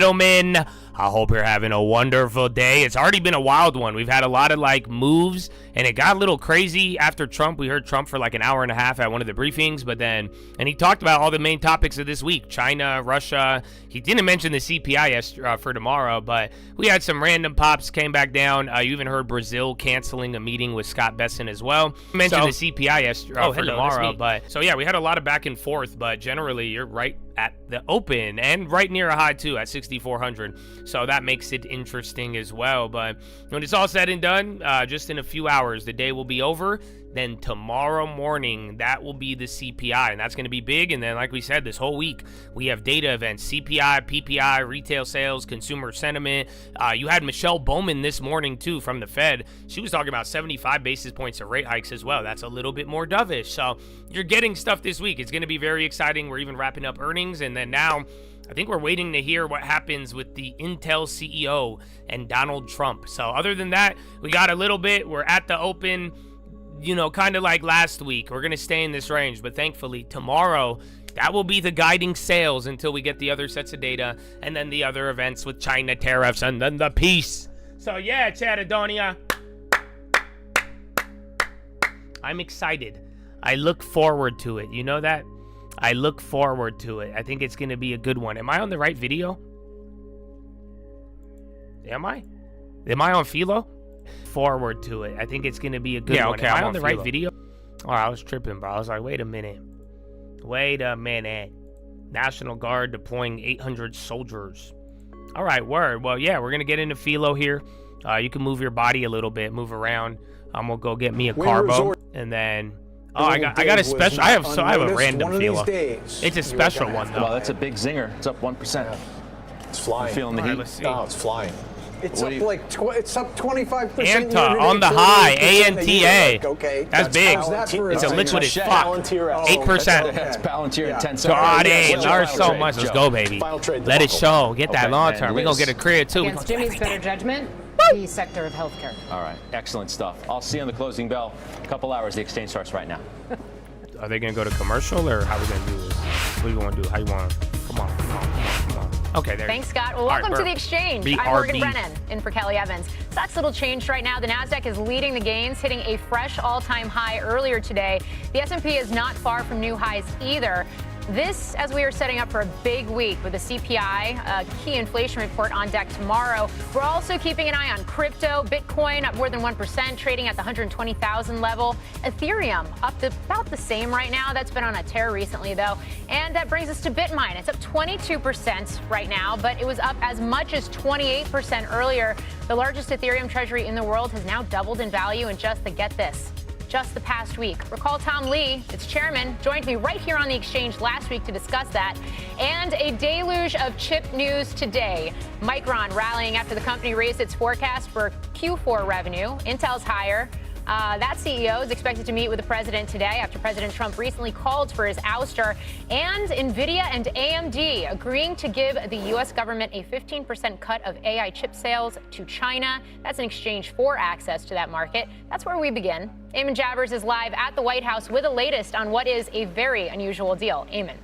gentlemen, I hope you're having a wonderful day. It's already been a wild one. We've had a lot of like moves, and it got a little crazy after Trump. We heard Trump for like an hour and a half at one of the briefings, and he talked about all the main topics of this week: China, Russia. He didn't mention the CPI for tomorrow, but we had some random pops came back down. You even heard Brazil canceling a meeting with Scott Bessent as well. He mentioned the CPI for tomorrow, but so yeah, we had a lot of back and forth, but generally you're right at the open and right near a high too at 6,400, so that makes it interesting as well. But when it's all said and done, just in a few hours the day will be over. Then tomorrow morning, that will be the CPI, and that's going to be big. And then, like we said, this whole week, we have data events: CPI, PPI, retail sales, consumer sentiment. You had Michelle Bowman this morning, too, from the Fed. She was talking about 75 basis points of rate hikes as well. That's a little bit more dovish. So you're getting stuff this week. It's going to be very exciting. We're even wrapping up earnings, and then now I think we're waiting to hear what happens with the Intel CEO and Donald Trump. So other than that, we got a little bit. We're at the open. You know, kind of like last week, we're going to stay in this range, but thankfully tomorrow, that will be the guiding sales until we get the other sets of data and then the other events with China tariffs and then the peace. So yeah, Chattadonia, I'm excited. I look forward to it. You know that? I look forward to it. I think it's going to be a good one. Am I on the right video? Am I on Philo? Forward to it. I think it's gonna be a good one. Okay, Am I I'm on the Philo. right video? Oh, I was tripping, bro. I was like, wait a minute. National Guard deploying 800 soldiers. All right, word. Well, yeah, we're gonna get into Philo here. You can move your body a little bit, move around. I'm gonna go get me a carbo, and then I got a special. I have a random Philo. It's a special one though. Well, that's a big zinger. It's up 1%. It's flying. You feeling the All right, heat? let's see. No, it's flying. It's up like it's up 25%. Anta on the high, ANTA. Okay, that's big. It's a liquid as fuck. 8%. It's Palantir at 10 cents. God, learn so much. Let's go, baby. Let it show. Get that long term. We're going to get a crib, too. Against Jimmy's better judgment, the sector of healthcare. All right. Excellent stuff. I'll see you on the closing bell. A couple hours. The exchange starts right now. Are they going to go to commercial, or how are we going to do this? What are you going to do? How you want to? Come on. Okay, there. Thanks, Scott. Well, welcome to the exchange. I'm Morgan Brennan, in for Kelly Evans. Stock's a little changed right now. The Nasdaq is leading the gains, hitting a fresh all-time high earlier today. The S&P is not far from new highs either. This, as we are setting up for a big week with the CPI, a key inflation report on deck tomorrow. We're also keeping an eye on crypto. Bitcoin up more than 1%, trading at the 120,000 level. Ethereum up to about the same right now. That's been on a tear recently, though. And that brings us to Bitmine. It's up 22% right now, but it was up as much as 28% earlier. The largest Ethereum treasury in the world has now doubled in value in just the past week. Recall Tom Lee, its chairman, joined me right here on the exchange last week to discuss that. And a deluge of chip news today. Micron rallying after the company raised its forecast for Q4 revenue. Intel's higher. That CEO is expected to meet with the president today after President Trump recently called for his ouster. And NVIDIA and AMD agreeing to give the U.S. government a 15% cut of AI chip sales to China. That's in exchange for access to that market. That's where we begin. Eamon Javers is live at the White House with the latest on what is a very unusual deal. Eamon.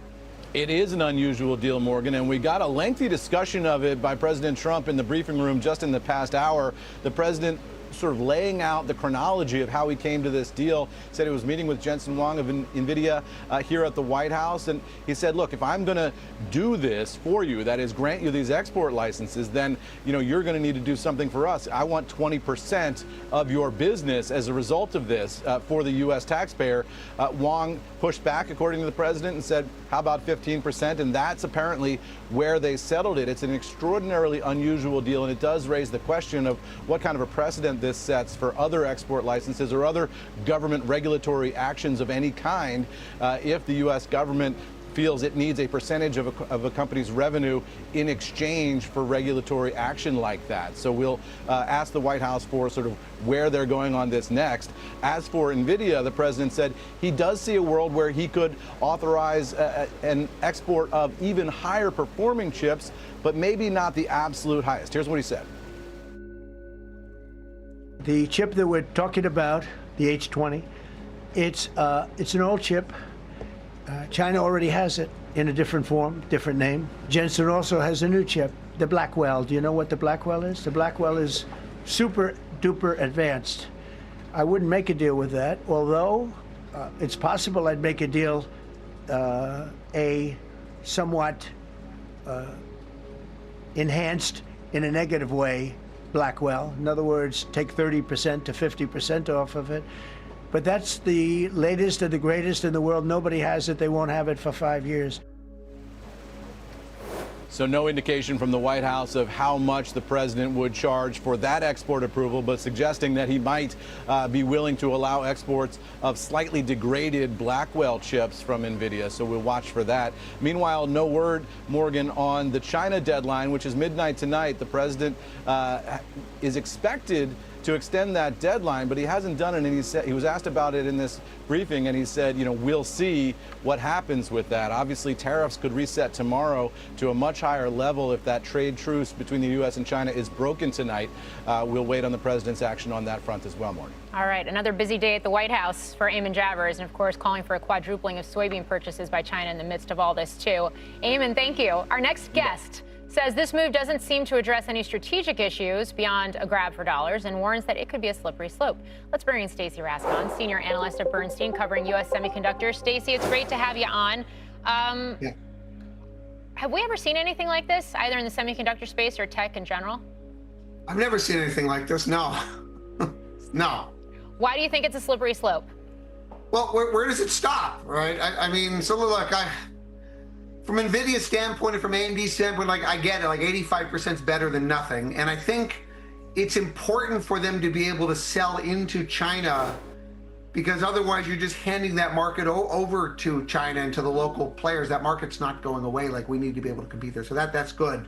It is an unusual deal, Morgan, and we got a lengthy discussion of it by President Trump in the briefing room just in the past hour. The president sort of laying out the chronology of how he came to this deal. Said he was meeting with Jensen Huang of NVIDIA here at the White House, and he said, look, if I'm going to do this for you, that is grant you these export licenses, then you're going to need to do something for us. I want 20% of your business as a result of this for the U.S. taxpayer. Huang pushed back, according to the president, and said, how about 15%? And that's apparently where they settled it. It's an extraordinarily unusual deal, and it does raise the question of what kind of a precedent this sets for other export licenses or other government regulatory actions of any kind if the U.S. government feels it needs a percentage of a company's revenue in exchange for regulatory action like that. So we'll ask the White House for sort of where they're going on this next. As for NVIDIA, the president said he does see a world where he could authorize an export of even higher performing chips, but maybe not the absolute highest. Here's what he said. The chip that we're talking about, the H20, it's an old chip. China already has it in a different form, different name. Jensen also has a new chip, the Blackwell. Do you know what the Blackwell is? The Blackwell is super duper advanced. I wouldn't make a deal with that, although it's possible I'd make a deal, a somewhat enhanced in a negative way Blackwell. In other words, take 30% to 50% off of it. But that's the latest and the greatest in the world. Nobody has it. They won't have it for 5 years. So no indication from the White House of how much the president would charge for that export approval, but suggesting that he might be willing to allow exports of slightly degraded Blackwell chips from NVIDIA. So we'll watch for that. Meanwhile, no word, Morgan, on the China deadline, which is midnight tonight. The president is expected to extend that deadline, but he hasn't done it. And he was asked about it in this briefing, and he said, we'll see what happens with that. Obviously, tariffs could reset tomorrow to a much higher level if that trade truce between the U.S. and China is broken tonight. We'll wait on the president's action on that front as well, Morgan. All right, another busy day at the White House for Eamon Javers, and of course calling for a quadrupling of soybean purchases by China in the midst of all this too. Eamon, thank you. Our next guest says this move doesn't seem to address any strategic issues beyond a grab for dollars and warns that it could be a slippery slope. Let's bring in Stacey Rascon, senior analyst at Bernstein covering U.S. semiconductors. Stacey, it's great to have you on. Have we ever seen anything like this, either in the semiconductor space or tech in general? I've never seen anything like this, no. No. Why do you think it's a slippery slope? Well, where does it stop, right? I mean, so look, from NVIDIA's standpoint and from AMD's standpoint, I get it, 85% is better than nothing. And I think it's important for them to be able to sell into China, because otherwise you're just handing that market over to China and to the local players. That market's not going away. We need to be able to compete there. So that's good.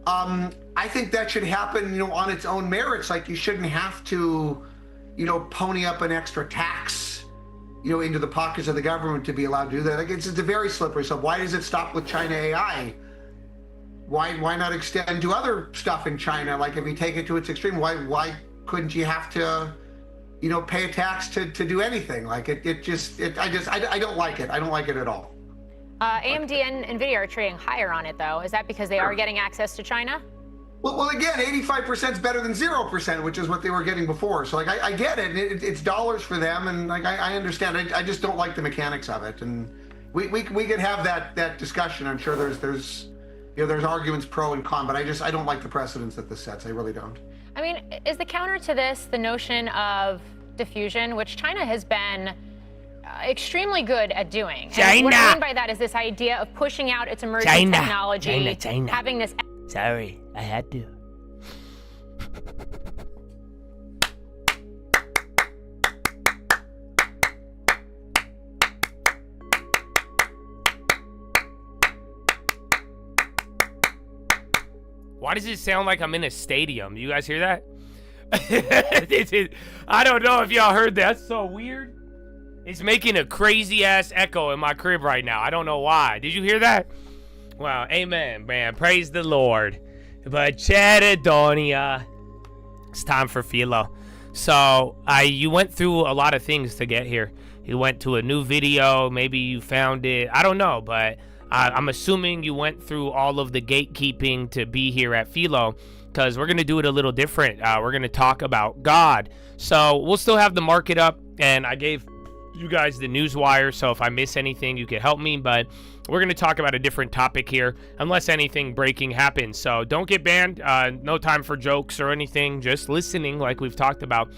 I think that should happen, on its own merits. You shouldn't have to, pony up an extra tax into the pockets of the government to be allowed to do that. It's a very slippery slope. Why does it stop with China AI? Why not extend to other stuff in China? If you take it to its extreme, why couldn't you have to, pay a tax to do anything? I don't like it. I don't like it at all. AMD and NVIDIA are trading higher on it, though. Is that because they are getting access to China? Well, again, 85% is better than 0%, which is what they were getting before. So, I get it. It's dollars for them, and I understand. I just don't like the mechanics of it. And we could have that discussion. I'm sure there's arguments pro and con, but I don't like the precedents that this sets. I really don't. I mean, is the counter to this the notion of diffusion, which China has been extremely good at doing? China. And what I mean by that is this idea of pushing out its emerging technology, China. having this. Sorry, I had to. Why does it sound like I'm in a stadium? You guys hear that? I don't know if y'all heard that. That's so weird. It's making a crazy ass echo in my crib right now. I don't know why. Did you hear that? Wow, amen, man. Praise the Lord. But Cheridonia, it's time for Philo. So, you went through a lot of things to get here. You went to a new video. Maybe you found it. I don't know, but I'm assuming you went through all of the gatekeeping to be here at Philo, because we're going to do it a little different. We're going to talk about God. So, we'll still have the market up, and I gave you guys the news wire, so if I miss anything, you can help me, but we're going to talk about a different topic here, unless anything breaking happens. So don't get banned. No time for jokes or anything, just listening like we've talked about.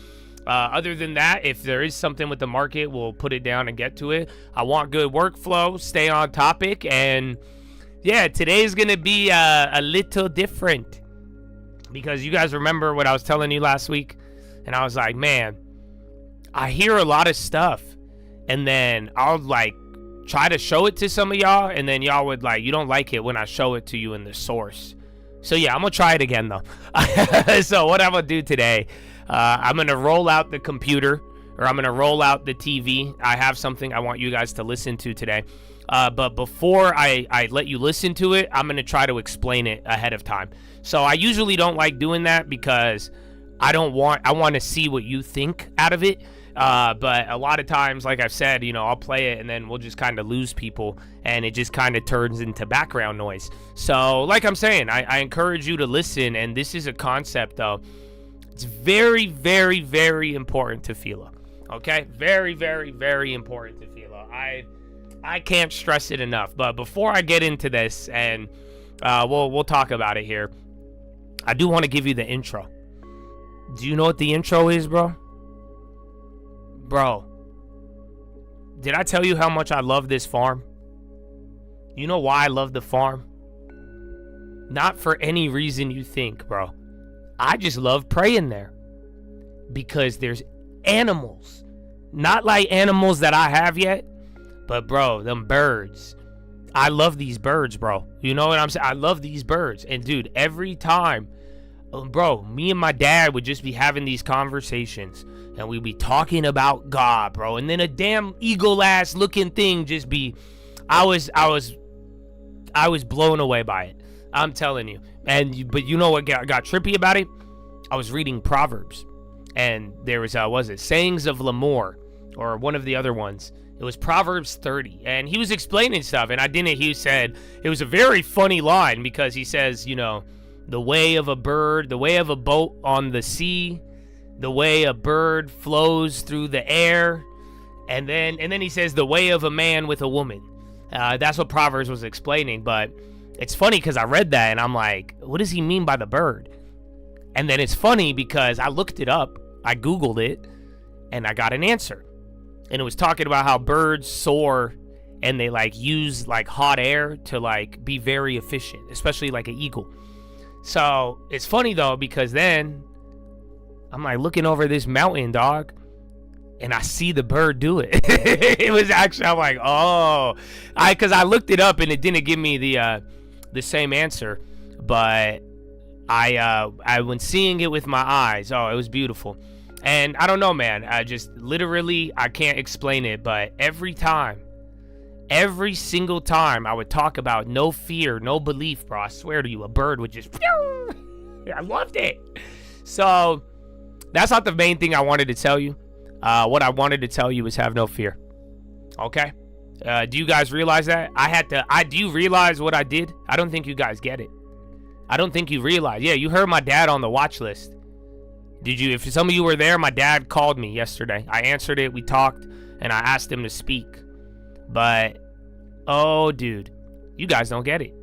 Other than that, if there is something with the market, we'll put it down and get to it. I want good workflow, stay on topic, and yeah, today's going to be a little different, because you guys remember what I was telling you last week, and I was like, man, I hear a lot of stuff, and then I'll try to show it to some of y'all, and then y'all would you don't like it when I show it to you in the source. So yeah, I'm gonna try it again though. So what I'm gonna do today, I'm gonna roll out the computer, or I'm gonna roll out the TV. I have something I want you guys to listen to today. But before I let you listen to it, I'm gonna try to explain it ahead of time. So I usually don't like doing that, because I want to see what you think out of it. But a lot of times, like I've said, I'll play it and then we'll just kind of lose people and it just kind of turns into background noise. So like I'm saying, I encourage you to listen. And this is a concept, though. It's very, very, very important to Philo. Okay? Very, very, very important to Philo. I can't stress it enough. But before I get into this, and we'll talk about it here, I do want to give you the intro. Do you know what the intro is, bro? Bro, did I tell you how much I love this farm? You know why I love the farm? Not for any reason you think, bro. I just love praying there. Because there's animals. Not like animals that I have yet. But, bro, them birds. I love these birds, bro. You know what I'm saying? I love these birds. And, dude, every time, bro, me and my dad would just be having these conversations. And we'd be talking about God, bro. And then a damn eagle-ass looking thing just be... I was blown away by it. I'm telling you. But you know what got trippy about it? I was reading Proverbs. And there was it Sayings of Lamore, or one of the other ones. It was Proverbs 30. And he was explaining stuff, and he said, it was a very funny line, because he says, the way of a bird, the way of a boat on the sea, the way a bird flows through the air, and then he says, the way of a man with a woman. That's what Proverbs was explaining, but it's funny because I read that, and I'm like, what does he mean by the bird? And then it's funny because I looked it up, I Googled it, and I got an answer. And it was talking about how birds soar and they use hot air to be very efficient, especially like an eagle. So it's funny though, because then I'm looking over this mountain, dog, and I see the bird do it. It was actually, I'm like, oh, because I looked it up and it didn't give me the same answer, but I when seeing it with my eyes, oh, it was beautiful. And I don't know, man, I just literally, I can't explain it, but every single time I would talk about no fear, no belief, bro, I swear to you, a bird would just, I loved it. So that's not the main thing I wanted to tell you. What I wanted to tell you is have no fear. Okay? Do you guys realize that? Do you realize what I did? I don't think you guys get it. I don't think you realize. Yeah, you heard my dad on the watch list. Did you? If some of you were there, my dad called me yesterday. I answered it, we talked, and I asked him to speak. But, oh, dude, you guys don't get it.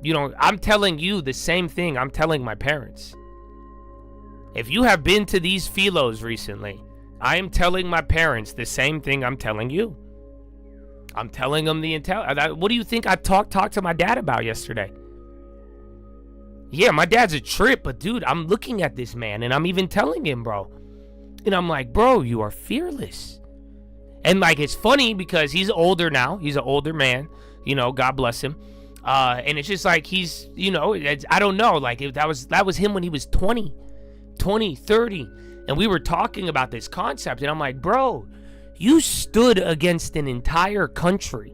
You don't. I'm telling you the same thing I'm telling my parents. If you have been to these Philos recently, I am telling my parents the same thing I'm telling you. I'm telling them what do you think I talked to my dad about yesterday? Yeah, my dad's a trip, but dude, I'm looking at this man and I'm even telling him, bro. And I'm like, bro, you are fearless. And it's funny because he's older now. He's an older man, God bless him. And it's just he's, I don't know. That was him when he was 20, 30. And we were talking about this concept. And I'm like, bro, you stood against an entire country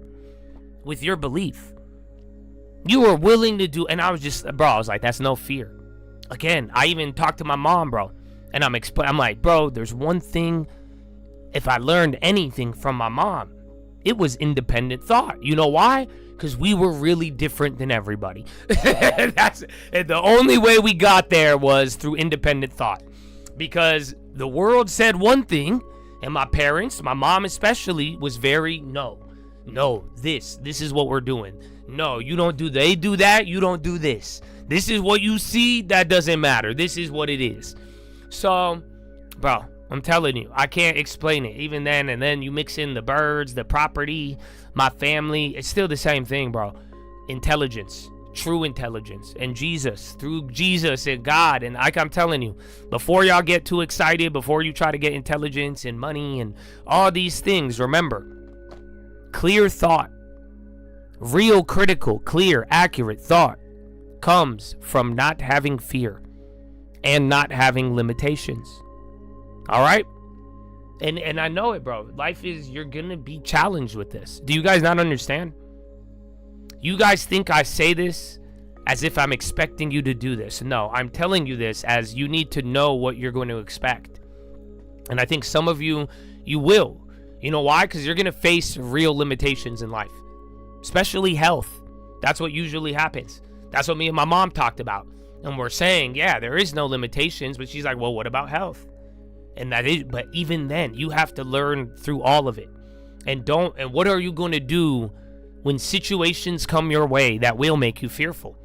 with your belief. You were willing to do, and I was like, that's no fear. Again, I even talked to my mom, bro, and I'm like, bro, there's one thing, if I learned anything from my mom, it was independent thought. You know why? Because we were really different than everybody. That's the only way we got there was through independent thought. Because the world said one thing, and my parents, my mom especially, was very, no, this is what we're doing. No, you don't do, they do that, you don't do this. This is what you see, that doesn't matter. This is what it is. So, bro, I'm telling you, I can't explain it. Even then, and then you mix in the birds, the property, my family, it's still the same thing, bro. Intelligence, true intelligence, and Jesus, through Jesus and God. And like I'm telling you, before y'all get too excited, before you try to get intelligence and money and all these things, remember, clear thought, real critical, clear, accurate thought comes from not having fear and not having limitations. All right? And I know it, bro. Life is, you're going to be challenged with this. Do you guys not understand? You guys think I say this as if I'm expecting you to do this. No, I'm telling you this as you need to know what you're going to expect. And I think some of you will. You know why? Because you're going to face real limitations in life, especially health. That's what usually happens. That's what me and my mom talked about. And we're saying, yeah, there is no limitations, but she's like, well, what about health? And that is, but even then, you have to learn through all of it. And what are you going to do when situations come your way that will make you fearful?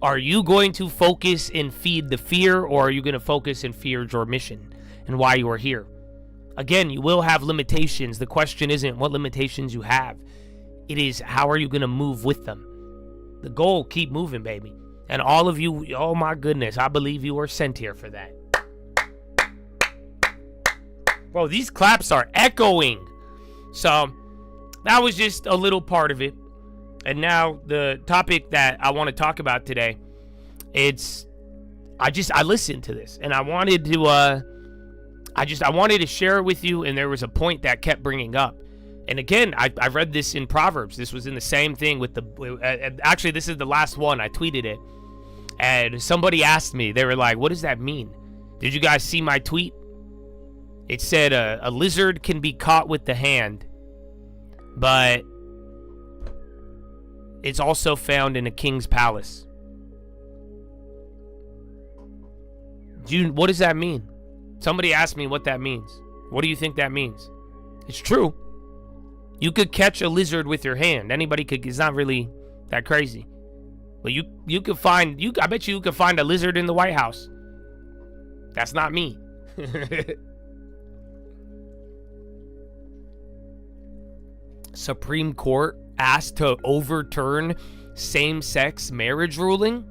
Are you going to focus and feed the fear, or are you going to focus and fear your mission and why you are here? Again, you will have limitations. The question isn't what limitations you have. It is, how are you going to move with them? The goal, keep moving, baby. And all of you, oh my goodness, I believe you were sent here for that. Bro, these claps are echoing. So that was just a little part of it. And now the topic that I want to talk about today, I listened to this and I wanted to share it with you. And there was a point that kept bringing up. And again, I read this in Proverbs. This was in the same thing with actually, this is the last one. I tweeted it. And somebody asked me, they were like, what does that mean? Did you guys see my tweet? It said a lizard can be caught with the hand, but it's also found in a king's palace. What does that mean? Somebody asked me what that means. What do you think that means? It's true. You could catch a lizard with your hand. Anybody could. It's not really that crazy. But you could find. I bet you could find a lizard in the White House. That's not me. Supreme Court asked to overturn same-sex marriage ruling.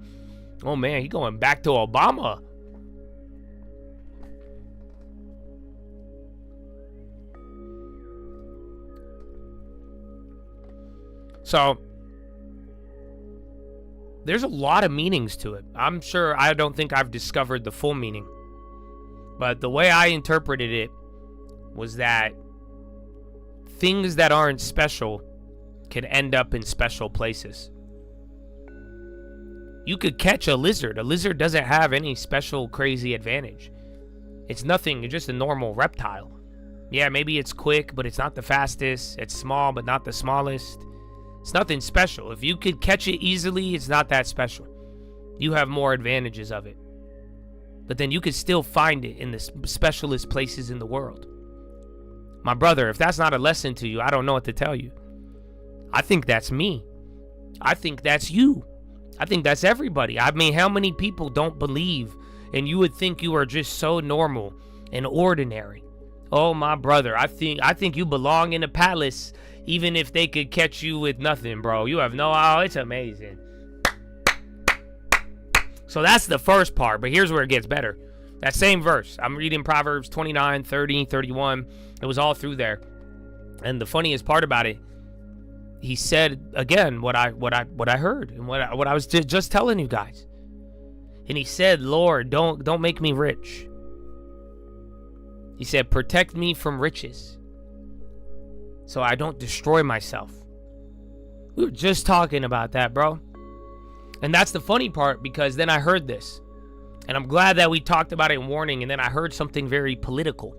Oh man, he going back to Obama. So there's a lot of meanings to it. I'm sure I don't think I've discovered the full meaning. But the way I interpreted it was that things that aren't special can end up in special places. You could catch a lizard. A lizard doesn't have any special crazy advantage. It's nothing, it's just a normal reptile. Yeah, maybe it's quick, but it's not the fastest. It's small, but not the smallest. It's nothing special. If you could catch it easily, it's not that special. You have more advantages of it. But then you could still find it in the specialist places in the world. My brother, if that's not a lesson to you, I don't know what to tell you. I think that's me. I think that's you. I think that's everybody. I mean, how many people don't believe and you would think you are just so normal and ordinary? Oh, my brother, I think you belong in a palace even if they could catch you with nothing, bro. You have it's amazing. So that's the first part, but here's where it gets better. That same verse, I'm reading Proverbs 29, 30, 31. It was all through there. And the funniest part about it, he said again what I heard and what I was just telling you guys. And he said, Lord, don't make me rich. He said, protect me from riches so I don't destroy myself. We were just talking about that, bro. And that's the funny part, because then I heard this. And I'm glad that we talked about it in warning, and then I heard something very political.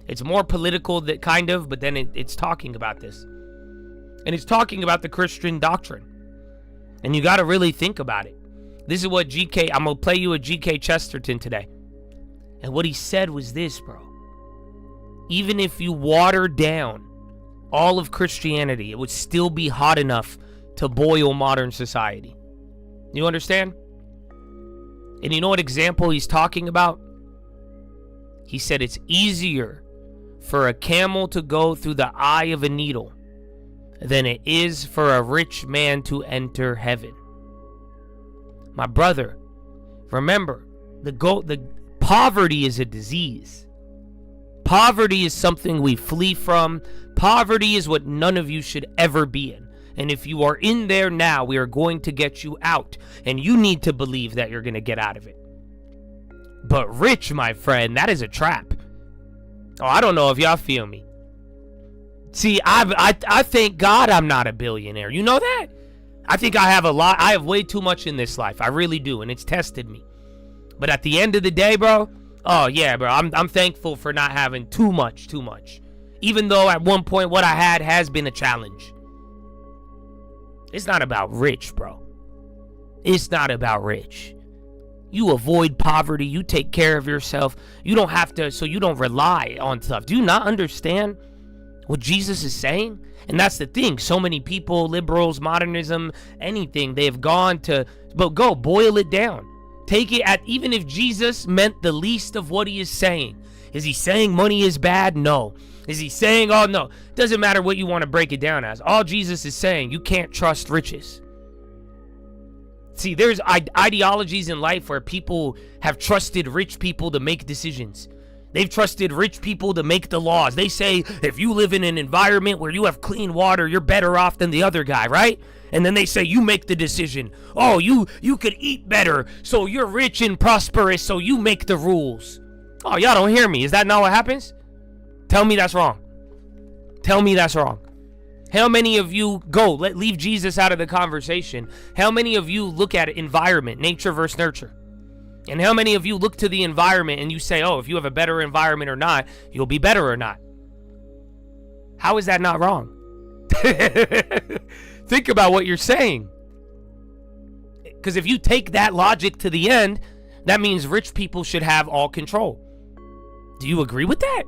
It's more political, that kind of, but then it's talking about this. And it's talking about the Christian doctrine. And you got to really think about it. This is what I'm going to play you a G.K. Chesterton today. And what he said was this, bro. Even if you water down all of Christianity, it would still be hot enough to boil modern society. You understand? And you know what example he's talking about? He said it's easier for a camel to go through the eye of a needle than it is for a rich man to enter heaven. My brother, remember, the poverty is a disease. Poverty is something we flee from. Poverty is what none of you should ever be in. And if you are in there now, we are going to get you out. And you need to believe that you're going to get out of it. But rich, my friend, that is a trap. Oh, I don't know if y'all feel me. See, I thank God I'm not a billionaire. You know that? I think I have a lot. I have way too much in this life. I really do. And it's tested me. But at the end of the day, bro, Oh yeah, bro. I'm thankful for not having too much. Even though at one point what I had has been a challenge. It's not about rich, bro. It's not about rich. You avoid poverty. You take care of yourself. You don't have to, so you don't rely on stuff. Do you not understand what Jesus is saying? And that's the thing. So many people, liberals, modernism, anything, they've gone to, but go boil it down. Take it at, even if Jesus meant the least of what he is saying. Is he saying money is bad? No. Is he saying, oh no, doesn't matter what you want to break it down as. All Jesus is saying, you can't trust riches. See, there's ideologies in life where people have trusted rich people to make decisions. They've trusted rich people to make the laws. They say, if you live in an environment where you have clean water, you're better off than the other guy, right? And then they say, you make the decision. Oh, you could eat better, so you're rich and prosperous, so you make the rules. Oh, y'all don't hear me. Is that not what happens? Tell me that's wrong. Tell me that's wrong. How many of you leave Jesus out of the conversation? How many of you look at environment, nature versus nurture? And how many of you look to the environment and you say, oh, if you have a better environment or not, you'll be better or not? How is that not wrong? Think about what you're saying. Because if you take that logic to the end, that means rich people should have all control. Do you agree with that?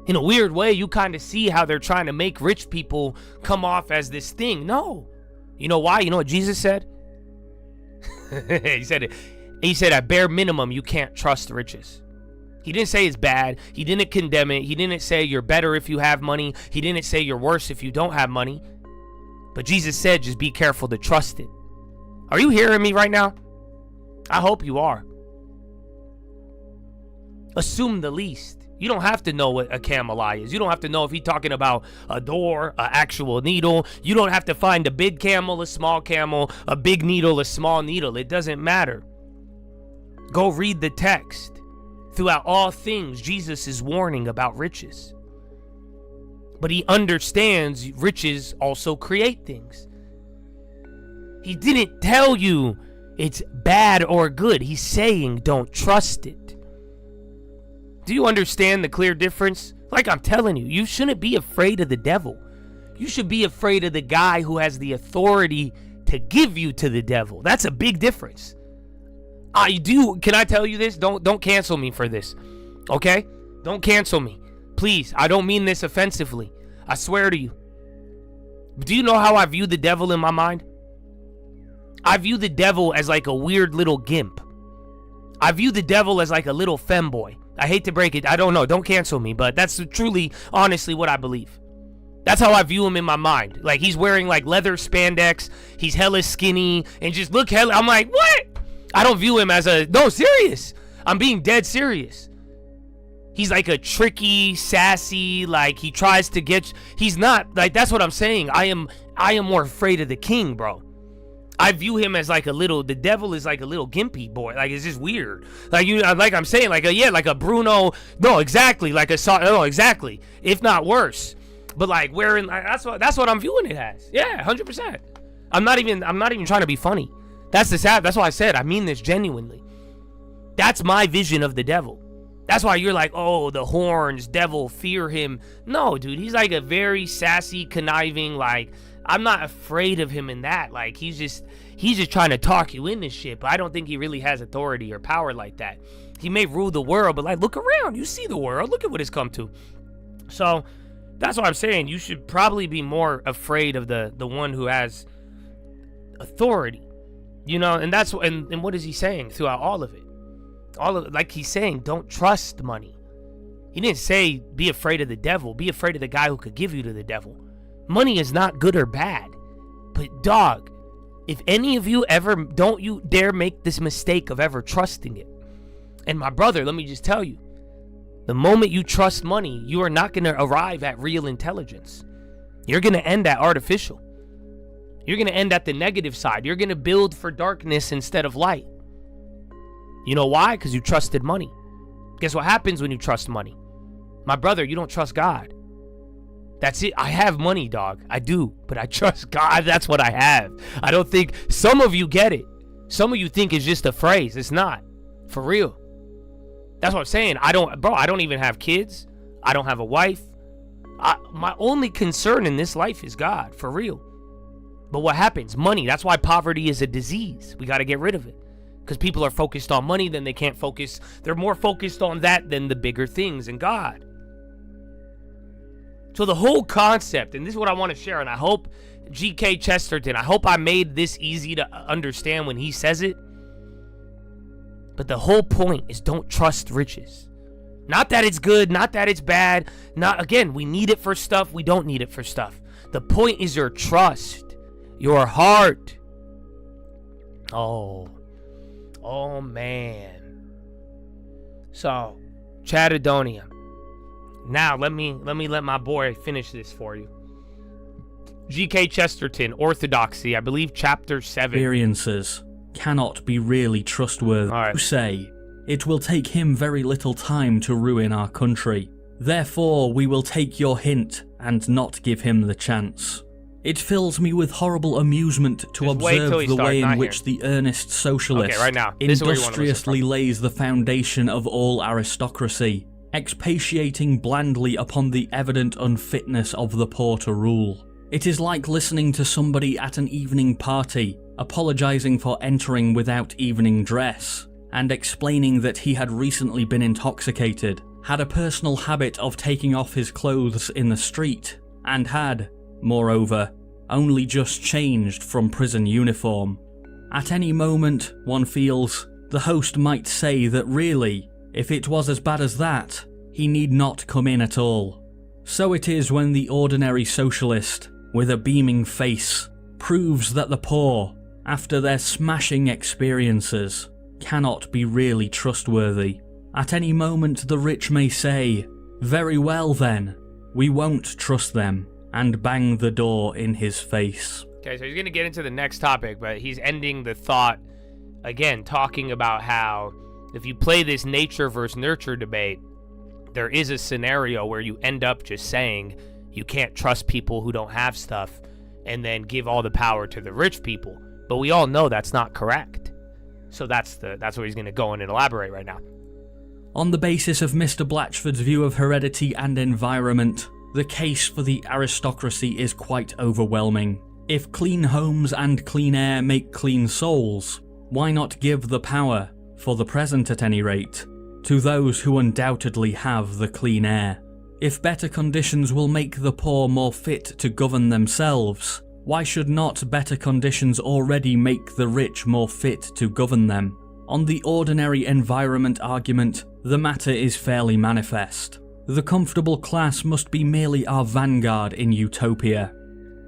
In a weird way, you kind of see how they're trying to make rich people come off as this thing. No. You know why? You know what Jesus said? He said at bare minimum, you can't trust riches. He didn't say it's bad. He didn't condemn it. He didn't say you're better if you have money. He didn't say you're worse if you don't have money. But Jesus said just be careful to trust it. Are you hearing me right now? I hope you are. Assume the least. You don't have to know what a camel eye is. You don't have to know if he's talking about a door, an actual needle. You don't have to find a big camel, a small camel, a big needle, a small needle. It doesn't matter. Go read the text. Throughout all things, Jesus is warning about riches. But he understands riches also create things. He didn't tell you it's bad or good. He's saying don't trust it. Do you understand the clear difference? Like I'm telling you, you shouldn't be afraid of the devil. You should be afraid of the guy who has the authority to give you to the devil. That's a big difference. Can I tell you this? Don't cancel me for this. Okay? Don't cancel me. Please, I don't mean this offensively. I swear to you. Do you know how I view the devil in my mind? I view the devil as like a weird little gimp. I view the devil as like a little femboy. I hate to break it. I don't know. Don't cancel me, but that's truly, honestly, what I believe. That's how I view him in my mind. Like he's wearing like leather spandex. He's hella skinny and just look hella. I'm like, what? I don't view him as no, serious. I'm being dead serious. He's like a tricky, sassy, like he tries to get. He's not like, that's what I'm saying. I am more afraid of the king, bro. I view him as like the devil is like a little gimpy boy. Like it's just weird. Like I'm saying, like a Bruno. No, exactly. Exactly. If not worse. But like wearing, that's what I'm viewing it as. Yeah, 100%. I'm not even trying to be funny. That's why I said, I mean this genuinely. That's my vision of the devil. That's why you're like, oh, the horns, devil, fear him. No, dude, he's like a very sassy, conniving, like, I'm not afraid of him in that. Like, he's just trying to talk you into shit, but I don't think he really has authority or power like that. He may rule the world, but like, look around. You see the world. Look at what it's come to. So that's what I'm saying. You should probably be more afraid of the one who has authority. You know, and that's and what is he saying throughout all of it? Like he's saying, don't trust money. He didn't say be afraid of the devil. Be afraid of the guy who could give you to the devil. Money is not good or bad. But dog, if any of you ever, don't you dare make this mistake of ever trusting it. And my brother, let me just tell you, the moment you trust money, you are not going to arrive at real intelligence. You're going to end at artificial. You're going to end at the negative side. You're going to build for darkness instead of light. You know why? Because you trusted money. Guess what happens when you trust money? My brother, you don't trust God. That's it. I have money, dog. I do. But I trust God. That's what I have. I don't think, some of you get it. Some of you think it's just a phrase. It's not. For real. That's what I'm saying. I don't even have kids. I don't have a wife. My only concern in this life is God, for real. But what happens? Money. That's why poverty is a disease. We got to get rid of it. Because people are focused on money, then they can't focus. They're more focused on that than the bigger things and God. So the whole concept, and this is what I want to share, and I hope G.K. Chesterton, I hope I made this easy to understand when he says it. But the whole point is don't trust riches. Not that it's good, not that it's bad. Again, we need it for stuff, we don't need it for stuff. The point is your trust, your heart. Oh man. So, Chadadonia. Now let me let my boy finish this for you. G.K. Chesterton, Orthodoxy, I believe chapter 7. Experiences cannot be really trustworthy. All right. You say, it will take him very little time to ruin our country. Therefore, we will take your hint and not give him the chance. It fills me with horrible amusement to Just wait till observe he the starts, way in not which here. the earnest socialist Okay, right now. This is where you wanna listen industriously from. lays the foundation of all aristocracy, expatiating blandly upon the evident unfitness of the poor to rule. It is like listening to somebody at an evening party, apologizing for entering without evening dress, and explaining that he had recently been intoxicated, had a personal habit of taking off his clothes in the street, and had, moreover, only just changed from prison uniform. At any moment, one feels, the host might say that really, if it was as bad as that, he need not come in at all. So it is when the ordinary socialist, with a beaming face, proves that the poor, after their smashing experiences, cannot be really trustworthy. At any moment the rich may say, very well then, we won't trust them, and bang the door in his face. Okay, so he's going to get into the next topic, but he's ending the thought, again, talking about how if you play this nature versus nurture debate, there is a scenario where you end up just saying you can't trust people who don't have stuff and then give all the power to the rich people. But we all know that's not correct. So that's what he's going to go in and elaborate right now. On the basis of Mr. Blatchford's view of heredity and environment, the case for the aristocracy is quite overwhelming. If clean homes and clean air make clean souls, why not give the power, for the present at any rate, to those who undoubtedly have the clean air? If better conditions will make the poor more fit to govern themselves, why should not better conditions already make the rich more fit to govern them? On the ordinary environment argument, the matter is fairly manifest. The comfortable class must be merely our vanguard in utopia.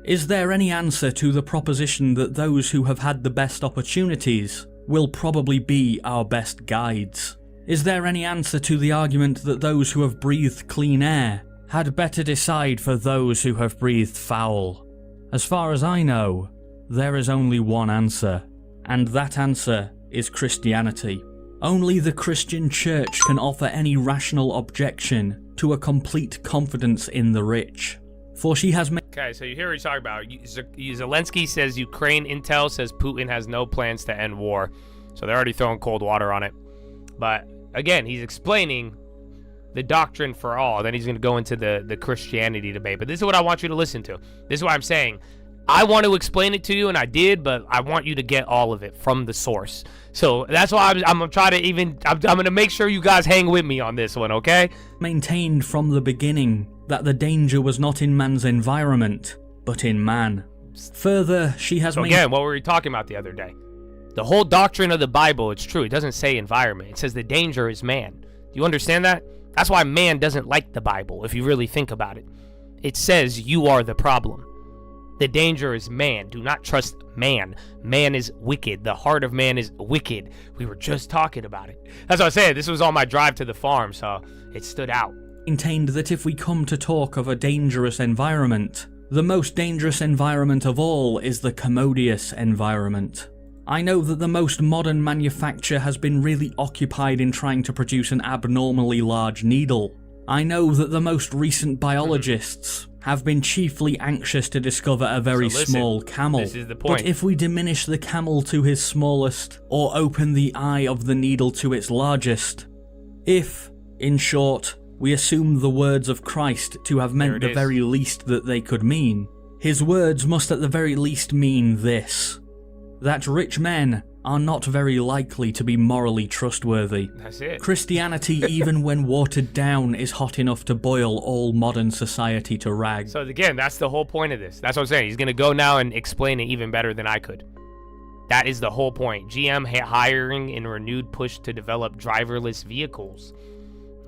Is there any answer to the proposition that those who have had the best opportunities will probably be our best guides? Is there any answer to the argument that those who have breathed clean air had better decide for those who have breathed foul? As far as I know, there is only one answer, and that answer is Christianity. Only the Christian Church can offer any rational objection to a complete confidence in the rich, for she has made... Okay, so you hear what he's talking about. Zelensky says Ukraine intel says Putin has no plans to end war. So they're already throwing cold water on it. But again, he's explaining the doctrine for all. Then he's going to go into the Christianity debate. But this is what I want you to listen to. This is what I'm saying. I want to explain it to you, and I did, but I want you to get all of it from the source. So that's why I'm going to try to I'm going to make sure you guys hang with me on this one, okay? Maintained from the beginning that the danger was not in man's environment, but in man. Further, she has... So again, what were we talking about the other day? The whole doctrine of the Bible, it's true. It doesn't say environment. It says the danger is man. Do you understand that? That's why man doesn't like the Bible, if you really think about it. It says you are the problem. The danger is man. Do not trust man. Man is wicked. The heart of man is wicked. We were just talking about it. That's what I said. This was on my drive to the farm, so it stood out. Maintained that if we come to talk of a dangerous environment, the most dangerous environment of all is the commodious environment. I know that the most modern manufacture has been really occupied in trying to produce an abnormally large needle. I know that the most recent biologists have been chiefly anxious to discover a very small camel. This is the point. But if we diminish the camel to his smallest, or open the eye of the needle to its largest, If, in short, we assume the words of Christ to have meant the very least that they could mean, his words must at the very least mean this: that rich men are not very likely to be morally trustworthy. That's it. Christianity, even when watered down, is hot enough to boil all modern society to rags. So again, that's the whole point of this. That's what I'm saying. He's going to go now and explain it even better than I could. That is the whole point. GM hiring in renewed push to develop driverless vehicles.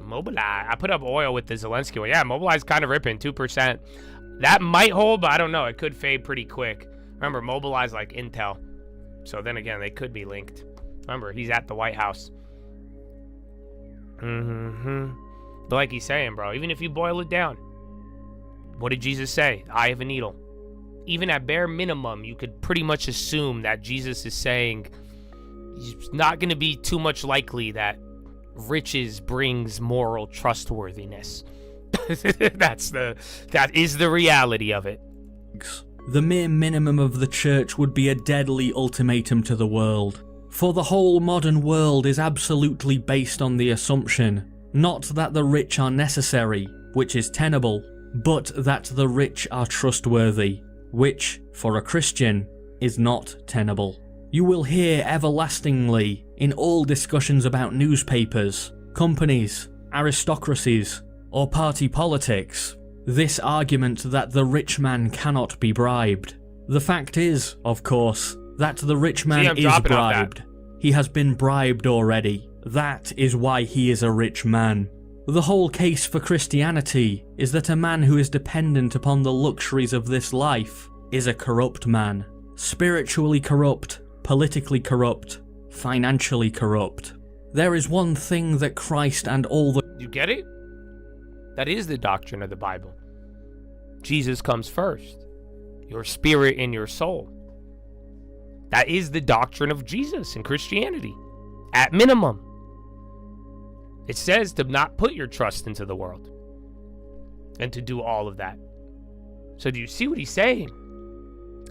Mobileye. I put up oil with the Zelensky one. Yeah, Mobileye's kind of ripping, 2%. That might hold, but I don't know. It could fade pretty quick. Remember, Mobileye's like Intel. So then again, they could be linked. Remember, he's at the White House. But like he's saying, bro, even if you boil it down, what did Jesus say? Eye of a needle. Even at bare minimum, you could pretty much assume that Jesus is saying it's not going to be too much likely that riches brings moral trustworthiness. That is the reality of it. The mere minimum of the church would be a deadly ultimatum to the world. For the whole modern world is absolutely based on the assumption, not that the rich are necessary, which is tenable, but that the rich are trustworthy, which, for a Christian, is not tenable. You will hear everlastingly, in all discussions about newspapers, companies, aristocracies, or party politics, this argument that the rich man cannot be bribed. The fact is, of course, that the rich man is bribed. He has been bribed already. That is why he is a rich man. The whole case for Christianity is that a man who is dependent upon the luxuries of this life is a corrupt man. Spiritually corrupt, politically corrupt, financially corrupt. There is one thing that Christ and all the... You get it? That is the doctrine of the Bible. Jesus comes first. Your spirit and your soul. That is the doctrine of Jesus in Christianity. At minimum. It says to not put your trust into the world. And to do all of that. So do you see what he's saying?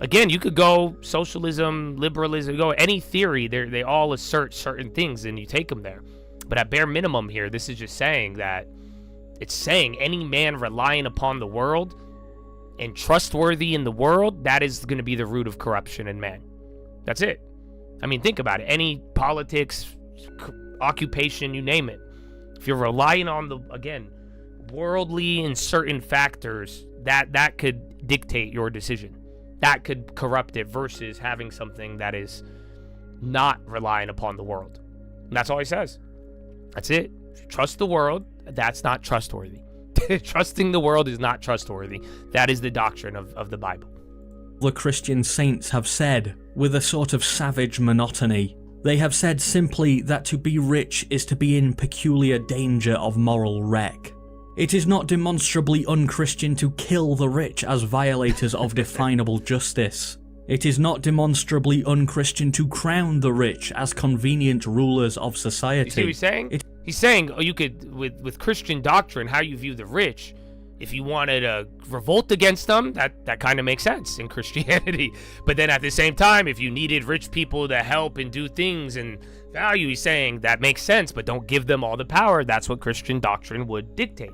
Again, you could go socialism, liberalism, go any theory. They all assert certain things and you take them there. But at bare minimum here, this is just saying that it's saying any man relying upon the world and trustworthy in the world, that is going to be the root of corruption in man. That's it. I mean, think about it. Any politics, occupation, you name it. If you're relying on the, again, worldly and certain factors, that could dictate your decision. That could corrupt it versus having something that is not relying upon the world. And that's all he says. That's it. If you trust the world, that's not trustworthy. Trusting the world is not trustworthy. That is the doctrine of the Bible. The Christian saints have said, with a sort of savage monotony, they have said simply that to be rich is to be in peculiar danger of moral wreck. It is not demonstrably unchristian to kill the rich as violators of definable justice. It is not demonstrably unchristian to crown the rich as convenient rulers of society. You see what he's saying? He's saying, you could, with Christian doctrine, how you view the rich, if you wanted to revolt against them, that kind of makes sense in Christianity. But then at the same time, if you needed rich people to help and do things and value, he's saying that makes sense, but don't give them all the power. That's what Christian doctrine would dictate.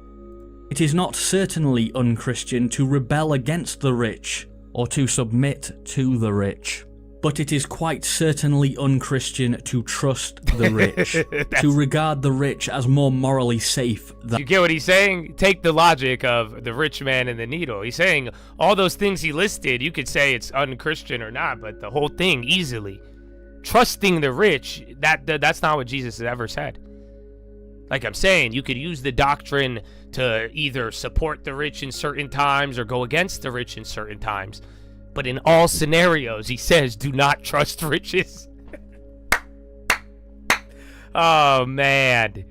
It is not certainly unchristian to rebel against the rich or to submit to the rich. But it is quite certainly unchristian to trust the rich, to regard the rich as more morally safe than... You get what he's saying? Take the logic of the rich man and the needle. He's saying all those things he listed, you could say it's unchristian or not, but the whole thing easily. Trusting the rich, that's not what Jesus has ever said. Like I'm saying, you could use the doctrine to either support the rich in certain times or go against the rich in certain times. But in all scenarios, he says, do not trust riches. Oh, man.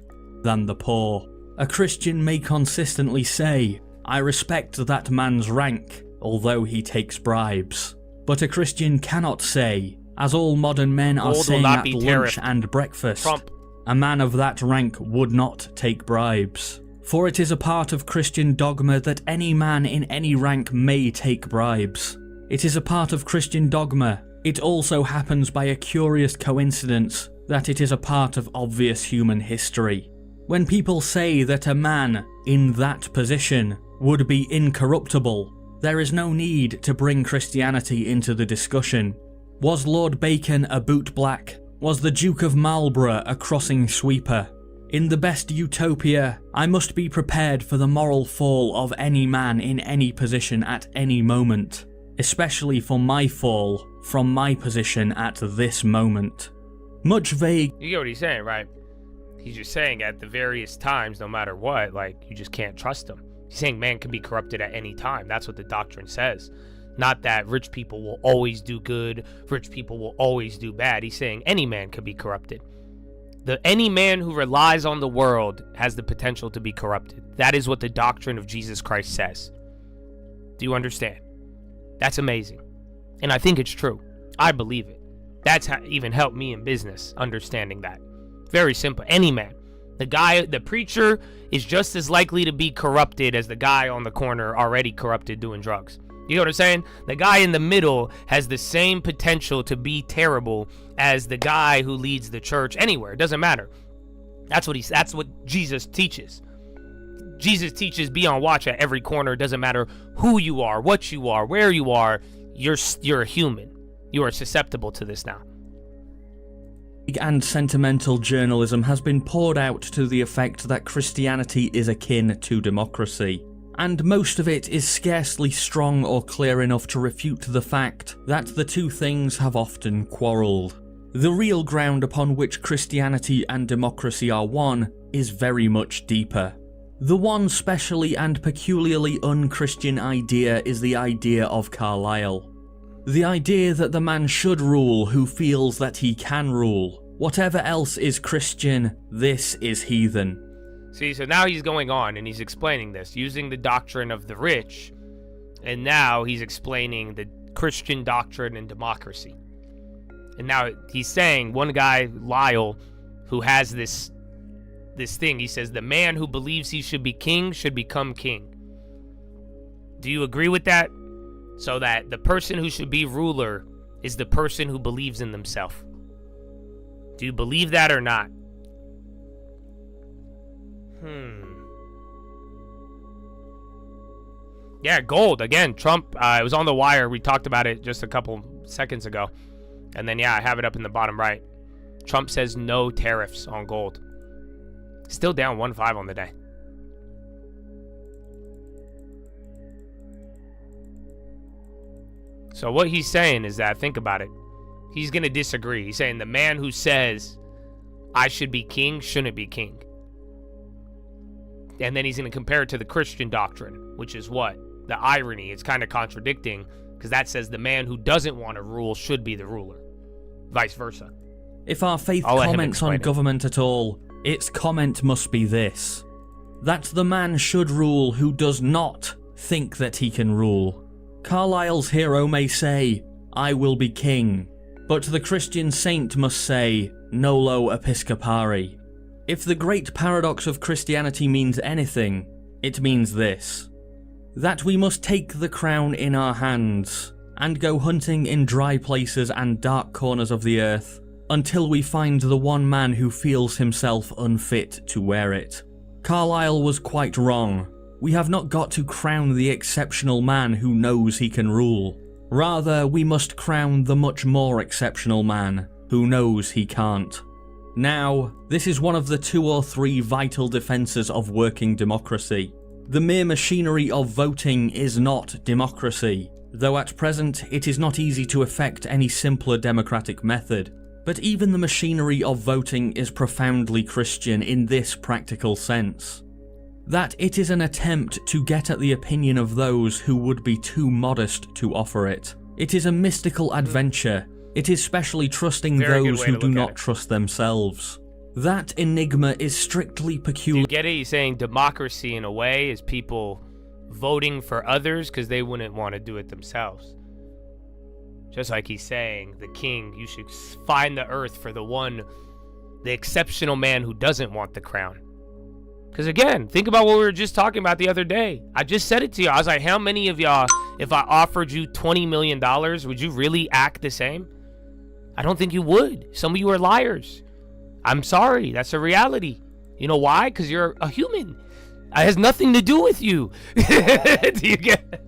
Than the poor. A Christian may consistently say, I respect that man's rank, although he takes bribes. But a Christian cannot say, as all modern men are saying at lunch and breakfast, Trump. A man of that rank would not take bribes. For it is a part of Christian dogma that any man in any rank may take bribes. It is a part of Christian dogma. It also happens by a curious coincidence that it is a part of obvious human history. When people say that a man in that position would be incorruptible, there is no need to bring Christianity into the discussion. Was Lord Bacon a bootblack? Was the Duke of Marlborough a crossing sweeper? In the best utopia, I must be prepared for the moral fall of any man in any position at any moment, especially for my fall from my position at this moment. Much vague. You get what he's saying, right? He's just saying at the various times, no matter what, like, you just can't trust him. He's saying man can be corrupted at any time. That's what the doctrine says. Not that rich people will always do good, rich people will always do bad. He's saying any man can be corrupted. Any man who relies on the world has the potential to be corrupted. That is what the doctrine of Jesus Christ says. Do you understand? That's amazing. And I think it's true. I believe it. That's how even helped me in business, understanding that. Very simple. Any man. The preacher is just as likely to be corrupted as the guy on the corner already corrupted doing drugs. You know what I'm saying? The guy in the middle has the same potential to be terrible as the guy who leads the church anywhere. It doesn't matter. That's what Jesus teaches. Jesus teaches be on watch at every corner. It doesn't matter who you are, what you are, where you are. You're a human. You are susceptible to this now. And sentimental journalism has been poured out to the effect that Christianity is akin to democracy. And most of it is scarcely strong or clear enough to refute the fact that the two things have often quarrelled. The real ground upon which Christianity and democracy are one is very much deeper. The one specially and peculiarly un-Christian idea is the idea of Carlyle. The idea that the man should rule who feels that he can rule. Whatever else is Christian, this is heathen. See, so now he's going on and he's explaining this using the doctrine of the rich, and now he's explaining the Christian doctrine and democracy. And now he's saying, one guy, Lyle, who has this thing, he says, the man who believes he should be king should become king. Do you agree with that? So that the person who should be ruler is the person who believes in themselves. Do you believe that or not? Yeah, gold. Again, Trump, it was on the wire. We talked about it just a couple seconds ago. And then, yeah, I have it up in the bottom right. Trump says no tariffs on gold. Still down 1.5 on the day. So what he's saying is that, think about it. He's going to disagree. He's saying the man who says I should be king shouldn't be king. And then he's going to compare it to the Christian doctrine, which is what? The irony. It's kind of contradicting because that says the man who doesn't want to rule should be the ruler. Vice versa. If our faith comments on government at all, its comment must be this: that the man should rule who does not think that he can rule. Carlyle's hero may say, I will be king, but the Christian saint must say, nolo episcopari. If the great paradox of Christianity means anything, it means this: that we must take the crown in our hands and go hunting in dry places and dark corners of the earth until we find the one man who feels himself unfit to wear it. Carlyle was quite wrong. We have not got to crown the exceptional man who knows he can rule. Rather, we must crown the much more exceptional man who knows he can't. Now, this is one of the 2 or 3 vital defences of working democracy. The mere machinery of voting is not democracy, though at present it is not easy to effect any simpler democratic method. But even the machinery of voting is profoundly Christian in this practical sense: that it is an attempt to get at the opinion of those who would be too modest to offer it. It is a mystical adventure. It is specially trusting those who do not trust themselves. That enigma is strictly peculiar. Do you get it? He's saying democracy in a way is people voting for others because they wouldn't want to do it themselves. Just like he's saying, the king, you should find the earth for the exceptional man who doesn't want the crown. Because again, think about what we were just talking about the other day. I just said it to you. I was like, how many of y'all, if I offered you $20 million, would you really act the same? I don't think you would. Some of you are liars. I'm sorry. That's a reality. You know why? Because you're a human. It has nothing to do with you. Do you get?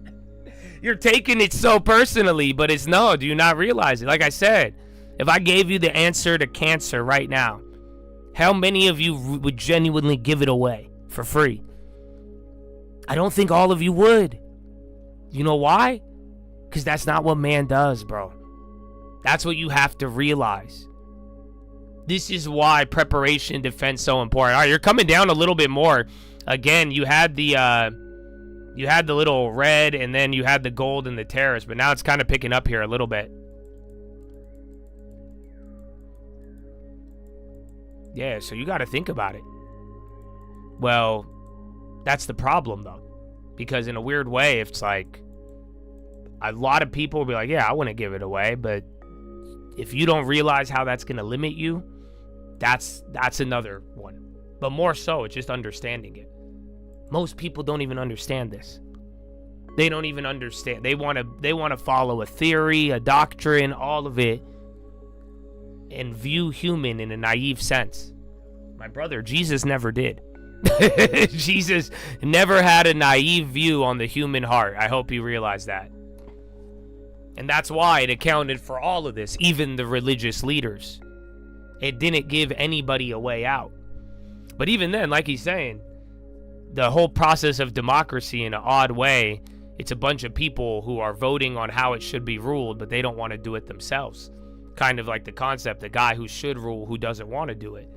You're taking it so personally, but it's no. Do you not realize it? Like I said, if I gave you the answer to cancer right now, how many of you would genuinely give it away for free? I don't think all of you would. You know why? Because that's not what man does, bro. That's what you have to realize. This is why preparation defense so important. All right, you're coming down a little bit more. Again, you had the little red, and then you had the gold and the terrace, but now it's kind of picking up here a little bit. Yeah, so you got to think about it. Well, that's the problem, though. Because in a weird way, it's like, a lot of people will be like, yeah, I wouldn't give it away, but if you don't realize how that's going to limit you, that's another one. But more so, it's just understanding it. Most people don't even understand this. They don't even understand. They want to follow a theory, a doctrine, all of it, and view human in a naive sense. My brother, Jesus never did. Jesus never had a naive view on the human heart. I hope you realize that. And that's why it accounted for all of this, even the religious leaders. It didn't give anybody a way out. But even then, like he's saying, the whole process of democracy in an odd way, it's a bunch of people who are voting on how it should be ruled, but they don't want to do it themselves. Kind of like the concept, the guy who should rule who doesn't want to do it.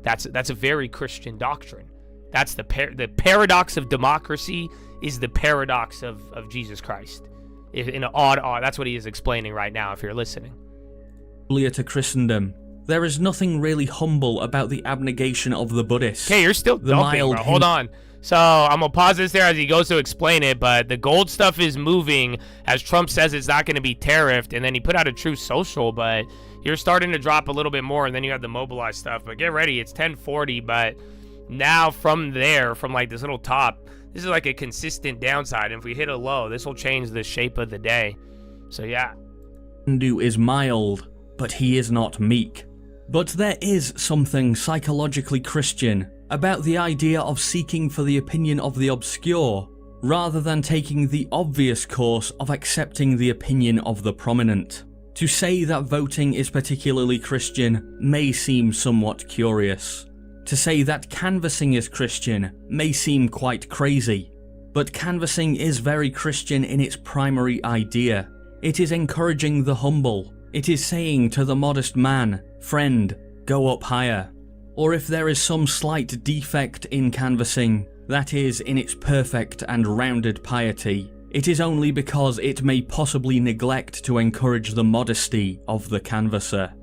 That's a very Christian doctrine. That's the paradox of democracy is the paradox of Jesus Christ. In an odd, that's what he is explaining right now, if you're listening. To Christendom, there is nothing really humble about the abnegation of the Buddhists. Okay, you're still dumping, bro. Hold on. So I'm going to pause this there as he goes to explain it, but the gold stuff is moving as Trump says it's not going to be tariffed, and then he put out a Truth Social, but you're starting to drop a little bit more, and then you have the mobilized stuff. But get ready, it's 1040, but now from there, from like this little top, this is like a consistent downside. And if we hit a low, this will change the shape of the day. So yeah. Hindu is mild, but he is not meek. But there is something psychologically Christian about the idea of seeking for the opinion of the obscure, rather than taking the obvious course of accepting the opinion of the prominent. To say that voting is particularly Christian may seem somewhat curious. To say that canvassing is Christian may seem quite crazy. But canvassing is very Christian in its primary idea. It is encouraging the humble. It is saying to the modest man, friend, go up higher. Or if there is some slight defect in canvassing, that is in its perfect and rounded piety, it is only because it may possibly neglect to encourage the modesty of the canvasser.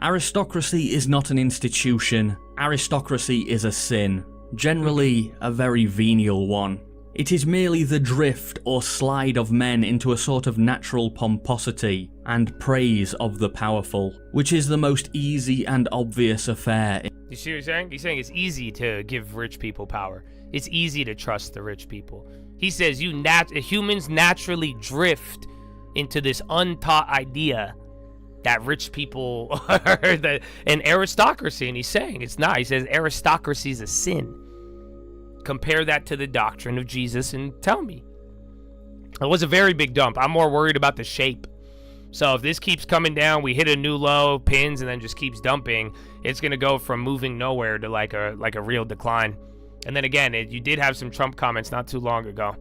Aristocracy is not an institution. Aristocracy is a sin, generally a very venial one. It is merely the drift or slide of men into a sort of natural pomposity and praise of the powerful, which is the most easy and obvious affair. You see what he's saying? He's saying it's easy to give rich people power. It's easy to trust the rich people. He says humans naturally drift into this untaught idea that rich people are an aristocracy, and he's saying it's not. He says aristocracy is a sin. Compare that to the doctrine of Jesus and tell me. It was a very big dump. I'm more worried about the shape. So if this keeps coming down, we hit a new low, pins, and then just keeps dumping, it's going to go from moving nowhere to like a real decline. And then again, you did have some Trump comments not too long ago.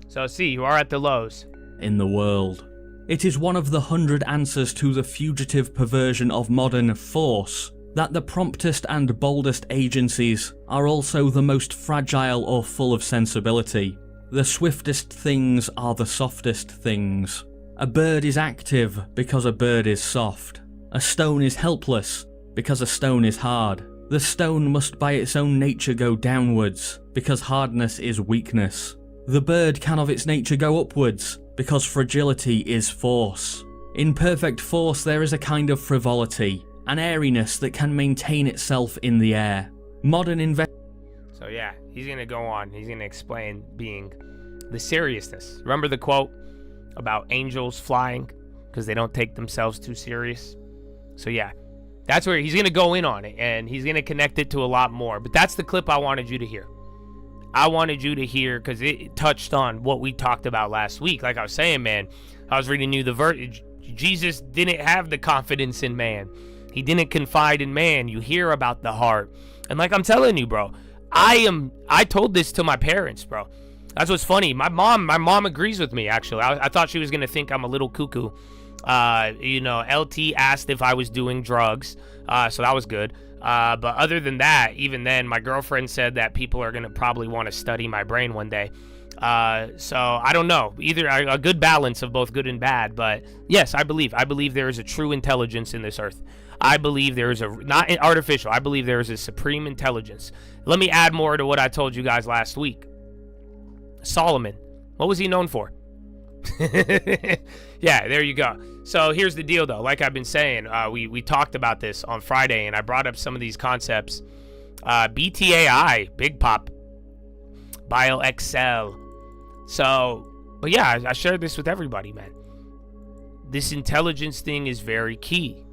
So see, you are at the lows. In the world. It is one of the 100 answers to the fugitive perversion of modern force that the promptest and boldest agencies are also the most fragile or full of sensibility. The swiftest things are the softest things. A bird is active because a bird is soft. A stone is helpless because a stone is hard. The stone must by its own nature go downwards because hardness is weakness. The bird can of its nature go upwards because fragility is force. In perfect force there is a kind of frivolity, an airiness that can maintain itself in the air. So yeah, he's going to go on. He's going to explain being the seriousness. Remember the quote about angels flying because they don't take themselves too serious? So yeah, That's where he's going to go in on it, and he's going to connect it to a lot more. But that's the clip I wanted you to hear. I wanted you to hear because it touched on what we talked about last week. Like I was saying, man, I was reading you the verse. Jesus didn't have the confidence in man. He didn't confide in man. You hear about the heart. And like I'm telling you, bro, I told this to my parents, bro. That's what's funny. My mom agrees with me, actually. I thought she was going to think I'm a little cuckoo. LT asked if I was doing drugs, so that was good. But other than that, even then, my girlfriend said that people are going to probably want to study my brain one day. So I don't know. Either a good balance of both good and bad. But yes, I believe there is a true intelligence in this earth. I believe there is not artificial. I believe there is a supreme intelligence. Let me add more to what I told you guys last week. Solomon, what was he known for? Yeah, there you go. So here's the deal, though. Like I've been saying, we talked about this on Friday, and I brought up some of these concepts. BTAI, Big Pop, BioXL. So, but yeah, I shared this with everybody, man. This intelligence thing is very key.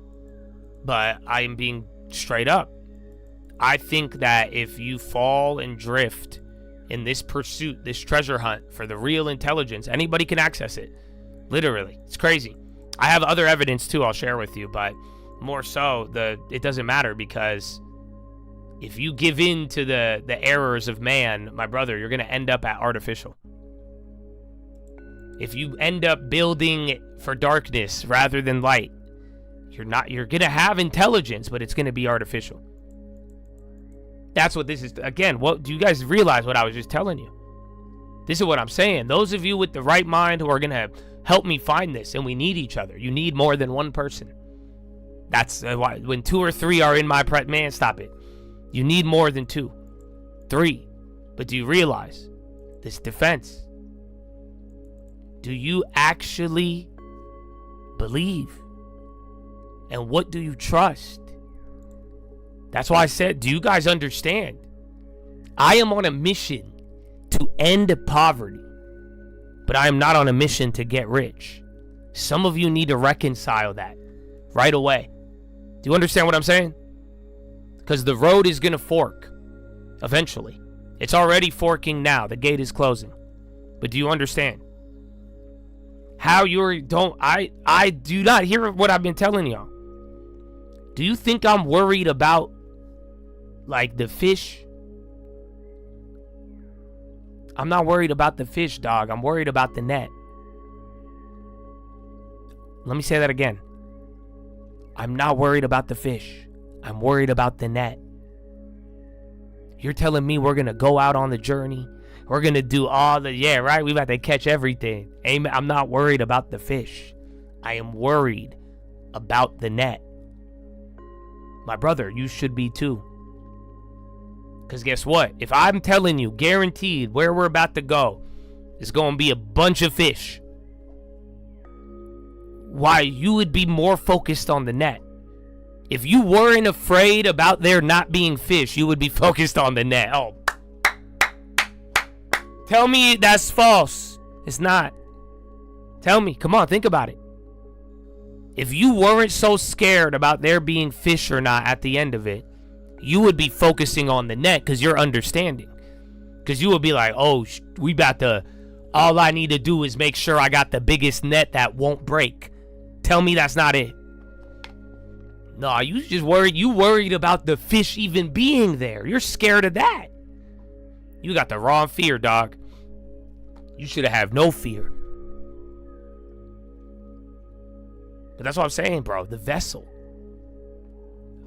But I am being straight up. I think that if you fall and drift in this pursuit, this treasure hunt for the real intelligence, anybody can access it. Literally. It's crazy. I have other evidence too I'll share with you, but more so, it doesn't matter, because if you give in to the errors of man, my brother, you're going to end up at artificial. If you end up building for darkness rather than light, you're going to have intelligence, but it's going to be artificial. That's what this is. Again, what do you guys realize what I was just telling you? This is what I'm saying. Those of you with the right mind who are going to help me find this, and we need each other. You need more than one person. That's why when 2 or 3 are in my man, stop it. You need more than 2, 3. But do you realize this defense? Do you actually believe? And what do you trust? That's why I said, do you guys understand? I am on a mission to end poverty, but I am not on a mission to get rich. Some of you need to reconcile that right away. Do you understand what I'm saying? Because the road is going to fork eventually. It's already forking now. The gate is closing. But do you understand? How I do not hear what I've been telling y'all. Do you think I'm worried about like the fish? I'm not worried about the fish, dog. I'm worried about the net. Let me say that again. I'm not worried about the fish. I'm worried about the net. You're telling me we're going to go out on the journey? We're going to do all the, yeah, right? We about to catch everything. Amen. I'm not worried about the fish. I am worried about the net. My brother, you should be too. Because guess what? If I'm telling you, guaranteed, where we're about to go is going to be a bunch of fish. Why, you would be more focused on the net. If you weren't afraid about there not being fish, you would be focused on the net. Oh. Tell me that's false. It's not. Tell me. Come on, think about it. If you weren't so scared about there being fish or not at the end of it, you would be focusing on the net because you're understanding. Because you would be like, oh, we about to, all I need to do is make sure I got the biggest net that won't break. Tell me that's not it. No, you just worried. You worried about the fish even being there. You're scared of that. You got the wrong fear, dog. You should have no fear. But that's what I'm saying, bro. The vessel.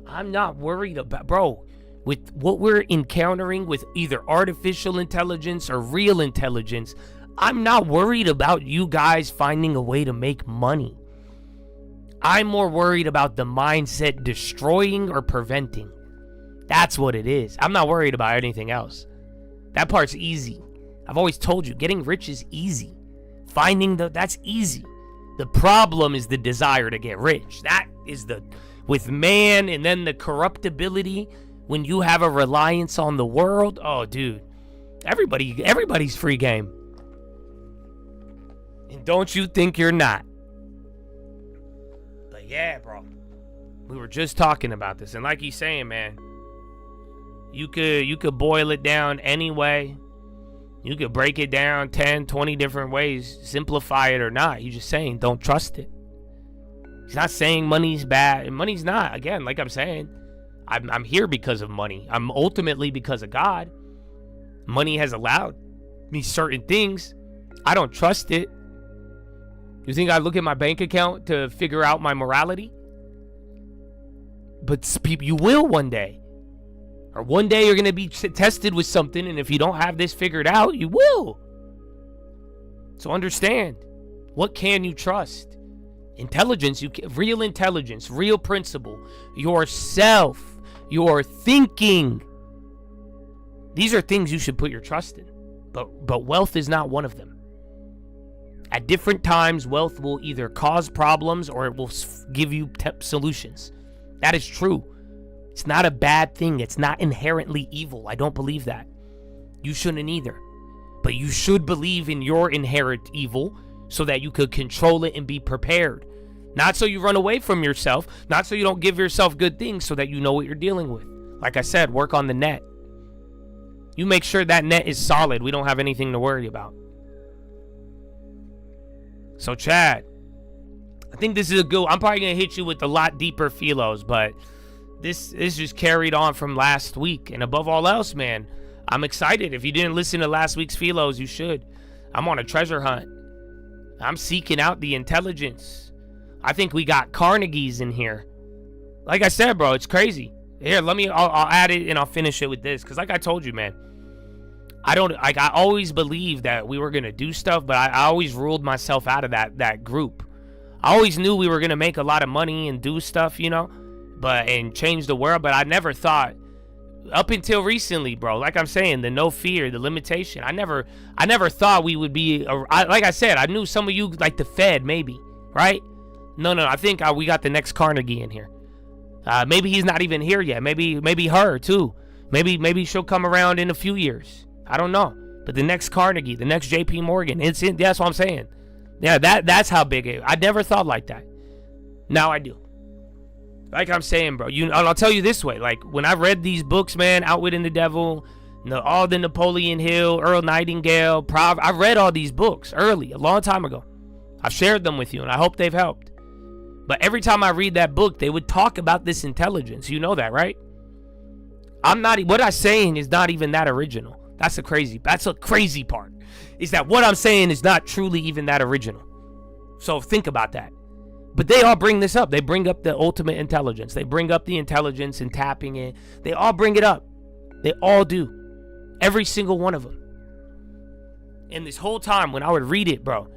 I'm not worried about, bro, with what we're encountering with either artificial intelligence or real intelligence. I'm not worried about you guys finding a way to make money. I'm more worried about the mindset destroying or preventing. That's what it is. I'm not worried about anything else. That part's easy. I've always told you, getting rich is easy. That's easy. The problem is the desire to get rich. That is with man, and then the corruptibility when you have a reliance on the world. Oh, dude. Everybody's free game. And don't you think you're not. But yeah, bro. We were just talking about this, and like he's saying, man, you could boil it down any way. You could break it down 10, 20 different ways, simplify it or not. He's just saying, don't trust it. He's not saying money's bad. Money's not. Again, like I'm saying, I'm here because of money. I'm ultimately because of God. Money has allowed me certain things. I don't trust it. You think I look at my bank account to figure out my morality? But you will one day. Or one day you're going to be tested with something, and if you don't have this figured out, you will. So understand, what can you trust? Intelligence, real intelligence, real principle, yourself, your thinking. These are things you should put your trust in. But wealth is not one of them. At different times, wealth will either cause problems or it will give you solutions. That is true. It's not a bad thing. It's not inherently evil. I don't believe that. You shouldn't either. But you should believe in your inherent evil so that you could control it and be prepared. Not so you run away from yourself. Not so you don't give yourself good things, so that you know what you're dealing with. Like I said, work on the net. You make sure that net is solid. We don't have anything to worry about. So Chad, I think this is a good. I'm probably going to hit you with a lot deeper Philos, but this just carried on from last week. And above all else, man, I'm excited. If you didn't listen to last week's Philos, you should. I'm on a treasure hunt. I'm seeking out the intelligence. I think we got Carnegies in here. Like I said, bro, it's crazy. Here, I'll add it and I'll finish it with this. Because like I told you, man, I always believed that we were going to do stuff, but I always ruled myself out of that group. I always knew we were going to make a lot of money and do stuff, you know, and change the world. But I never thought, up until recently, bro, like I'm saying, the no fear, the limitation. I never thought we would be, like I said, I knew some of you, like the Fed, maybe, right? No, I think we got the next Carnegie in here. Maybe he's not even here yet. Maybe her too. Maybe she'll come around in a few years. I don't know. But the next Carnegie, the next JP Morgan, that's what I'm saying. Yeah, that's how big it is. I never thought like that. Now I do. Like I'm saying, bro, I'll tell you this way. Like when I read these books, man, Outwitting the Devil, all the Napoleon Hill, Earl Nightingale, I read all these books early, a long time ago. I've shared them with you, and I hope they've helped. But every time I read that book, they would talk about this intelligence. You know that, right? What I'm saying is not even that original. That's a crazy part. Is that what I'm saying is not truly even that original. So think about that. But they all bring this up. They bring up the ultimate intelligence. They bring up the intelligence and tapping it. They all bring it up. They all do. Every single one of them. And this whole time when I would read it, bro,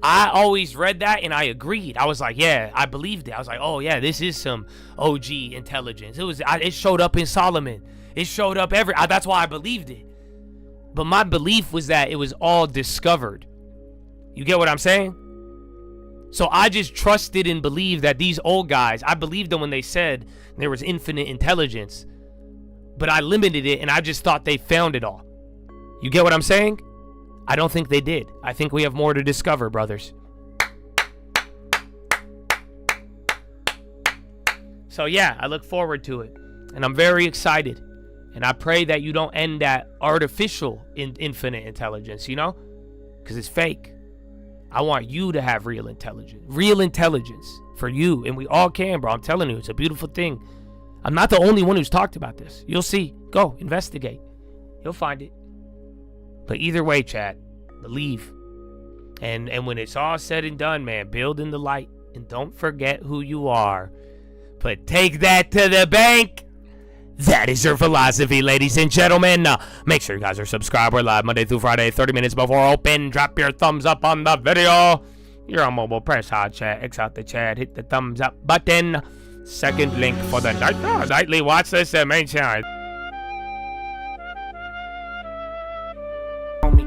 I always read that and I agreed. I was like, yeah, I believed it. I was like, oh yeah, this is some OG intelligence. It showed up in Solomon. It showed up that's why I believed it. But my belief was that it was all discovered. You get what I'm saying? So I just trusted and believed that these old guys, I believed them when they said there was infinite intelligence. But I limited it and I just thought they found it all. You get what I'm saying? I don't think they did. I think we have more to discover, brothers. So yeah, I look forward to it. And I'm very excited. And I pray that you don't end at artificial infinite intelligence, you know? Because it's fake. I want you to have real intelligence for you. And we all can, bro. I'm telling you, it's a beautiful thing. I'm not the only one who's talked about this. You'll see. Go, investigate. You'll find it. But either way, chat, believe. And when it's all said and done, man, build in the light. And don't forget who you are. But take that to the bank. That is your philosophy, ladies and gentlemen. Make sure you guys are subscribed. We're live Monday through Friday, 30 minutes before open. Drop your thumbs up on the video. You're on mobile. Press hard chat. X out the chat. Hit the thumbs up button. Second link for the nightly watch list and main channel.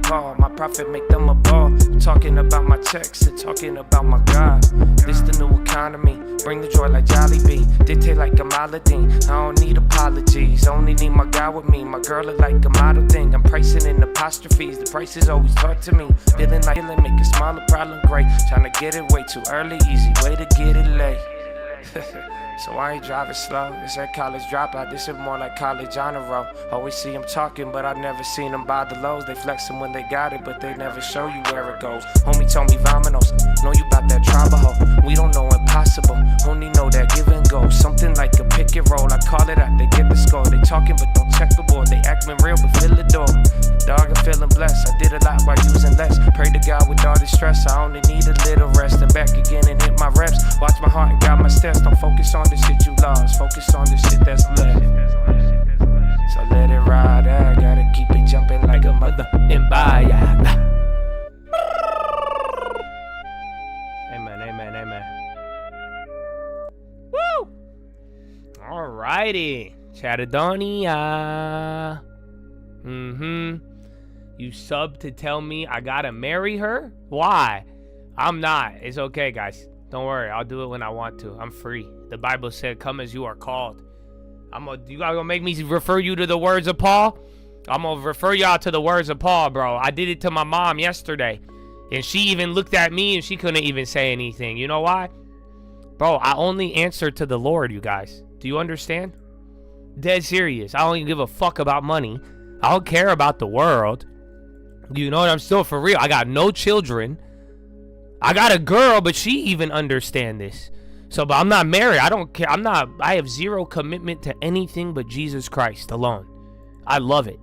Call. My profit make them a ball. Talking about my checks and talking about my God. This the new economy. Bring the joy like Jollibee. Dictate like I'm Aladdin. I don't need apologies. Only need my guy with me. My girl look like a model thing. I'm pricing in apostrophes. The price is always taught to me. Feeling like feeling, make a smaller problem great. Trying to get it way too early. Easy way to get it late. So I ain't driving slow. This ain't college dropout, this is more like college honor roll. Always see them talking, but I never seen them buy the lows. They flexing when they got it, but they never show you where it goes. Homie told me Vamanos, know you about that trabajo. We don't know impossible, only know that give and go. Something like a pick and roll, I call it out, they get the score. They talking but don't check the board, they acting real but fill the door. Dog, I'm feeling blessed, I did a lot while using less. Pray to God with all this stress, I only need a little rest. And back again and hit my reps. Watch my heart and guide my steps, don't focus on the shit you lost, focus on the shit that's left. So let it ride, I gotta keep it jumping like a mother in Bahia. Amen, amen, amen. Woo! Alrighty. Chatadonia. You sub to tell me I gotta marry her? Why? I'm not. It's okay, guys. Don't worry. I'll do it when I want to. I'm free. The Bible said, come as you are called. You guys gonna make me refer you to the words of Paul? I'm gonna refer y'all to the words of Paul, bro. I did it to my mom yesterday. And she even looked at me and she couldn't even say anything. You know why? Bro, I only answer to the Lord, you guys. Do you understand? Dead serious. I don't even give a fuck about money. I don't care about the world. You know what? I'm still for real. I got no children. I got a girl, but she even understand this. So, but I'm not married. I don't care. I have zero commitment to anything but Jesus Christ alone. I love it.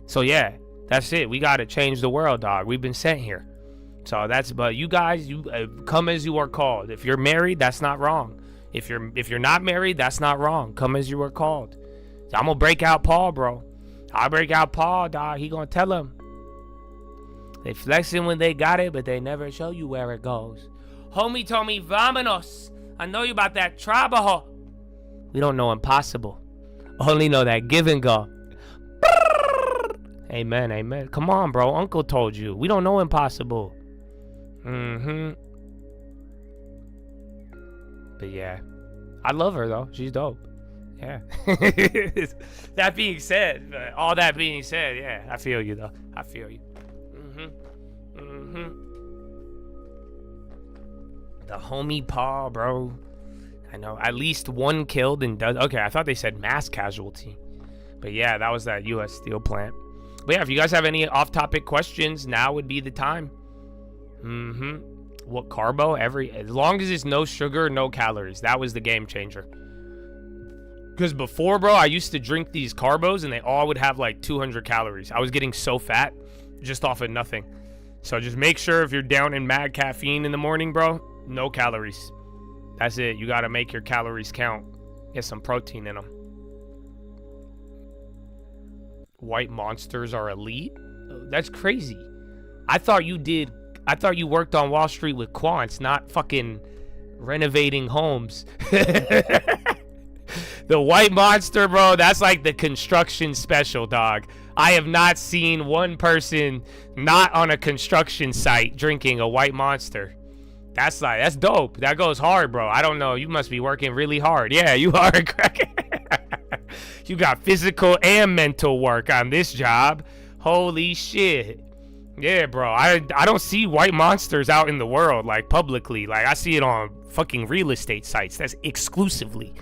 So yeah, that's it. We got to change the world, dog. We've been sent here. So but you guys, you come as you are called. If you're married, that's not wrong. If you're not married, that's not wrong. Come as you are called. So I'm gonna break out Paul, bro. I'll break out Paul, dog. He gonna tell him. They flexing when they got it, but they never show you where it goes. Homie told me, Vamanos. I know you about that trabajo. We don't know impossible. Only know that give and go. Amen, amen. Come on, bro. Uncle told you. We don't know impossible. But yeah. I love her, though. She's dope. Yeah. That being said, all that being said, yeah. I feel you, though. I feel you. The homie Paul, bro. I know. At least one killed and does. Okay, I thought they said mass casualty. But yeah, that was that U.S. steel plant. But yeah, if you guys have any off-topic questions, now would be the time. What carbo? As long as it's no sugar, no calories. That was the game changer. Because before, bro, I used to drink these carbos and they all would have like 200 calories. I was getting so fat just off of nothing. So just make sure if you're down in mad caffeine in the morning, bro, no calories. That's it. You got to make your calories count. Get some protein in them. White monsters are elite? That's crazy. I thought you worked on Wall Street with quants, not fucking renovating homes. The white monster, bro, that's like the construction special, dog. I have not seen one person not on a construction site drinking a white monster. That's dope. That goes hard, bro. I don't know. You must be working really hard. Yeah, you are a crackhead. You got physical and mental work on this job. Holy shit. Yeah, bro. I don't see white monsters out in the world, like publicly. Like I see it on fucking real estate sites. That's exclusively.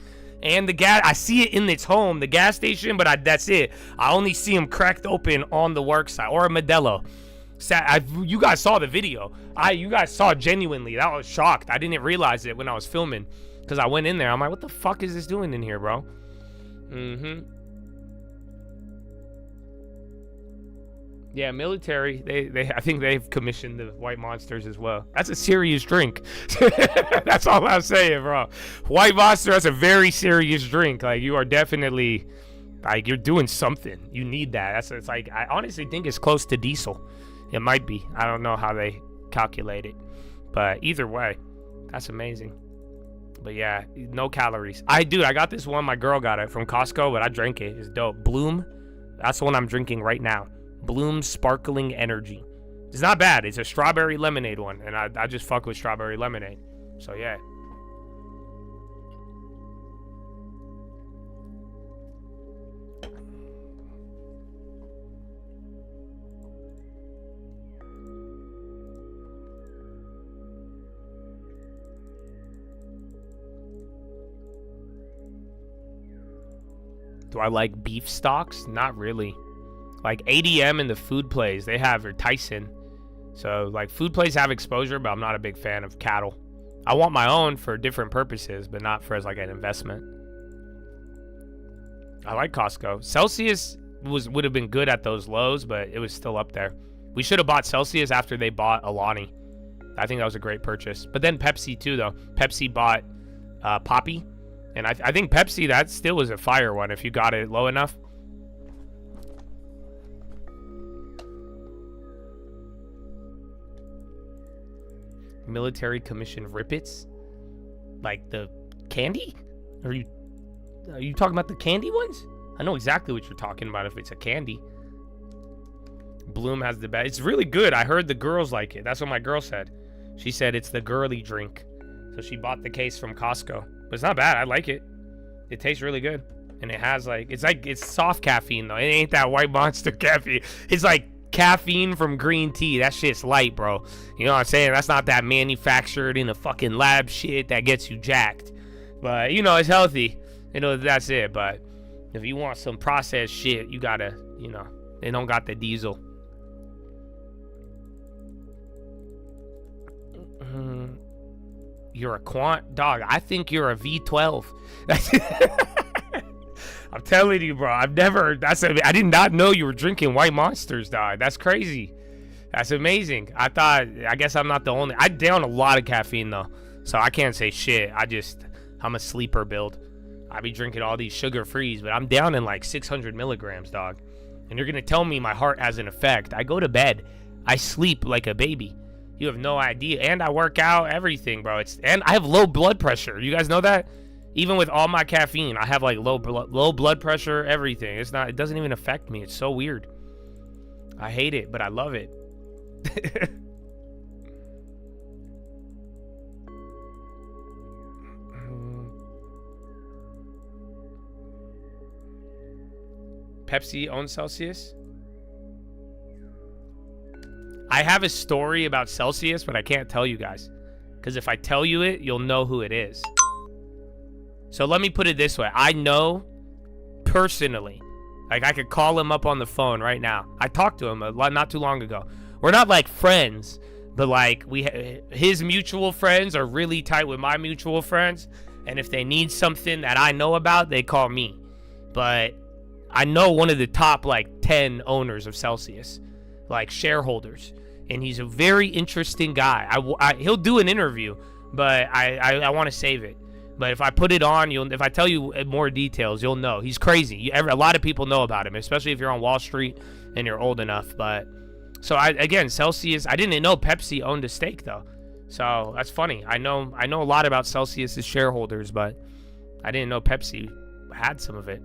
And the gas, I see it in its home, the gas station, but that's it. I only see them cracked open on the work site or a Modelo. You guys saw the video. You guys saw genuinely. I was shocked. I didn't realize it when I was filming because I went in there. I'm like, what the fuck is this doing in here, bro? Yeah, military. I think they've commissioned the white monsters as well. That's a serious drink. That's all I'm saying, bro. White monster. That's a very serious drink. Like you are definitely, like you're doing something. You need that. It's like I honestly think it's close to diesel. It might be. I don't know how they calculate it, but either way, that's amazing. But yeah, no calories. I got this one. My girl got it from Costco, but I drank it. It's dope. Bloom. That's the one I'm drinking right now. Bloom Sparkling Energy. It's not bad. It's a strawberry lemonade one, and I just fuck with strawberry lemonade. So yeah. Do I like beef stocks? Not really. Like ADM and the food plays they have, or Tyson. So like food plays have exposure, but I'm not a big fan of cattle. I want my own for different purposes, but not for as like an investment. I like Costco. Celsius would have been good at those lows, but it was still up there. We should have bought Celsius after they bought Alani. I think that was a great purchase. But then Pepsi too, though. Pepsi bought Poppy, and I think Pepsi, that still was a fire one if you got it low enough. Military commission Rippets, like the candy? Are you talking about the candy ones? I know exactly what you're talking about if it's a candy. Bloom has the best. It's really good. I heard the girls like it. That's what my girl said. She said it's the girly drink. So she bought the case from Costco. But it's not bad. I like it. It tastes really good. And it has it's soft caffeine though. It ain't that White Monster caffeine. It's like caffeine from green tea. That shit's light, bro. You know what I'm saying? That's not that manufactured in a fucking lab shit that gets you jacked. But you know, it's healthy. You know, that's it. But if you want some processed shit, you gotta, you know, they don't got the diesel. You're a quant dog. I think you're a V12. I'm telling you, bro. I did not know you were drinking White Monsters, dog. That's crazy. That's amazing. I guess I'm not the only. I down a lot of caffeine though, so I can't say shit. I'm a sleeper build. I be drinking all these sugar frees, but I'm down in like 600 milligrams, dog. And you're gonna tell me my heart has an effect? I go to bed. I sleep like a baby. You have no idea. And I work out, everything, bro. And I have low blood pressure. You guys know that? Even with all my caffeine, I have like low blood pressure, everything. It doesn't even affect me. It's so weird. I hate it, but I love it. Pepsi owns Celsius? I have a story about Celsius, but I can't tell you guys. Because if I tell you it, you'll know who it is. So let me put it this way. I know personally. Like, I could call him up on the phone right now. I talked to him not too long ago. We're not, like, friends. But, like, his mutual friends are really tight with my mutual friends. And if they need something that I know about, they call me. But I know one of the top, like, 10 owners of Celsius. Like, shareholders. And he's a very interesting guy. He'll do an interview, but I want to save it. But if I put it on, if I tell you more details, you'll know. He's crazy. A lot of people know about him, especially if you're on Wall Street and you're old enough. But so again, Celsius. I didn't know Pepsi owned a stake though, so that's funny. I know a lot about Celsius's shareholders, but I didn't know Pepsi had some of it.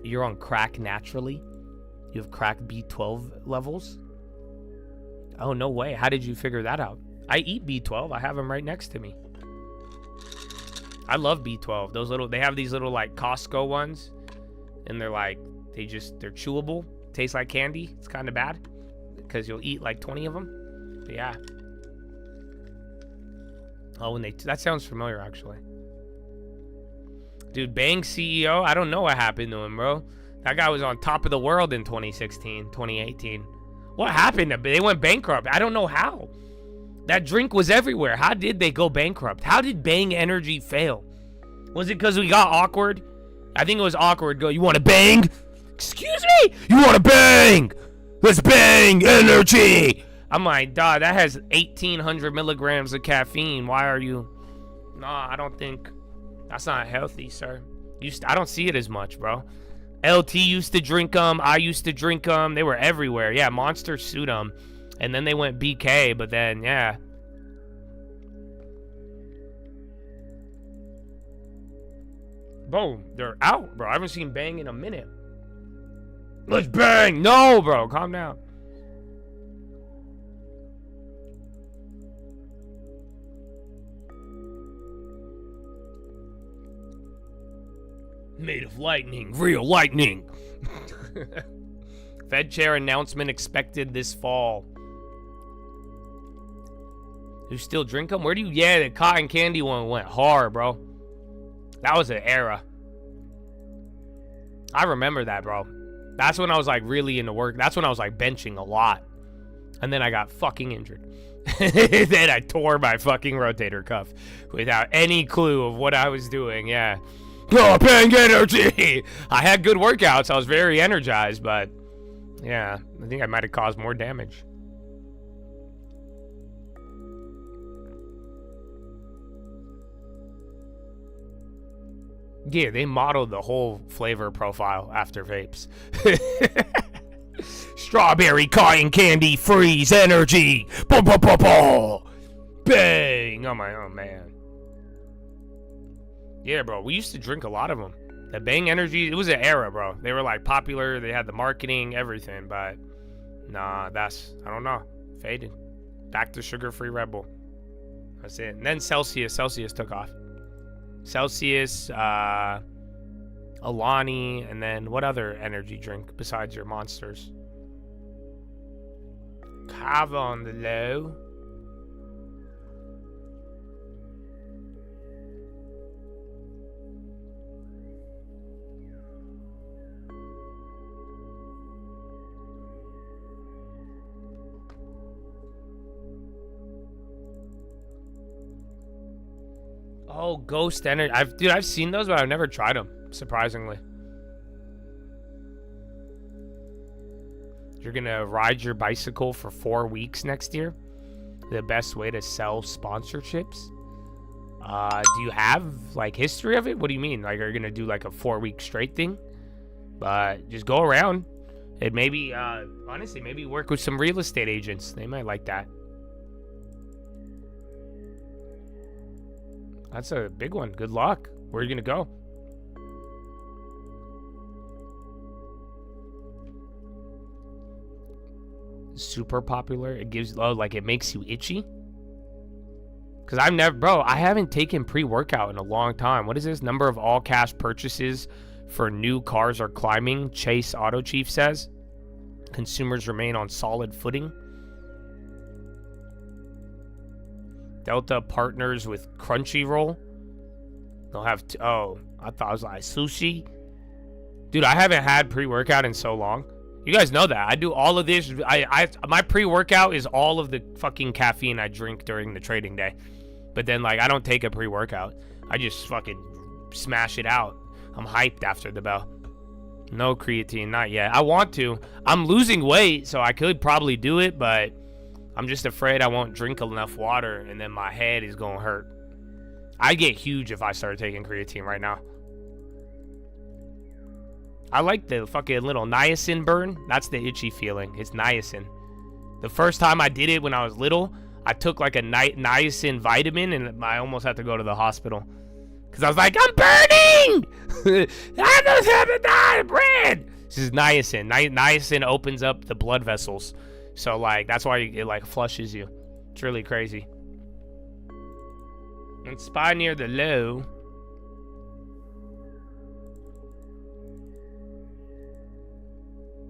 You're on crack naturally? You have crack B12 levels? Oh, no way. How did you figure that out? I eat B12. I have them right next to me. I love B12. They have these little like Costco ones, and they're like, they're chewable. Taste like candy. It's kind of bad because you'll eat like 20 of them. But yeah. Oh, that sounds familiar actually. Dude, Bang CEO, I don't know what happened to him, bro. That guy was on top of the world in 2016, 2018. What happened? They went bankrupt. I don't know how. That drink was everywhere. How did they go bankrupt? How did Bang Energy fail? Was it because we got awkward? I think it was awkward. Go, you want to bang? Excuse me? You want to bang? Let's bang energy. I'm like, dog, that has 1,800 milligrams of caffeine. Why are you? Nah, I don't think. That's not healthy, sir. I don't see it as much, bro. LT used to drink them. I used to drink them. They were everywhere. Yeah, Monster sued them. And then they went BK, but then, yeah. Boom. They're out, bro. I haven't seen Bang in a minute. Let's bang. No, bro. Calm down. Made of lightning, real lightning. Fed chair announcement expected this fall. You still drink them? Where do you? Yeah, the cotton candy one went hard, bro. That was an era. I remember that, bro. That's when I was like really into work. That's when I was like benching a lot. And then I got fucking injured. Then I tore my fucking rotator cuff without any clue of what I was doing. Yeah. Oh, bang energy. I had good workouts. I was very energized, but yeah, I think I might have caused more damage. Yeah, they modeled the whole flavor profile after vapes. Strawberry, cotton candy, freeze, energy. Boom, boom, boom, boom. Bang. Oh, man. Yeah, bro. We used to drink a lot of them. The Bang Energy, it was an era, bro. They were, like, popular. They had the marketing, everything. But, nah, I don't know. Faded. Back to sugar-free Red Bull. That's it. And then Celsius. Celsius took off. Celsius, Alani, and then what other energy drink besides your Monsters? Kava on the low. Oh, Ghost Energy. I've seen those, but I've never tried them, surprisingly. You're gonna ride your bicycle for 4 weeks next year? The best way to sell sponsorships? Do you have, like, history of it? What do you mean? Like, are you gonna do, like, a 4-week straight thing? But just go around. And maybe, honestly, maybe work with some real estate agents. They might like that. That's a big one. Good luck. Where are you gonna go? Super popular. It gives, like, it makes you itchy. Cause I've never, bro, I haven't taken pre-workout in a long time. What is this? Number of all cash purchases for new cars are climbing. Chase Auto Chief says. Consumers remain on solid footing. Delta partners with Crunchyroll. They'll have oh, I thought it was like sushi. Dude, I haven't had pre-workout in so long. You guys know that. I do all of this. My pre-workout is all of the fucking caffeine I drink during the trading day. But then, like, I don't take a pre-workout. I just fucking smash it out. I'm hyped after the bell. No creatine, not yet. I want to. I'm losing weight, so I could probably do it, but I'm just afraid I won't drink enough water, and then my head is going to hurt. I'd get huge if I started taking creatine right now. I like the fucking little niacin burn. That's the itchy feeling. It's niacin. The first time I did it when I was little, I took like a niacin vitamin, and I almost had to go to the hospital. Because I was like, I'm burning! I don't have to die, bread! This is niacin. Niacin opens up the blood vessels. So, like, that's why it, like, flushes you. It's really crazy. And spy near the low.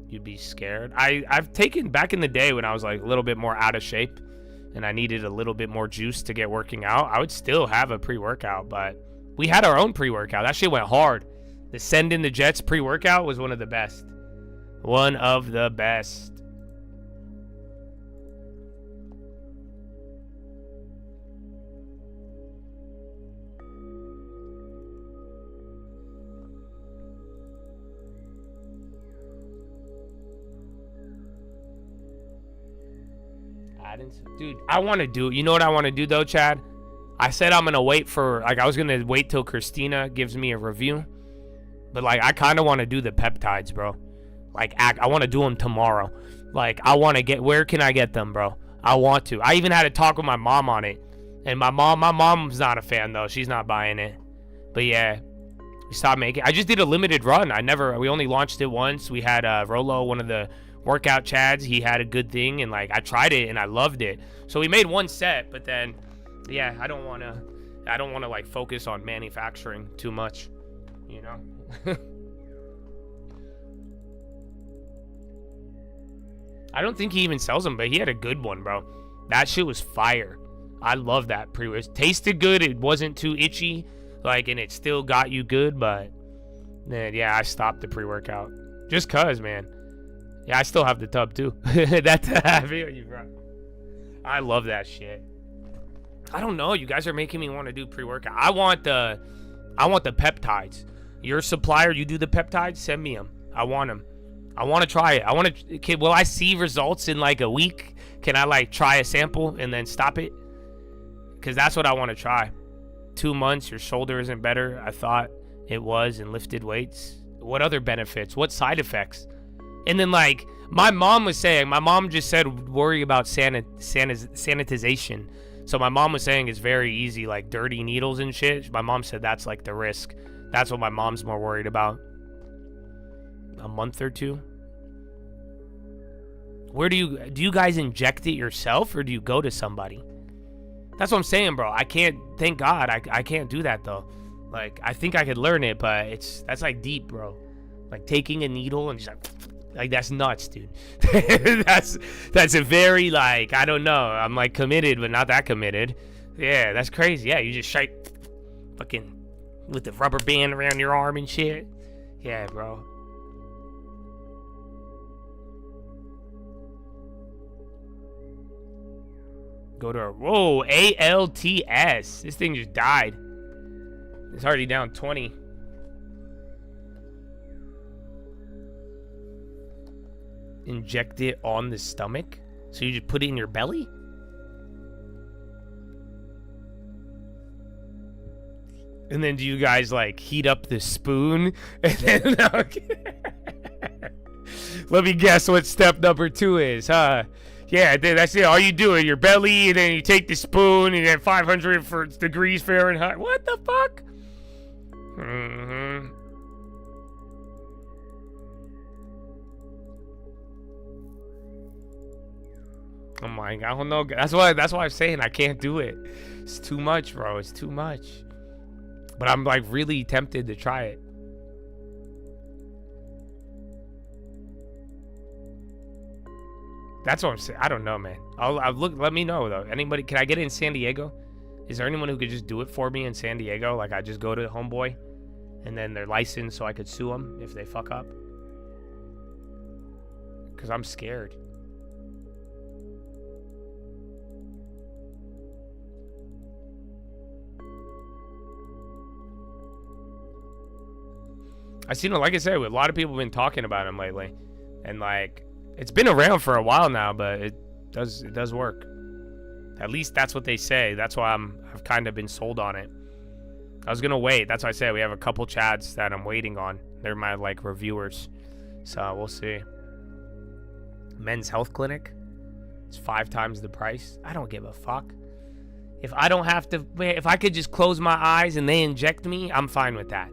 You'd be scared. I've taken, back in the day when I was, like, a little bit more out of shape and I needed a little bit more juice to get working out, I would still have a pre-workout, but we had our own pre-workout. That shit went hard. The Send in the Jets pre-workout was one of the best. One of the best. Dude, I want to do, you know what I want to do though, Chad? I said I'm going to wait for, like, I was going to wait till Christina gives me a review. But, like, I kind of want to do the peptides, bro. Like, I want to do them tomorrow. Like, I want to get, where can I get them, bro? I want to. I even had a talk with my mom on it. And my mom's not a fan, though. She's not buying it. But, yeah, we stopped making, I just did a limited run. We only launched it once. We had Rolo, one of the workout chads, he had a good thing, and, like, I tried it and I loved it. So we made one set, but then, yeah, I don't want to like focus on manufacturing too much, you know. I don't think he even sells them, but he had a good one, bro. That shit was fire. I love that pre-workout. It tasted good. It wasn't too itchy, like, and it still got you good. But man, yeah, I stopped the pre-workout just cause, man. Yeah, I still have the tub too. That's I feel you, bro. I love that shit. I don't know. You guys are making me want to do pre-workout. I want the peptides. Your supplier, you do the peptides? Send me them. I want them. I want to try it. Will I see results in like a week? Can I like try a sample and then stop it? Because that's what I want to try. 2 months, your shoulder isn't better. I thought it was, and lifted weights. What other benefits? What side effects? And then like my mom just said worry about sanitization. So my mom was saying it's very easy, like dirty needles and shit. My mom said that's like the risk. That's what my mom's more worried about. A month or two. Where do you guys inject it yourself, or do you go to somebody? That's what I'm saying, bro. I can't, thank God, I can't do that though. Like, I think I could learn it, but that's like deep, bro. Like taking a needle and just like that's nuts, dude. that's a very, like, I don't know. I'm like committed, but not that committed. Yeah, that's crazy. Yeah, you just shake fucking with the rubber band around your arm and shit. Yeah, bro. Go to whoa, ALTS. This thing just died. It's already down 20. Inject it on the stomach? So you just put it in your belly? And then do you guys like heat up the spoon? And then, okay. Let me guess what step number 2 is, huh? Yeah, that's it. All you do is your belly, and then you take the spoon, and then 500 degrees Fahrenheit. What the fuck? Mm-hmm. Oh my God, I don't know. That's why I'm saying I can't do it. It's too much, bro. It's too much. But I'm like really tempted to try it. That's what I'm saying. I don't know, man. I'll look. Let me know though. Anybody? Can I get it in San Diego? Is there anyone who could just do it for me in San Diego? Like I just go to Homeboy, and then they're licensed, so I could sue them if they fuck up. Cause I'm scared. I seen it, like I said, a lot of people have been talking about him lately, and like it's been around for a while now, but it does work. At least that's what they say. That's why I've kind of been sold on it. I was gonna wait. That's why I said we have a couple chads that I'm waiting on. They're my like reviewers, so we'll see. Men's Health Clinic. It's 5 times the price. I don't give a fuck. If I don't have to, if I could just close my eyes and they inject me, I'm fine with that.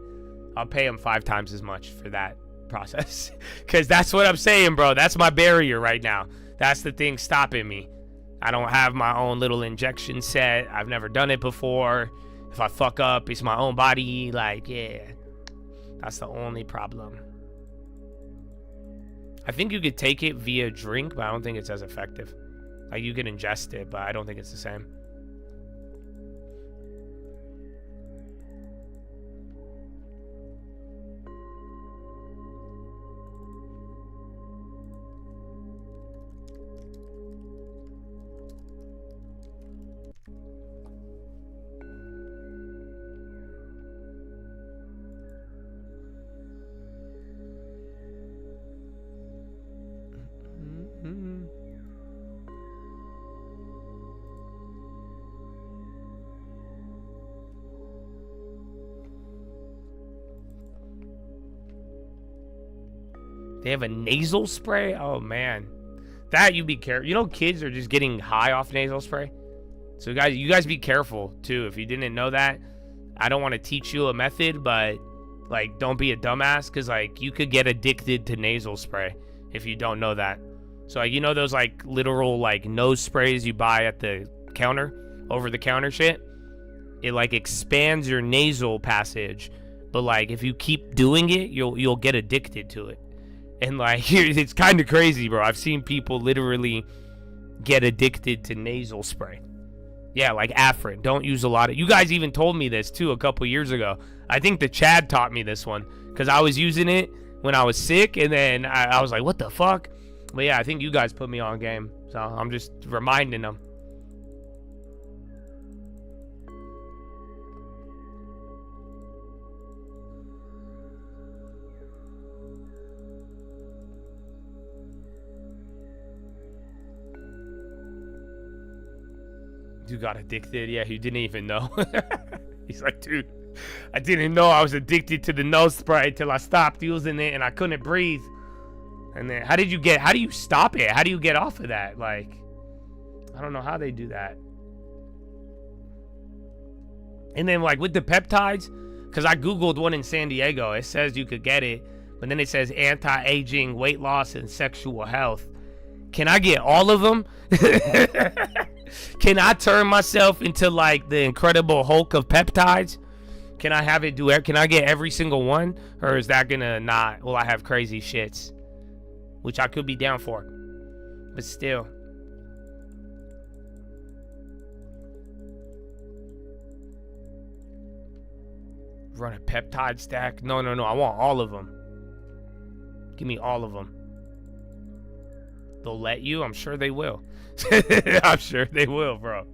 I'll pay them 5 times as much for that process. Because that's what I'm saying, bro. That's my barrier right now. That's the thing stopping me. I don't have my own little injection set. I've never done it before. If I fuck up, it's my own body. Like, yeah. That's the only problem. I think you could take it via drink, but I don't think it's as effective. Like, you can ingest it, but I don't think it's the same. They have a nasal spray? Oh, man. That you be careful. You know, kids are just getting high off nasal spray. So, guys, you guys be careful, too. If you didn't know that, I don't want to teach you a method, but, like, don't be a dumbass, because, like, you could get addicted to nasal spray if you don't know that. So, like, you know those, like, literal, like, nose sprays you buy at the counter, over-the-counter shit? It, like, expands your nasal passage, but, like, if you keep doing it, you'll get addicted to it. And, like, it's kind of crazy, bro. I've seen people literally get addicted to nasal spray. Yeah, like Afrin. Don't use a lot of... You guys even told me this, too, a couple years ago. I think the Chad taught me this one, because I was using it when I was sick, and then I was like, what the fuck? But yeah, I think you guys put me on game, so I'm just reminding them. You got addicted? Yeah, he didn't even know. He's like, dude, I didn't know I was addicted to the nose spray till I stopped using it and I couldn't breathe. And then how do you stop it? How do you get off of that? Like, I don't know how they do that. And then like with the peptides, because I Googled one in San Diego, it says you could get it, but then it says anti-aging, weight loss, and sexual health. Can I get all of them? Can I turn myself into like the Incredible Hulk of peptides? Can I have it do it? Can I get every single one? Or is that gonna not? Will I have crazy shits? Which I could be down for. But still. Run a peptide stack? No. I want all of them. Give me all of them. They'll let you? I'm sure they will. I'm sure they will, bro.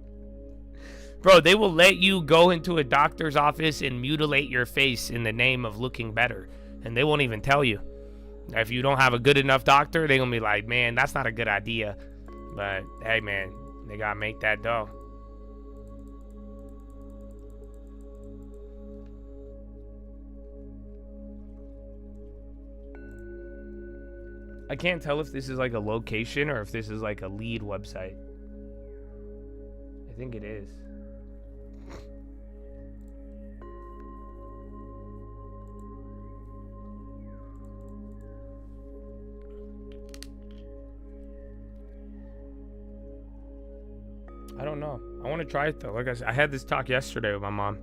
Bro, they will let you go into a doctor's office and mutilate your face in the name of looking better. And they won't even tell you. If you don't have a good enough doctor, they're going to be like, man, that's not a good idea. But, hey, man, they got to make that dough. I can't tell if this is like a location or if this is like a lead website. I think it is. I don't know. I want to try it though. Like I said, I had this talk yesterday with my mom.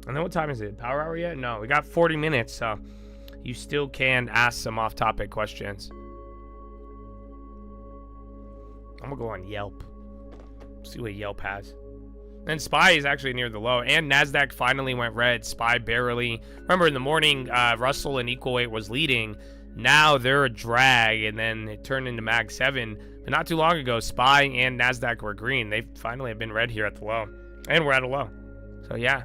And then what time is it? Power hour yet? No, we got 40 minutes, so you still can ask some off-topic questions. I'm gonna go on Yelp. See what Yelp has. And SPY is actually near the low. And NASDAQ finally went red. SPY barely. Remember in the morning, Russell and Equal Weight was leading. Now they're a drag, and then it turned into Mag 7. But not too long ago, SPY and NASDAQ were green. They finally have been red here at the low. And we're at a low. So yeah.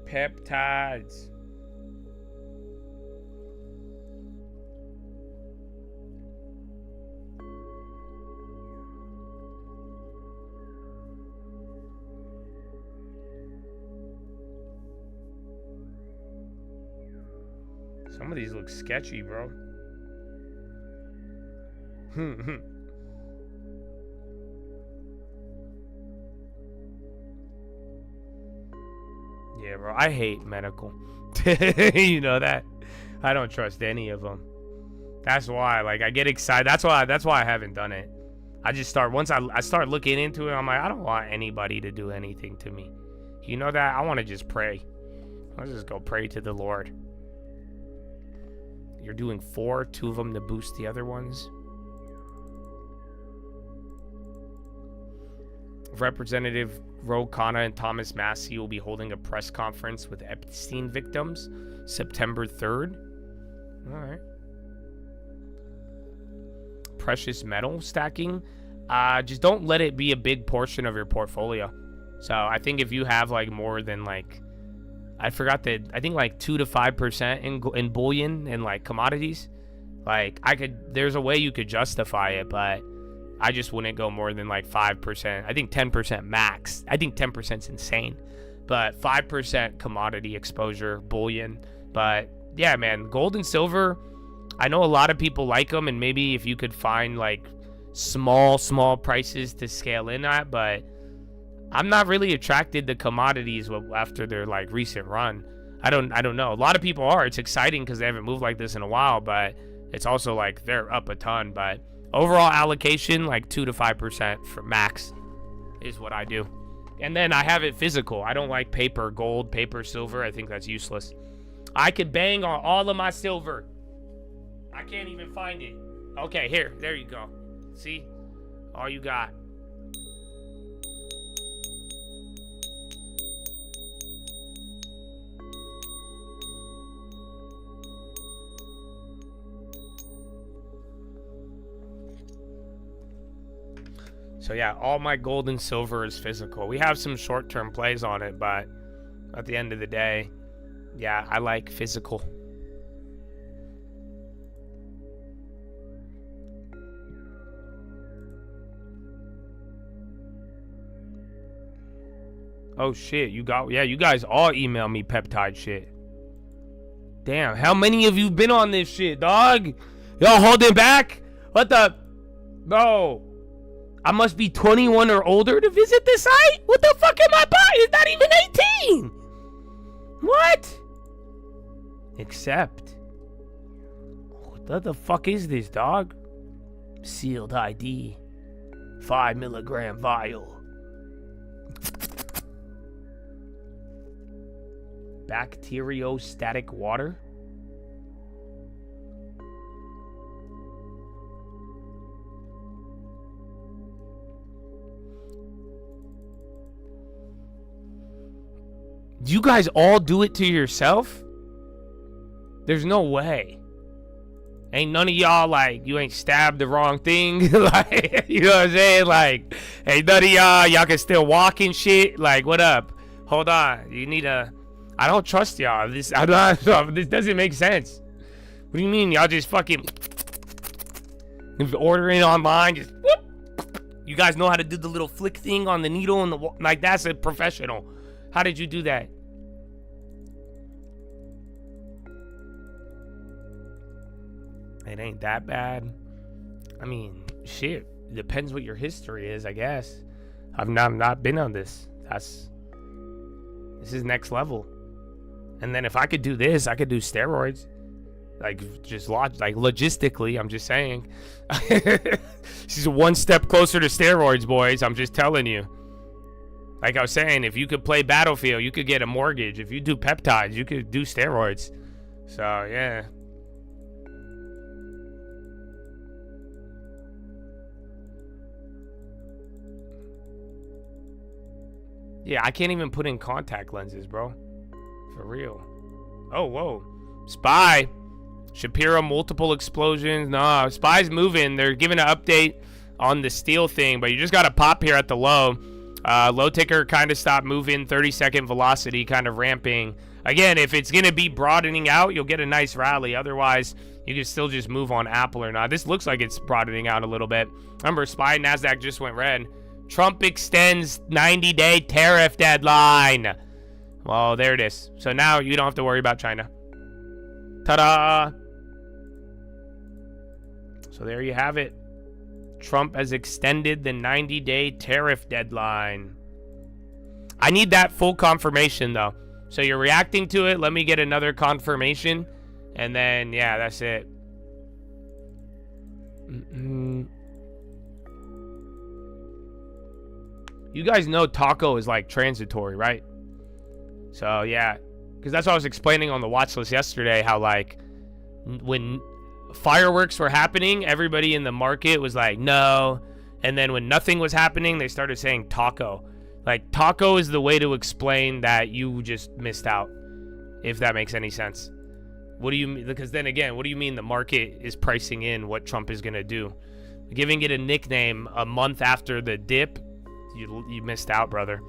Peptides. Some of these look sketchy, bro. Yeah, bro. I hate medical. You know that. I don't trust any of them. That's why, like, I get excited. That's why I haven't done it. I just start once I start looking into it. I'm like, I don't want anybody to do anything to me. You know that? I want to just pray. Let's just go pray to the Lord. You're doing 4, 2 of them to boost the other ones. Representative Ro Khanna and Thomas Massie will be holding a press conference with Epstein victims September 3rd. All right. Precious metal stacking. Just don't let it be a big portion of your portfolio. So I think if you have like more than like, I think like 2 to 5% in bullion and like commodities, like there's a way you could justify it, but I just wouldn't go more than like 5%. I think 10% max. I think 10% is insane, but 5% commodity exposure, bullion. But yeah, man, gold and silver, I know a lot of people like them, and maybe if you could find like small prices to scale in at, but I'm not really attracted to commodities after their like recent run. I don't know. A lot of people are. It's exciting because they haven't moved like this in a while, but it's also like they're up a ton. But overall allocation, like 2 to 5% for max is what I do. And then I have it physical. I don't like paper gold, paper silver. I think that's useless. I could bang on all of my silver. I can't even find it. Okay, here. There you go. See? All you got. So yeah, all my gold and silver is physical. We have some short-term plays on it, but at the end of the day, yeah, I like physical. Oh shit, you guys all email me peptide shit. Damn, how many of you been on this shit, dog? Y'all holding back? What the? Bro. I must be 21 or older to visit the site? What the fuck am I buying? It's not even 18. What? Accept. What the fuck is this, dog? Sealed ID. 5 milligram vial. Bacteriostatic water? Do you guys all do it to yourself? There's no way. Ain't none of y'all like, you ain't stabbed the wrong thing. Like, you know what I'm saying? Like, ain't none of y'all can still walk and shit. Like, what up? Hold on. You need a... I don't trust y'all. This doesn't make sense. What do you mean? Y'all just fucking... ordering online, just... whoop. You guys know how to do the little flick thing on the needle and the... like, that's a professional. How did you do that? It ain't that bad. I mean, shit. Depends what your history is, I guess. I've not been on this. This is next level. And then if I could do this, I could do steroids. Like, just logistically, I'm just saying. She's one step closer to steroids, boys. I'm just telling you. Like I was saying, if you could play Battlefield, you could get a mortgage. If you do peptides, you could do steroids. So, yeah. Yeah, I can't even put in contact lenses, bro. For real. Oh, whoa. Spy. Shapiro, multiple explosions. Nah, Spy's moving. They're giving an update on the steel thing, but you just got to pop here at the low. Low ticker kind of stopped moving, 30-second velocity kind of ramping. Again, if it's going to be broadening out, you'll get a nice rally. Otherwise, you can still just move on Apple or not. This looks like it's broadening out a little bit. Remember, SPY NASDAQ just went red. Trump extends 90-day tariff deadline. Well, there it is. So now you don't have to worry about China. Ta-da! So there you have it. Trump has extended the 90-day tariff deadline. I need that full confirmation, though. So you're reacting to it. Let me get another confirmation. And then, yeah, that's it. You guys know taco is like transitory, right? So, yeah. Because that's what I was explaining on the watch list yesterday. How, like, when fireworks were happening, everybody in the market was like, no. And then when nothing was happening, they started saying taco. Like, taco is the way to explain that you just missed out, if that makes any sense. What do you mean? Because then again, what do you mean the market is pricing in what Trump is going to do? Giving it a nickname a month after the dip, you missed out, brother.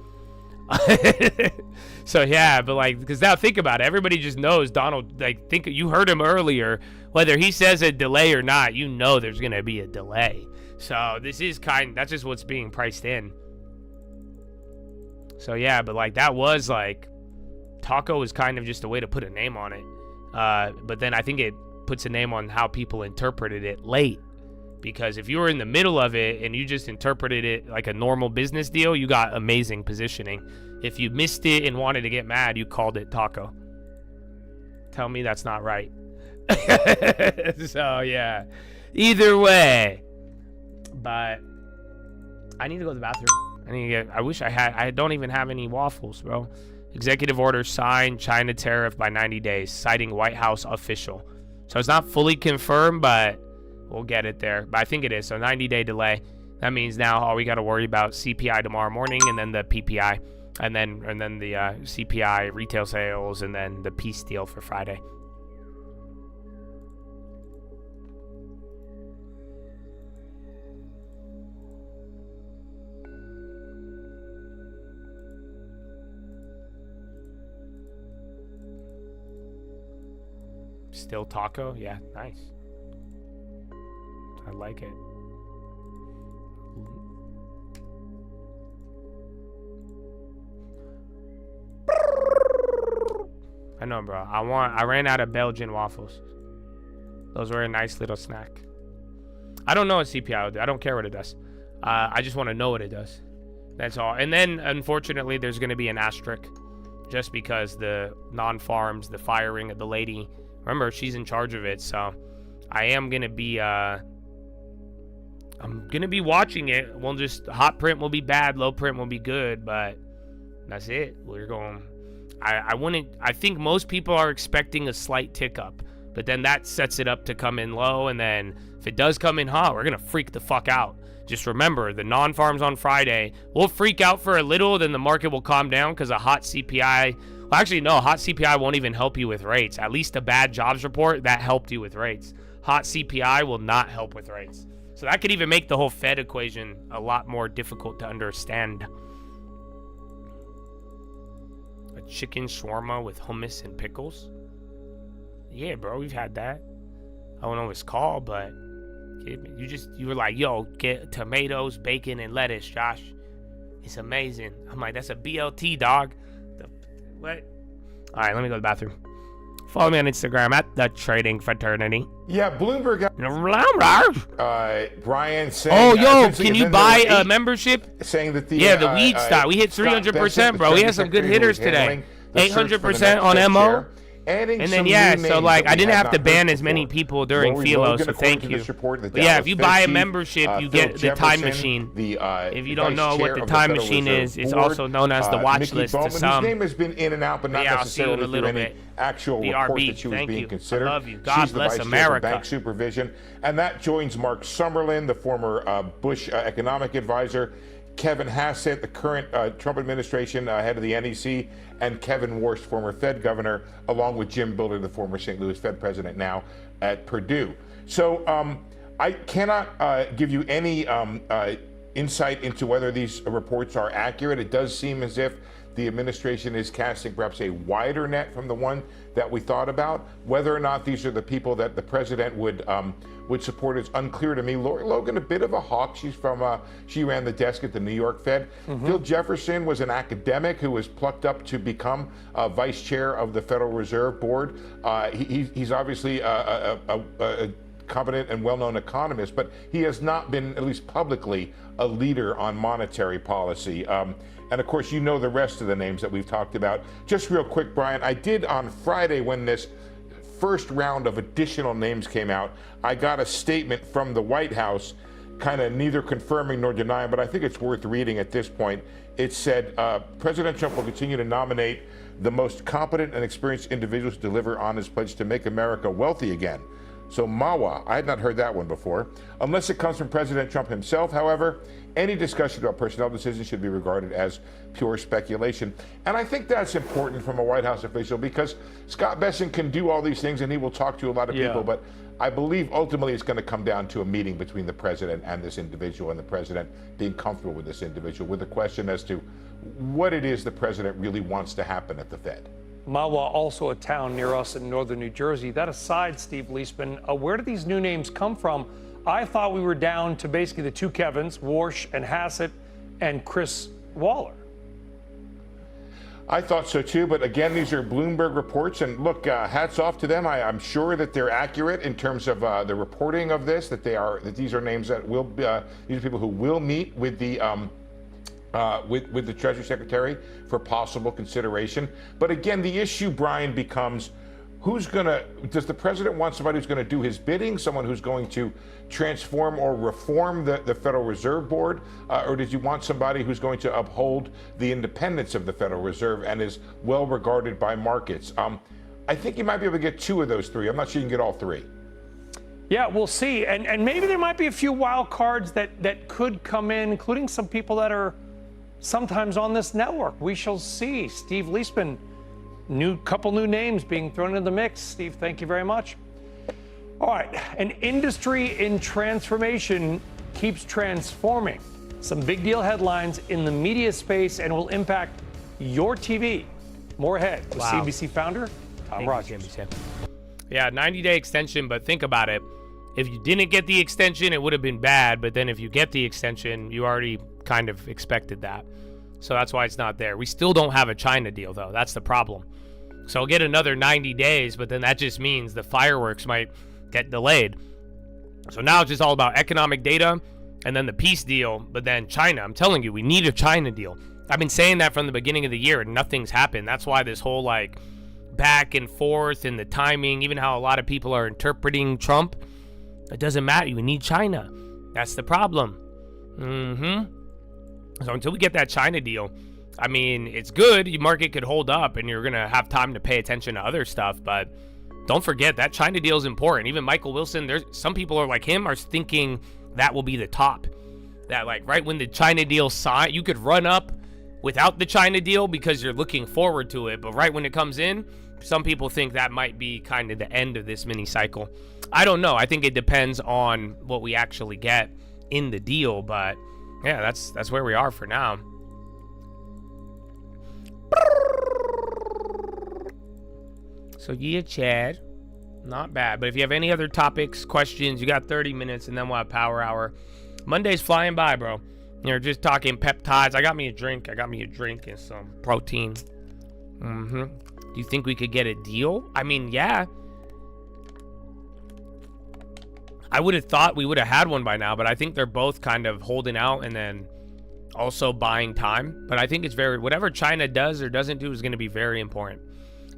So yeah, but like, because now think about it, everybody just knows Donald. Like, think you heard him earlier. Whether he says a delay or not, you know there's gonna be a delay. So this is that's just what's being priced in. So yeah, but like that was like, taco is kind of just a way to put a name on it. But then I think it puts a name on how people interpreted it late. Because if you were in the middle of it and you just interpreted it like a normal business deal, you got amazing positioning. If you missed it and wanted to get mad, you called it taco. Tell me that's not right. So, yeah. Either way. But I need to go to the bathroom. I wish I had. I don't even have any waffles, bro. Executive order signed, China tariff by 90 days, citing White House official. So it's not fully confirmed, but we'll get it there. But I think it is. So 90-day delay. That means now all we got to worry about CPI tomorrow morning, and then the PPI, and then the CPI retail sales, and then the peace deal for Friday. Still taco? Yeah, nice. I like it. I know, bro. I ran out of Belgian waffles. Those were a nice little snack. I don't know what CPI will do. I don't care what it does. I just want to know what it does. That's all. And then, unfortunately, there's going to be an asterisk just because the non-farms, the firing of the lady. Remember, she's in charge of it, so I am going to be, I'm going to be watching it. We'll just, hot print will be bad, low print will be good, but that's it. We're going, I think most people are expecting a slight tick up, but then that sets it up to come in low, and then if it does come in hot, we're going to freak the fuck out. Just remember, the non-farms on Friday, we'll freak out for a little, then the market will calm down because a hot CPI. Well, actually, no, hot CPI won't even help you with rates. At least a bad jobs report, that helped you with rates. Hot CPI will not help with rates. So that could even make the whole Fed equation a lot more difficult to understand. A chicken shawarma with hummus and pickles? Yeah, bro, we've had that. I don't know what it's called, but you were like, yo, get tomatoes, bacon, and lettuce, Josh. It's amazing. I'm like, that's a BLT, dog. What? All right, let me go to the bathroom. Follow me on Instagram at The Trading Fraternity. Yeah, Bloomberg. Brian saying. Oh, yo, can you buy a membership? Saying that the the weed stock. We hit 300%, bro. We had some good hitters today. 800% on MO. And then so like I didn't have to ban as many people during Philo, so thank you. But yeah, if you buy a membership, you get the time machine. If you don't know what the time machine is, it's also known as the Watchlist to some. Whose name has been in and out, but not necessarily through any actual report that she was being considered. I love you. God bless America. Bank supervision, and that joins Mark Summerlin, the former Bush economic advisor, Kevin Hassett, the current Trump administration head of the NEC, and Kevin Warsh, former Fed governor, along with Jim Bullard, the former St. Louis Fed president, now at Purdue. So I cannot give you any insight into whether these reports are accurate. It does seem as if the administration is casting perhaps a wider net from the one that we thought about. Whether or not these are the people that the president would support is unclear to me. Lori Logan, a bit of a hawk. She ran the desk at the New York Fed. Phil Jefferson was an academic who was plucked up to become vice chair of the Federal Reserve Board. He's obviously a competent and well-known economist, but he has not been, at least publicly, a leader on monetary policy. And of course, you know the rest of the names that we've talked about. Just real quick, Brian, I did on Friday, when this first round of additional names came out, I got a statement from the White House, kind of neither confirming nor denying, but I think it's worth reading at this point. It said, President Trump will continue to nominate the most competent and experienced individuals to deliver on his pledge to make America wealthy again. So MAWA, I had not heard that one before. Unless it comes from President Trump himself, however, any discussion about personnel decisions should be regarded as pure speculation. And I think that's important from a White House official, because Scott Bessent can do all these things and he will talk to a lot of people, but I believe ultimately it's going to come down to a meeting between the president and this individual, and the president being comfortable with this individual, with a question as to what it is the president really wants to happen at the Fed. Mahwah, also a town near us in northern New Jersey. That aside, Steve Leisman, where do these new names come from? I thought we were down to basically the two Kevins, Warsh and Hassett, and Chris Waller. I thought so too, but again, these are Bloomberg reports, and look, hats off to them. I'm sure that they're accurate in terms of the reporting of this. That these are names that will these are people who will meet with the with the Treasury Secretary for possible consideration. But again, the issue, Brian, becomes does the president want somebody who's going to do his bidding, someone who's going to transform or reform the Federal Reserve Board, or does he want somebody who's going to uphold the independence of the Federal Reserve and is well regarded by markets? I think you might be able to get two of those three. I'm not sure you can get all three. Yeah, we'll see. And maybe there might be a few wild cards that could come in, including some people that are sometimes on this network. We shall see. Steve Leisman, couple new names being thrown into the mix. Steve, thank you very much. All right, an industry in transformation keeps transforming. Some big deal headlines in the media space and will impact your TV. More ahead with CNBC founder Tom Rogers. Yeah, 90-day extension, but think about it. If you didn't get the extension, it would have been bad, but then if you get the extension, you already kind of expected that. So that's why it's not there. We still don't have a China deal, though. That's the problem. So I'll get another 90 days, but then that just means the fireworks might get delayed. So now it's just all about economic data and then the peace deal, but then China. I'm telling you, we need a China deal. I've been saying that from the beginning of the year, and nothing's happened. That's why this whole, like, back and forth and the timing, even how a lot of people are interpreting Trump, it doesn't matter. We need China. That's the problem. So until we get that China deal, I mean, it's good. Your market could hold up and you're going to have time to pay attention to other stuff. But don't forget that China deal is important. Even Michael Wilson, there's some people are like him are thinking that will be the top. That like right when the China deal signed, you could run up without the China deal because you're looking forward to it. But right when it comes in, some people think that might be kind of the end of this mini cycle. I don't know. I think it depends on what we actually get in the deal. But yeah, that's where we are for now. So yeah, Chad, not bad. But if you have any other topics, questions, you got 30 minutes and then we'll have Power Hour. Monday's flying by, bro. You're just talking peptides. I got me a drink and some protein. Do you think we could get a deal? I mean, yeah. I would have thought we would have had one by now, but I think they're both kind of holding out and then also buying time. But I think it's whatever China does or doesn't do is going to be very important.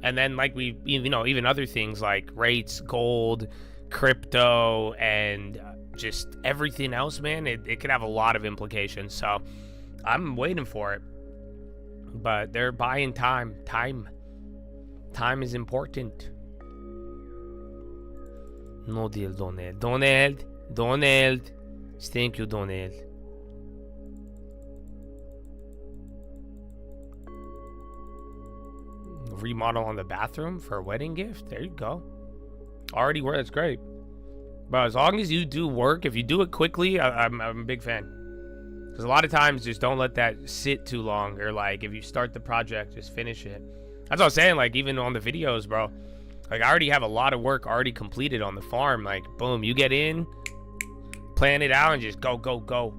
And then like even other things like rates, gold, crypto, and just everything else, man, it could have a lot of implications. So I'm waiting for it. But they're buying time. Time is important. No deal, Donald. Donald. Thank you, Donald. Remodel on the bathroom for a wedding gift. There you go. Already work. That's great. But as long as you do work, if you do it quickly, I'm a big fan. Because a lot of times, just don't let that sit too long. Or like, if you start the project, just finish it. That's what I'm saying. Like, even on the videos, bro. Like, I already have a lot of work already completed on the farm. Like, boom, you get in, plan it out, and just go, go, go.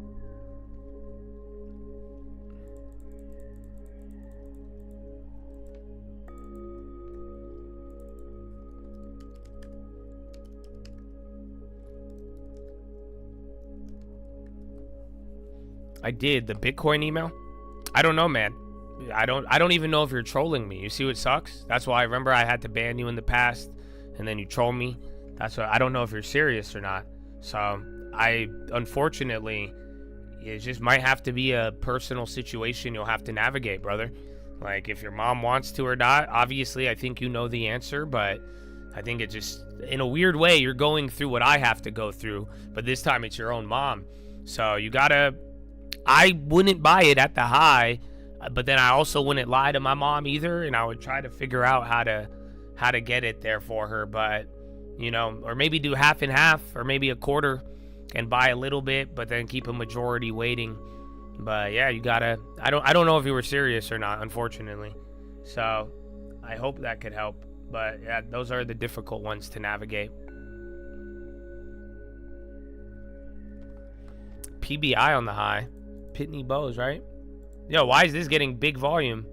I did the Bitcoin email. I don't know, man. I don't even know if you're trolling me. You see what sucks? That's why I remember I had to ban you in the past, and then you troll me. That's why I don't know if you're serious or not. So unfortunately, it just might have to be a personal situation you'll have to navigate, brother. Like if your mom wants to or not. Obviously, I think you know the answer, but I think it just, in a weird way, you're going through what I have to go through, but this time it's your own mom. So you gotta. I wouldn't buy it at the high, but then I also wouldn't lie to my mom either, and I would try to figure out how to get it there for her. But or maybe do half and half, or maybe a quarter, and buy a little bit, but then keep a majority waiting. But yeah, you gotta. I don't know if you were serious or not, unfortunately. So I hope that could help. But yeah, those are the difficult ones to navigate. PBI on the high. Pitney Bowes, right? Yo, why is this getting big volume?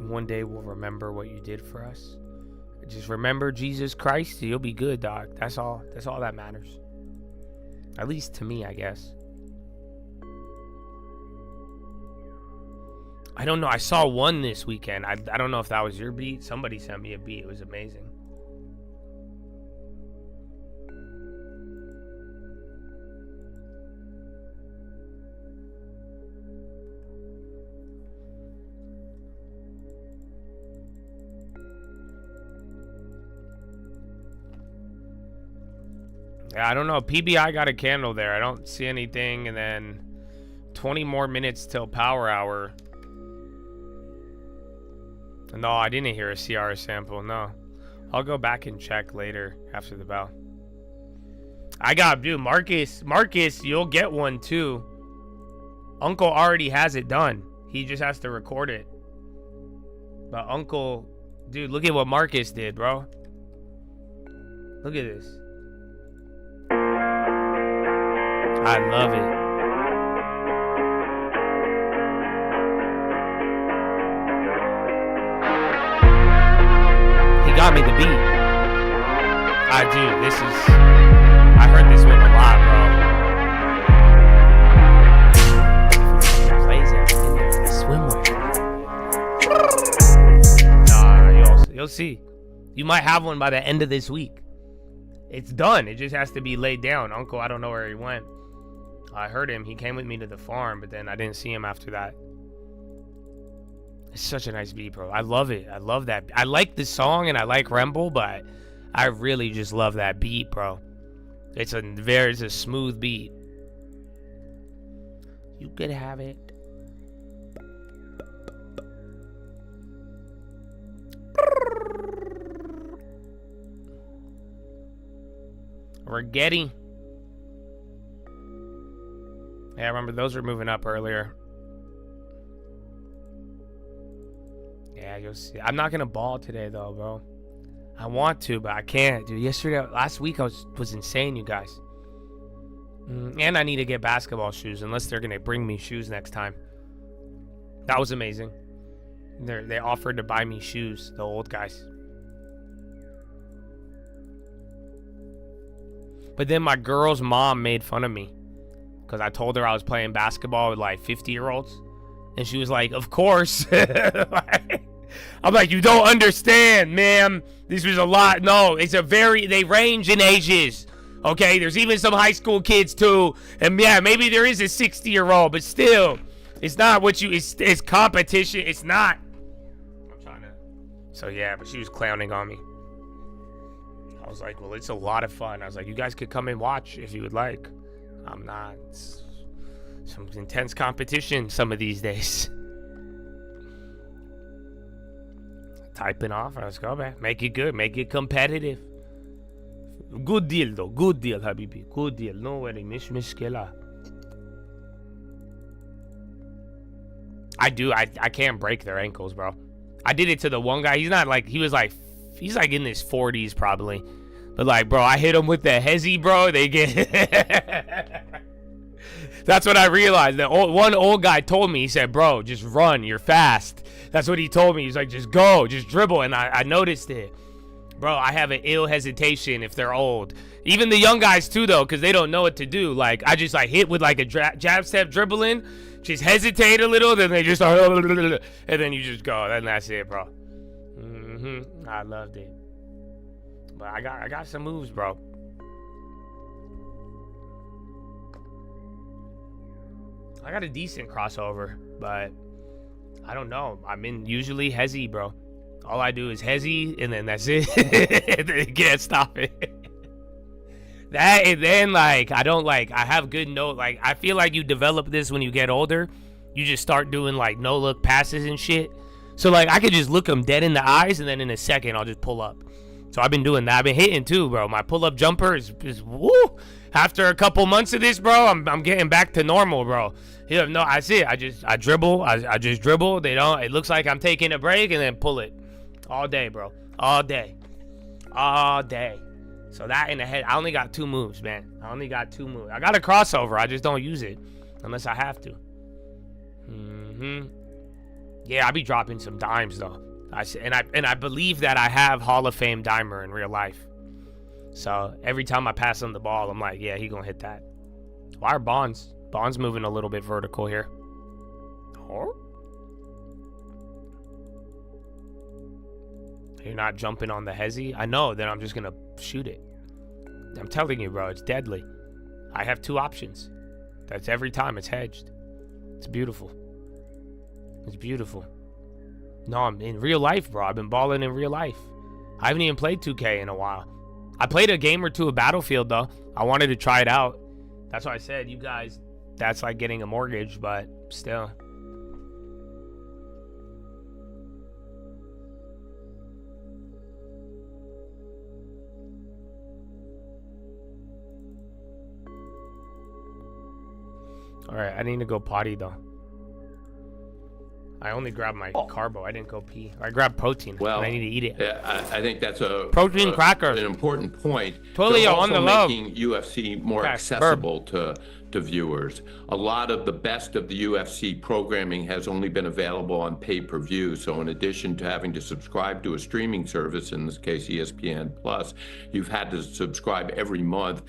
One day we'll remember what you did for us. Just remember Jesus Christ, you'll be good, dog. That's all that matters. At least to me, I guess. I don't know. I saw one this weekend. I don't know if that was your beat. Somebody sent me a beat. It was amazing. Yeah, I don't know. PBI got a candle there. I don't see anything. And then 20 more minutes till power hour. No, I didn't hear a CR sample. No. I'll go back and check later after the bell. I got, dude, Marcus, you'll get one too. Uncle already has it done. He just has to record it. But Uncle, dude, look at what Marcus did, bro. Look at this. I love it. He got me the beat. I do. I heard this one a lot, bro. Plays that in there. Swimwear. Nah, you'll see. You might have one by the end of this week. It's done. It just has to be laid down. Uncle, I don't know where he went. I heard him. He came with me to the farm, but then I didn't see him after that. It's such a nice beat, bro. I love it. I love that. I like the song and I like Remble, but I really just love that beat, bro. It's a smooth beat. You could have it. Rigetti. Yeah, I remember those were moving up earlier. Yeah, you'll see. I'm not gonna ball today though, bro. I want to, but I can't, dude. Last week I was insane, you guys. And I need to get basketball shoes, unless they're gonna bring me shoes next time. That was amazing. They offered to buy me shoes, the old guys. But then my girl's mom made fun of me because I told her I was playing basketball with like 50-year-olds. And she was like, of course. I'm like, you don't understand, ma'am. This was a lot. No, they range in ages. Okay, there's even some high school kids too. And yeah, maybe there is a 60-year-old, but still, it's not it's competition. It's not. I'm trying to. So yeah, but she was clowning on me. I was like, well, it's a lot of fun. I was like, you guys could come and watch if you would like. I'm not. It's some intense competition some of these days. Typing off. Let's go, man. Make it good. Make it competitive. Good deal, though. Good deal, Habibi. Good deal. No worry. Mish mishkela. I can't break their ankles, bro. I did it to the one guy. He's like in his 40s probably. But like, bro, I hit him with the hezzy, bro. They get... That's what I realized. One old guy told me, he said, bro, just run. You're fast. That's what he told me. He's like, just go. Just dribble. And I noticed it. Bro, I have an ill hesitation if they're old. Even the young guys too, though, because they don't know what to do. Like, I just hit with like a jab step dribbling. Just hesitate a little. Then they just start... And then you just go. And that's it, bro. I loved it. But I got some moves, bro. I got a decent crossover, but I don't know. I'm in usually hezzy, bro. All I do is hezzy, and then that's it. And then you can't stop it. That, and then I have good I feel like you develop this when you get older. You just start doing no look passes and shit. So I could just look them dead in the eyes, and then in a second I'll just pull up. So I've been doing that. I've been hitting too, bro. My pull-up jumper is woo. After a couple months of this, bro, I'm getting back to normal, bro. Yeah, no, I see it. I dribble. I just dribble. It looks like I'm taking a break and then pull it. All day, bro. All day. So that in the head, I only got 2 moves, man. I got a crossover. I just don't use it unless I have to. Yeah, I be dropping some dimes though. I believe that I have Hall of Fame dimer in real life. So every time I pass him the ball, I'm like, yeah, he gonna hit that. Why are Bonds moving a little bit vertical here? Or you're not jumping on the hezzy? I know, then I'm just gonna shoot it. I'm telling you, bro, it's deadly. I have 2 options. That's every time. It's hedged. It's beautiful. It's beautiful. No, I'm in real life, bro. I've been balling in real life. I haven't even played 2K in a while. I played a game or 2 of Battlefield, though. I wanted to try it out. That's why I said, you guys, that's like getting a mortgage, but still. All right, I need to go potty, though. I only grabbed my carbo. I didn't go pee. I grabbed protein. Well, and I need to eat it. I think that's a protein cracker. An important point. Totally on the love. Making UFC more accessible to viewers. A lot of the best of the UFC programming has only been available on pay-per-view. So in addition to having to subscribe to a streaming service, in this case ESPN Plus, you've had to subscribe every month,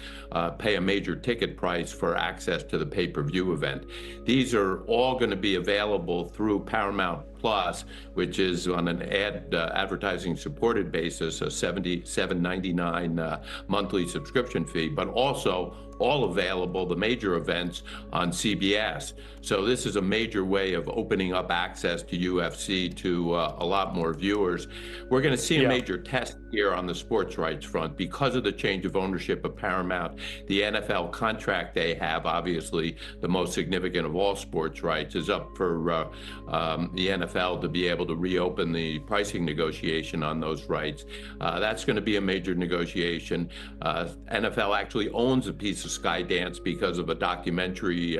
pay a major ticket price for access to the pay-per-view event. These are all going to be available through Paramount Plus, which is on an advertising supported basis, a $77.99 monthly subscription fee, but also all available, the major events, on CBS. So this is a major way of opening up access to UFC to a lot more viewers. We're going to see a major test here on the sports rights front because of the change of ownership of Paramount. The NFL contract they have, obviously the most significant of all sports rights, is up for the NFL to be able to reopen the pricing negotiation on those rights. That's going to be a major negotiation. NFL actually owns a piece of Skydance because of a documentary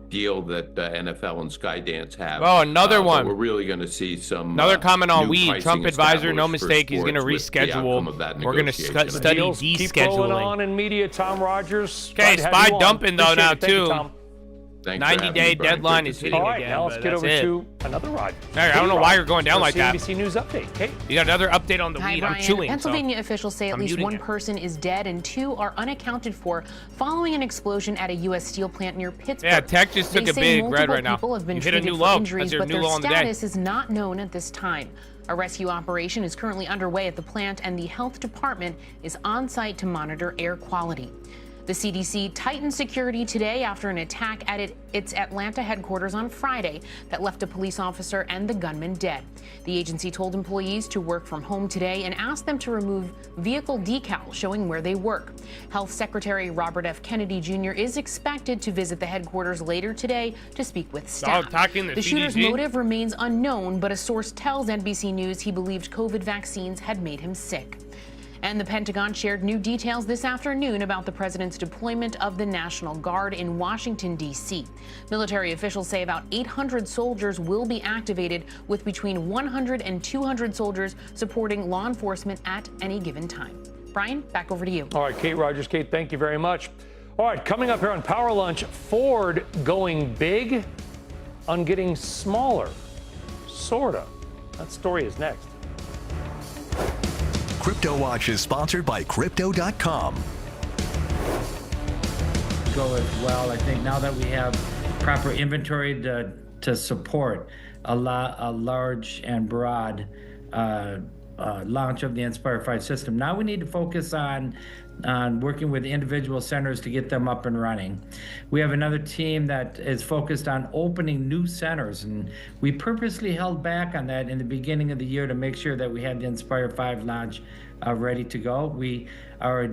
deal that NFL and Skydance have. Oh, another one. We're really going to see some. Another comment on weed. Trump advisor, no mistake. He's going to reschedule. We're going to study descheduling. Keep rolling on in media. Tom Rogers. Okay, Spy dumping though now too. Tom. 90-day deadline is hitting again. Now let's get over to another Rogers. I don't know why you're going down like that. CNBC News update. Kate. You got another update on the weed. Brian. I'm chewing. Pennsylvania officials say at least 1 person is dead and 2 are unaccounted for following an explosion at a U.S. steel plant near Pittsburgh. Yeah, Tech just took a big red right now. People have been you hit a new treated low. for injuries, That's your but new their low on the day. status is not known at this time. A rescue operation is currently underway at the plant, and the health department is on site to monitor air quality. The CDC tightened security today after an attack at its Atlanta headquarters on Friday that left a police officer and the gunman dead. The agency told employees to work from home today and asked them to remove vehicle decals showing where they work. Health Secretary Robert F. Kennedy Jr. is expected to visit the headquarters later today to speak with staff. The shooter's motive remains unknown, but a source tells NBC News he believed COVID vaccines had made him sick. And the Pentagon shared new details this afternoon about the president's deployment of the National Guard in Washington, D.C. Military officials say about 800 soldiers will be activated, with between 100 and 200 soldiers supporting law enforcement at any given time. Brian, back over to you. All right, Kate Rogers. Kate, thank you very much. All right, coming up here on Power Lunch, Ford going big on getting smaller. Sorta. That story is next. Crypto Watch is sponsored by Crypto.com. Go as well. I think now that we have proper inventory to support a large and broad launch of the Inspire 5 system, now we need to focus on working with individual centers to get them up and running. We have another team that is focused on opening new centers, and we purposely held back on that in the beginning of the year to make sure that we had the Inspire 5 launch ready to go. We are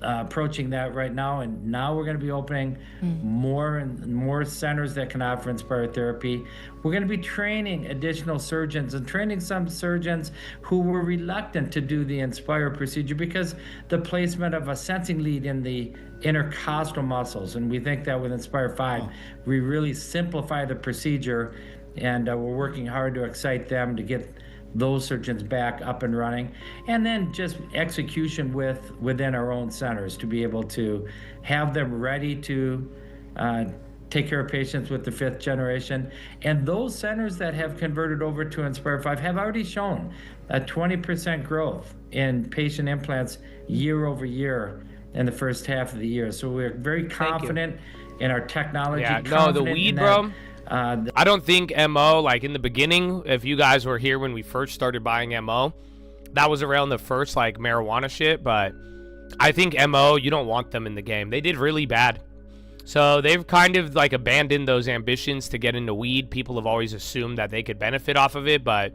approaching that right now, and now we're going to be opening more and more centers that can offer Inspire therapy. We're going to be training additional surgeons and training some surgeons who were reluctant to do the Inspire procedure because the placement of a sensing lead in the intercostal muscles, and we think that with Inspire 5 we really simplify the procedure, and we're working hard to excite them to get those surgeons back up and running, and then just execution within our own centers to be able to have them ready to take care of patients with the 5th generation. And those centers that have converted over to Inspire 5 have already shown a 20% growth in patient implants year over year in the first half of the year. So we're very confident in our technology. Yeah, no, the weed, bro. I don't think MO, like in the beginning, if you guys were here when we first started buying MO, that was around the first like marijuana shit, but I think MO, you don't want them in the game. They did really bad. So they've kind of like abandoned those ambitions to get into weed. People have always assumed that they could benefit off of it, but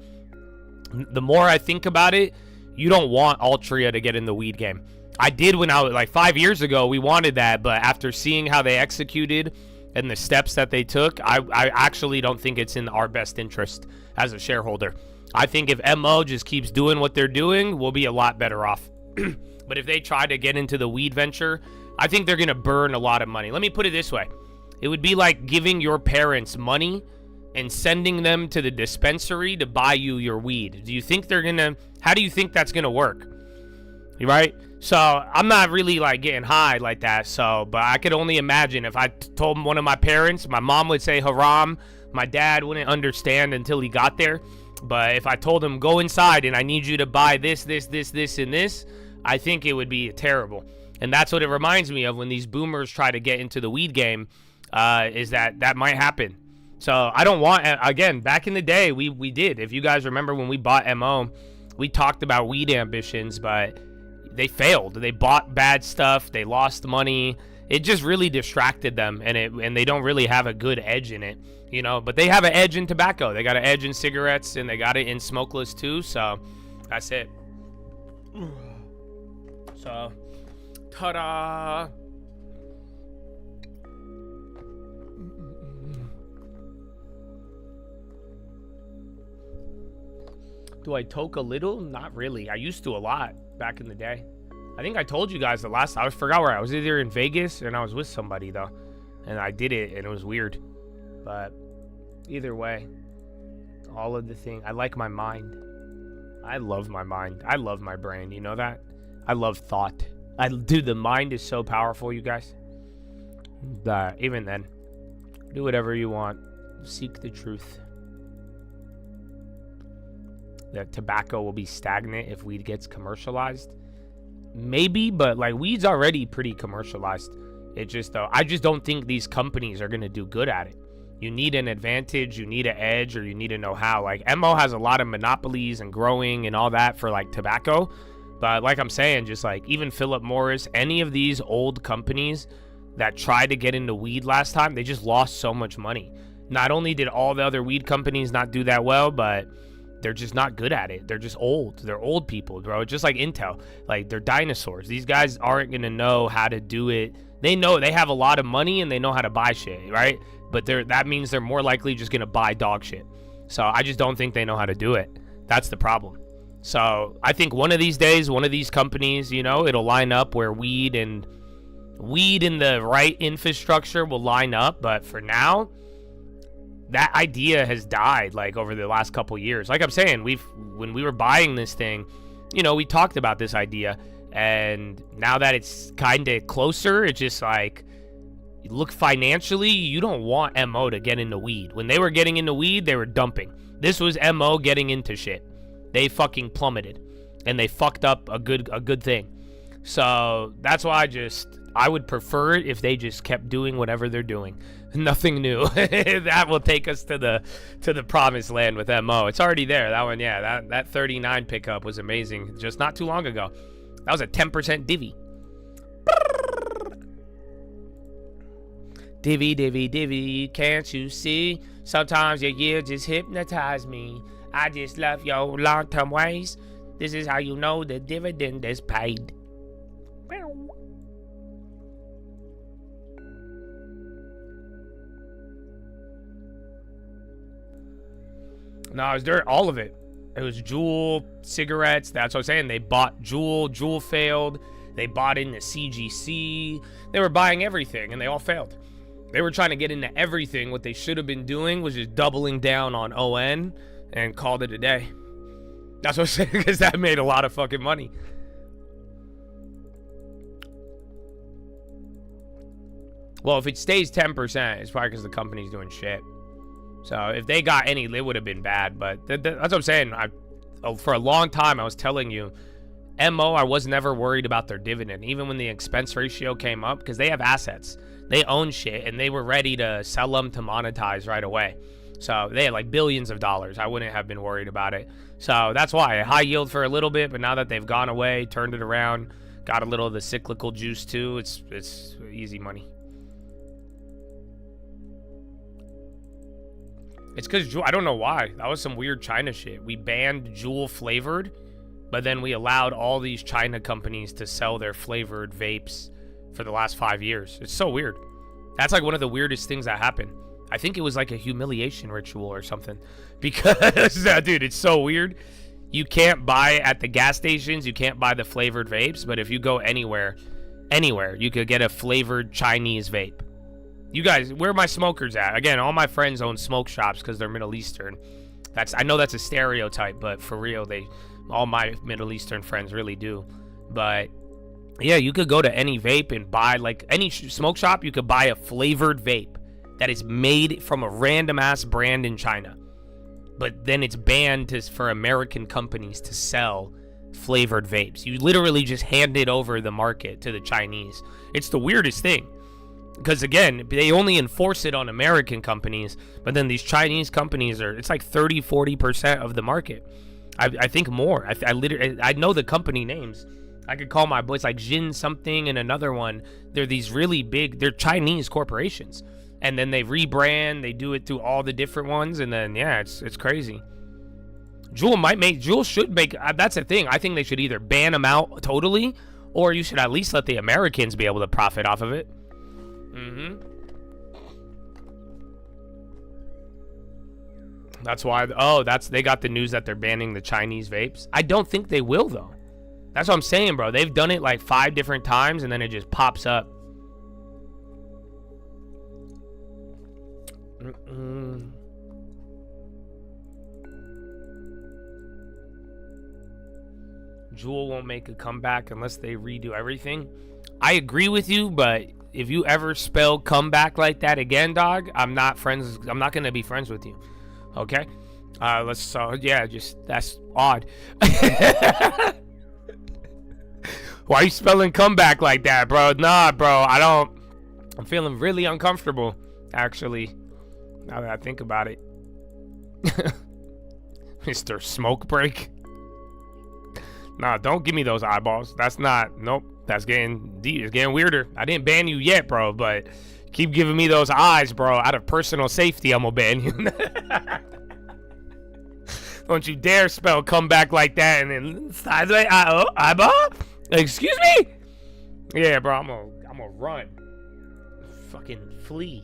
the more I think about it, you don't want Altria to get in the weed game. I did when I was like 5 years ago, we wanted that, but after seeing how they executed and the steps that they took, I actually don't think it's in our best interest as a shareholder. I think if MO just keeps doing what they're doing, we'll be a lot better off. But if they try to get into the weed venture, I think they're going to burn a lot of money. Let me put it this way. It would be like giving your parents money and sending them to the dispensary to buy you your weed. Do you think they're going to, how do you think that's going to work? Right? So I'm not really like getting high like that. So, but I could only imagine if I told one of my parents, my mom would say haram. My dad wouldn't understand until he got there. But if I told him go inside and I need you to buy this, and this, I think it would be terrible. And that's what it reminds me of when these boomers try to get into the weed game, is that might happen. So I don't want, again, back in the day, we did. If you guys remember when we bought MO, we talked about weed ambitions, but they failed. They bought bad stuff. They lost money. It just really distracted them, and they don't really have a good edge in it, you know. But they have an edge in tobacco. They got an edge in cigarettes, and they got it in smokeless too. So that's it. So, ta-da! Do I toke a little? Not really. I used to a lot back in the day. I think I told you guys the last, I forgot where I was, either in Vegas and I was with somebody though. And I did it and it was weird. But either way, all of the thing, I like my mind. I love my mind. I love my brain. You know that? I love thought. Dude, the mind is so powerful, you guys. That even then, do whatever you want. Seek the truth. That tobacco will be stagnant if weed gets commercialized. Maybe, but like weed's already pretty commercialized. It just though, I just don't think these companies are gonna do good at it. You need an advantage, you need an edge, or you need to know how. Like MO has a lot of monopolies and growing and all that for like tobacco. But like I'm saying, just like even Philip Morris, any of these old companies that tried to get into weed last time, they just lost so much money. Not only did all the other weed companies not do that well, but they're just not good at it. They're just old. They're old people, bro. Just like Intel. Like, they're dinosaurs. These guys aren't going to know how to do it. They know they have a lot of money and they know how to buy shit, right? But that means they're more likely just going to buy dog shit. So I just don't think they know how to do it. That's the problem. So I think one of these days, one of these companies, you know, it'll line up where weed and the right infrastructure will line up. But for now, that idea has died like over the last couple years. Like I'm saying, when we were buying this thing, you know, we talked about this idea, and now that it's kind of closer, it's just like, look, financially, you don't want MO to get into weed. When they were getting into weed, they were dumping. This was MO getting into shit. They fucking plummeted, and they fucked up a good thing. So that's why I would prefer it if they just kept doing whatever they're doing. Nothing new. That will take us to the promised land with MO. It's already there. That one, yeah. That 39 pickup was amazing just not too long ago. That was a 10% divvy. Divvy, divvy, divvy. Can't you see? Sometimes your year just hypnotize me. I just love your long-term ways. This is how you know the dividend is paid. No, it was during all of it. It was Juul, cigarettes. That's what I'm saying. They bought Juul. Juul failed. They bought into CGC. They were buying everything, and they all failed. They were trying to get into everything. What they should have been doing was just doubling down on ON and called it a day. That's what I'm saying, because that made a lot of fucking money. Well, if it stays 10%, it's probably because the company's doing shit. So if they got any, it would have been bad. But that's what I'm saying. For a long time, I was telling you, MO, I was never worried about their dividend, even when the expense ratio came up, because they have assets. They own shit, and they were ready to sell them to monetize right away. So they had like billions of dollars. I wouldn't have been worried about it. So that's why high yield for a little bit, but now that they've gone away, turned it around, got a little of the cyclical juice too, it's easy money. It's because I don't know why. That was some weird China shit. We banned Juul flavored, but then we allowed all these China companies to sell their flavored vapes for the last 5 years. It's so weird. That's like one of the weirdest things that happened. I think it was like a humiliation ritual or something. Because, dude, it's so weird. You can't buy at the gas stations. You can't buy the flavored vapes. But if you go anywhere, you could get a flavored Chinese vape. You guys, where are my smokers at? Again, all my friends own smoke shops because they're Middle Eastern. I know that's a stereotype, but for real, all my Middle Eastern friends really do. But yeah, you could go to any vape and buy, like any smoke shop, you could buy a flavored vape that is made from a random ass brand in China. But then it's banned for American companies to sell flavored vapes. You literally just handed over the market to the Chinese. It's the weirdest thing. Because again, they only enforce it on American companies, but then these Chinese companies it's like 30-40% of the market. I think more. I know the company names. I could call my boys like Jin something and another one. They're these really big, they're Chinese corporations. And then they rebrand, they do it through all the different ones, and then yeah, it's crazy. Juul should make, that's the thing. I think they should either ban them out totally, or you should at least let the Americans be able to profit off of it. That's why, they got the news that they're banning the Chinese vapes. I don't think they will though. That's what I'm saying, bro. They've done it like 5 different times and then it just pops up. Juul won't make a comeback unless they redo everything. I agree with you, but if you ever spell comeback like that again, dog, I'm not gonna be friends with you. Okay? That's odd. Why are you spelling comeback like that, bro? Nah, bro, I'm feeling really uncomfortable, actually, now that I think about it. Mr. Smoke Break. Nah, don't give me those eyeballs. Nope. That's getting deep. It's getting weirder. I didn't ban you yet, bro, but keep giving me those eyes, bro. Out of personal safety, I'm gonna ban you. Don't you dare spell comeback like that and then sideways eyeball? Excuse me? Yeah, bro, I'm gonna run. Fucking flee.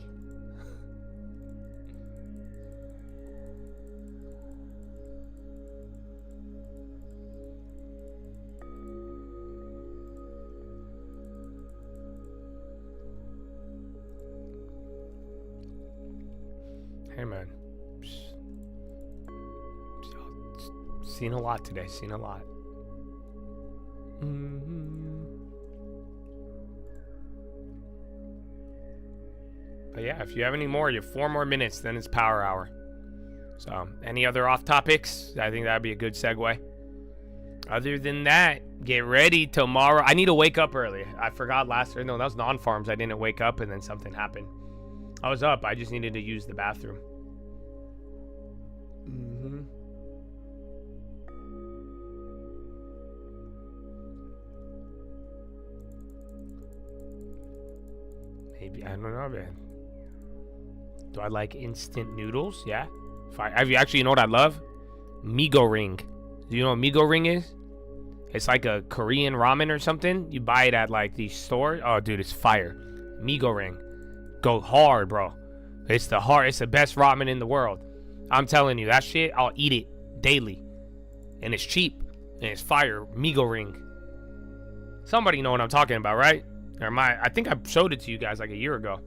Hey, man. Seen a lot today. Seen a lot. But yeah, if you have any more, you have 4 more minutes, then it's power hour. So, any other off topics? I think that'd be a good segue. Other than that, get ready tomorrow. I need to wake up early. I forgot that was non-farms. I didn't wake up and then something happened. I was up. I just needed to use the bathroom. Maybe, I don't know, man. Do I like instant noodles? Yeah. You know what I love? Migo ring. Do you know what Migo ring is? It's like a Korean ramen or something. You buy it at like these stores. Oh, dude, it's fire. Migo ring. Go hard, bro. It's the best ramen in the world. I'm telling you, that shit, I'll eat it daily. And it's cheap. And it's fire. Migo ring. Somebody know what I'm talking about, right? Or I think I showed it to you guys like a year ago.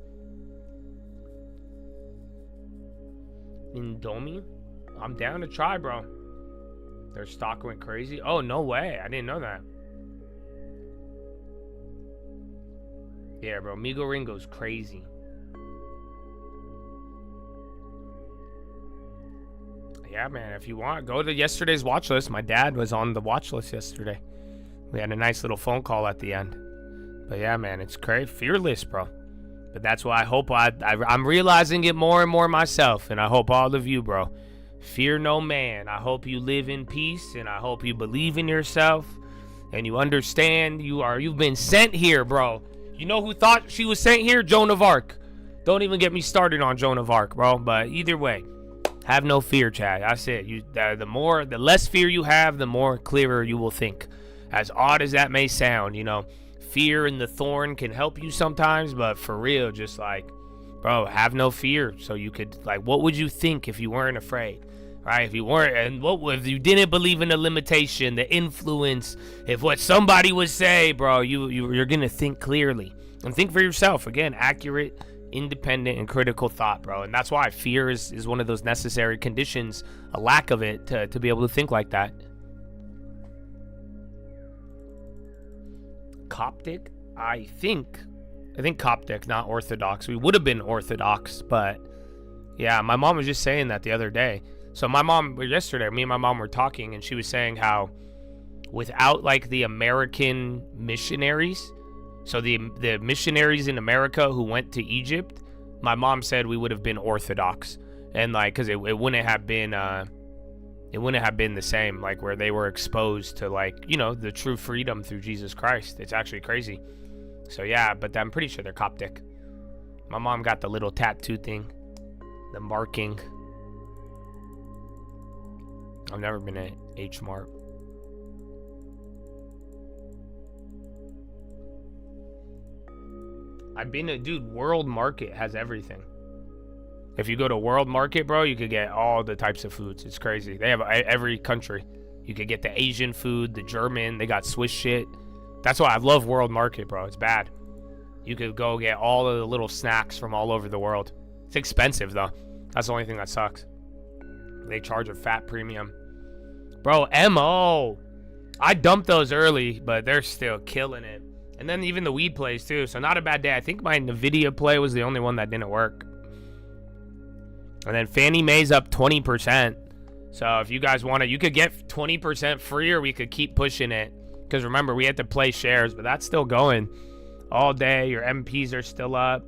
Indomie? I'm down to try, bro. Their stock went crazy. Oh, no way. I didn't know that. Yeah, bro. Migo Ringo's crazy. Yeah, man. If you want, go to yesterday's watch list. My dad was on the watch list yesterday. We had a nice little phone call at the end. But yeah, man, it's crazy. Fearless, bro. But that's why I hope I'm realizing it more and more myself. And I hope all of you, bro, fear no man. I hope you live in peace. And I hope you believe in yourself. And you understand you've been sent here, bro. You know who thought she was sent here? Joan of Arc. Don't even get me started on Joan of Arc, bro. But either way, have no fear, Chad. I said, the less fear you have, the more clearer you will think. As odd as that may sound, fear and the thorn can help you sometimes, but for real, just like, bro, have no fear. So you could, what would you think if you weren't afraid? Right? If you weren't, and if you didn't believe in the limitation, the influence, if what somebody would say, bro, you're gonna think clearly and think for yourself. Again, accurate, independent, and critical thought, bro. And that's why fear is one of those necessary conditions, a lack of it, to be able to think like that. Coptic? I think Coptic, not Orthodox. We would have been Orthodox, but yeah, my mom was just saying that the other day. So yesterday, me and my mom were talking, and she was saying how without the American missionaries, so the missionaries in America who went to Egypt, my mom said we would have been Orthodox, and because it wouldn't have been the same, where they were exposed to the true freedom through Jesus Christ. It's actually crazy. So yeah, but I'm pretty sure they're Coptic. My mom got the little tattoo thing, the marking. I've never been at H Mart. I've been to, dude, World Market has everything. If you go to World Market, bro, you could get all the types of foods. It's crazy. They have every country. You could get the Asian food, the German, they got Swiss shit. That's why I love World Market, bro. It's bad. You could go get all of the little snacks from all over the world. It's expensive, though. That's the only thing that sucks. They charge a fat premium. Bro, MO. I dumped those early, but they're still killing it. And then even the weed plays, too. So not a bad day. I think my NVIDIA play was the only one that didn't work. And then Fannie Mae's up 20%. So if you guys want to, you could get 20% free, or we could keep pushing it. Because remember, we had to play shares, but that's still going all day. Your MPs are still up.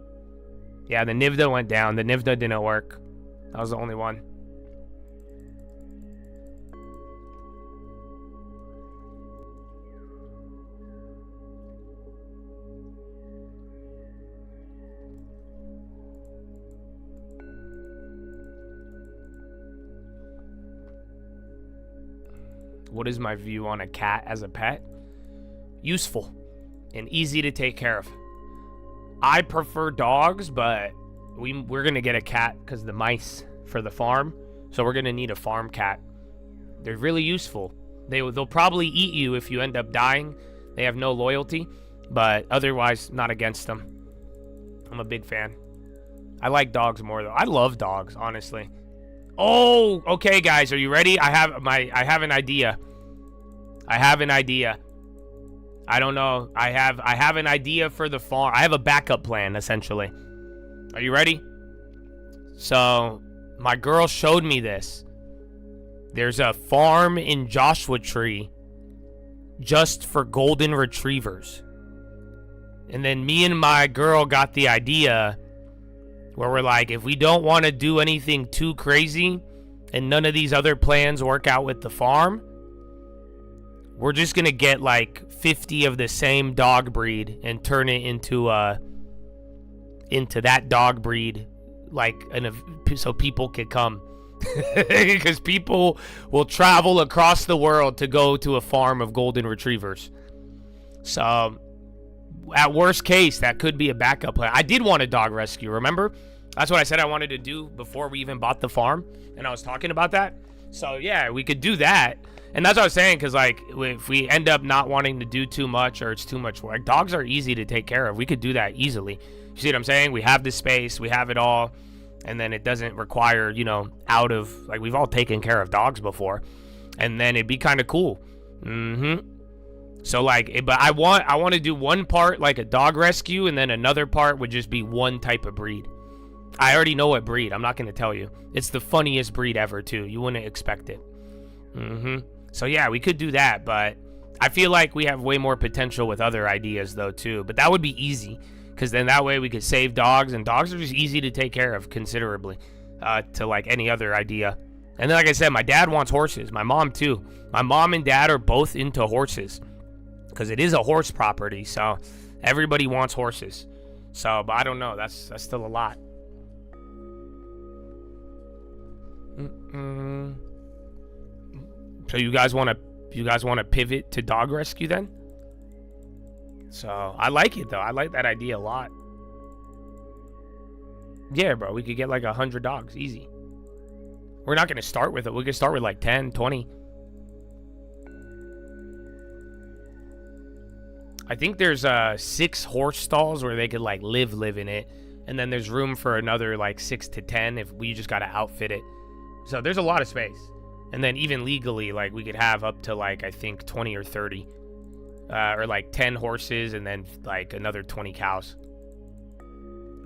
Yeah, the NVIDIA went down. The NVIDIA didn't work. That was the only one. What is my view on a cat as a pet? Useful and easy to take care of. I prefer dogs, but we're gonna get a cat because the mice for the farm. So we're gonna need a farm cat. They're really useful. They'll probably eat you if you end up dying. They have no loyalty, but otherwise not against them. I'm a big fan. I like dogs more though. I love dogs, honestly. Oh, okay, guys, are you ready? I have an idea. I don't know. I have an idea for the farm. I have a backup plan, essentially. Are you ready? So, my girl showed me this. There's a farm in Joshua Tree just for golden retrievers. And then me and my girl got the idea where we're like, if we don't want to do anything too crazy and none of these other plans work out with the farm, we're just going to get 50 of the same dog breed and turn it into that dog breed, so people could come. Because people will travel across the world to go to a farm of golden retrievers. So, at worst case, that could be a backup plan. I did want a dog rescue, remember? That's what I said I wanted to do before we even bought the farm, and I was talking about that. So, yeah, we could do that. And that's what I was saying, because, if we end up not wanting to do too much or it's too much work, dogs are easy to take care of. We could do that easily. You see what I'm saying? We have the space. We have it all. And then it we've all taken care of dogs before. And then it'd be kind of cool. So like, but I want to do one part like a dog rescue, and then another part would just be one type of breed. I already know what breed. I'm not going to tell you. It's the funniest breed ever too. You wouldn't expect it. So yeah, we could do that, but I feel like we have way more potential with other ideas though too. But that would be easy, because then that way we could save dogs, and dogs are just easy to take care of considerably to like any other idea. And then like I said, my dad wants horses. My mom too. My mom and dad are both into horses, because it is a horse property, so everybody wants horses. So, but I don't know. That's still a lot. So you guys want to pivot to dog rescue then? So I like it though. I like that idea a lot. Yeah, bro. We could get like 100 dogs, easy. We're not gonna start with it. We could start with like 10, 20. I think there's 6 horse stalls where they could like live in it, and then there's room for another like 6 to 10 if we just gotta outfit it. So there's a lot of space. And then even legally, like we could have up to like I think 20 or 30, or like 10 horses and then like another 20 cows.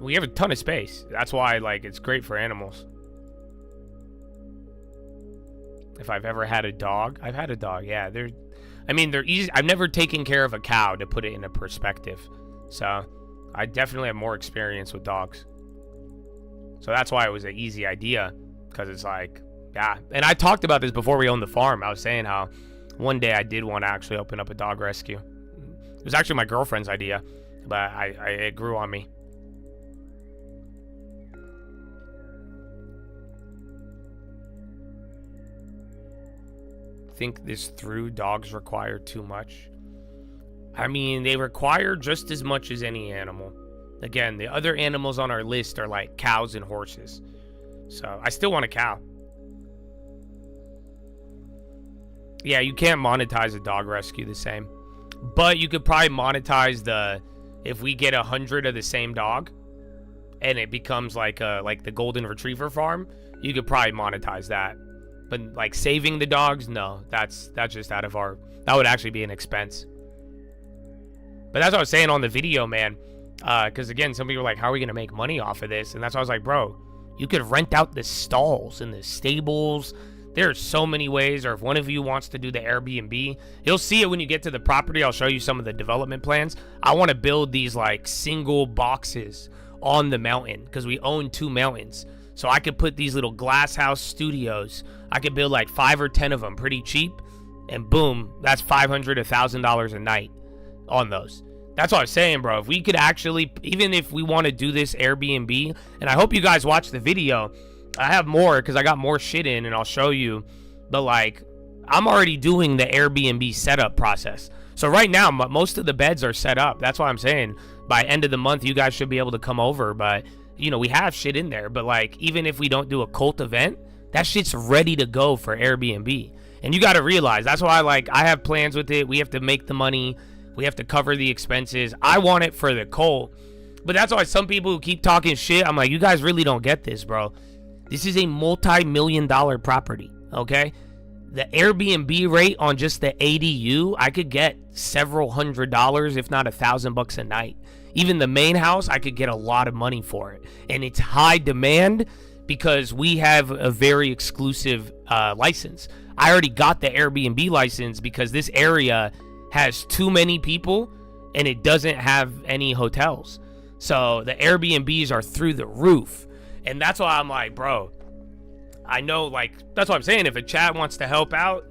We have a ton of space. That's why like it's great for animals. If I've ever had a dog, I've had a dog. Yeah, they're easy. I've never taken care of a cow, to put it into perspective. So I definitely have more experience with dogs. So that's why it was an easy idea, because it's like, yeah. And I talked about this before we owned the farm. I was saying how one day I did want to actually open up a dog rescue. It was actually my girlfriend's idea, but it grew on me. Think this through. Dogs require too much. I mean, they require just as much as any animal. Again, the other animals on our list are like cows and horses. So I still want a cow. Yeah, you can't monetize a dog rescue the same, but you could probably monetize if we get 100 of the same dog and it becomes like the golden retriever farm, you could probably monetize that. But like saving the dogs, no, that's just out of that would actually be an expense. But that's what I was saying on the video, man. Because again, some people are like, how are we going to make money off of this? And that's why I was like, bro, you could rent out the stalls and the stables. There are so many ways. Or if one of you wants to do the Airbnb, you'll see it when you get to the property. I'll show you some of the development plans. I want to build these like single boxes on the mountain, because we own 2 mountains. So I could put these little glass house studios. I could build like 5 or 10 of them pretty cheap, and boom, that's $500, $1,000 a night on those. That's what I was saying, bro. If we could actually, even if we want to do this Airbnb, and I hope you guys watch the video. I have more because I got more shit in, and I'll show you. But like, I'm already doing the Airbnb setup process. So right now, most of the beds are set up. That's why I'm saying by end of the month, you guys should be able to come over. But you know, we have shit in there. But like, even if we don't do a cult event, that shit's ready to go for Airbnb. And you got to realize, that's why I have plans with it. We have to make the money. We have to cover the expenses. I want it for the cult. But that's why some people who keep talking shit, I'm like, you guys really don't get this, bro. This is a multi-million-dollar property, okay? The Airbnb rate on just the ADU, I could get several $100s, if not $1,000 a night. Even the main house, I could get a lot of money for it. And it's high demand because we have a very exclusive license. I already got the Airbnb license because this area has too many people and it doesn't have any hotels. So the Airbnbs are through the roof. And that's why I'm like, bro, I know, like, that's what I'm saying. If a chat wants to help out,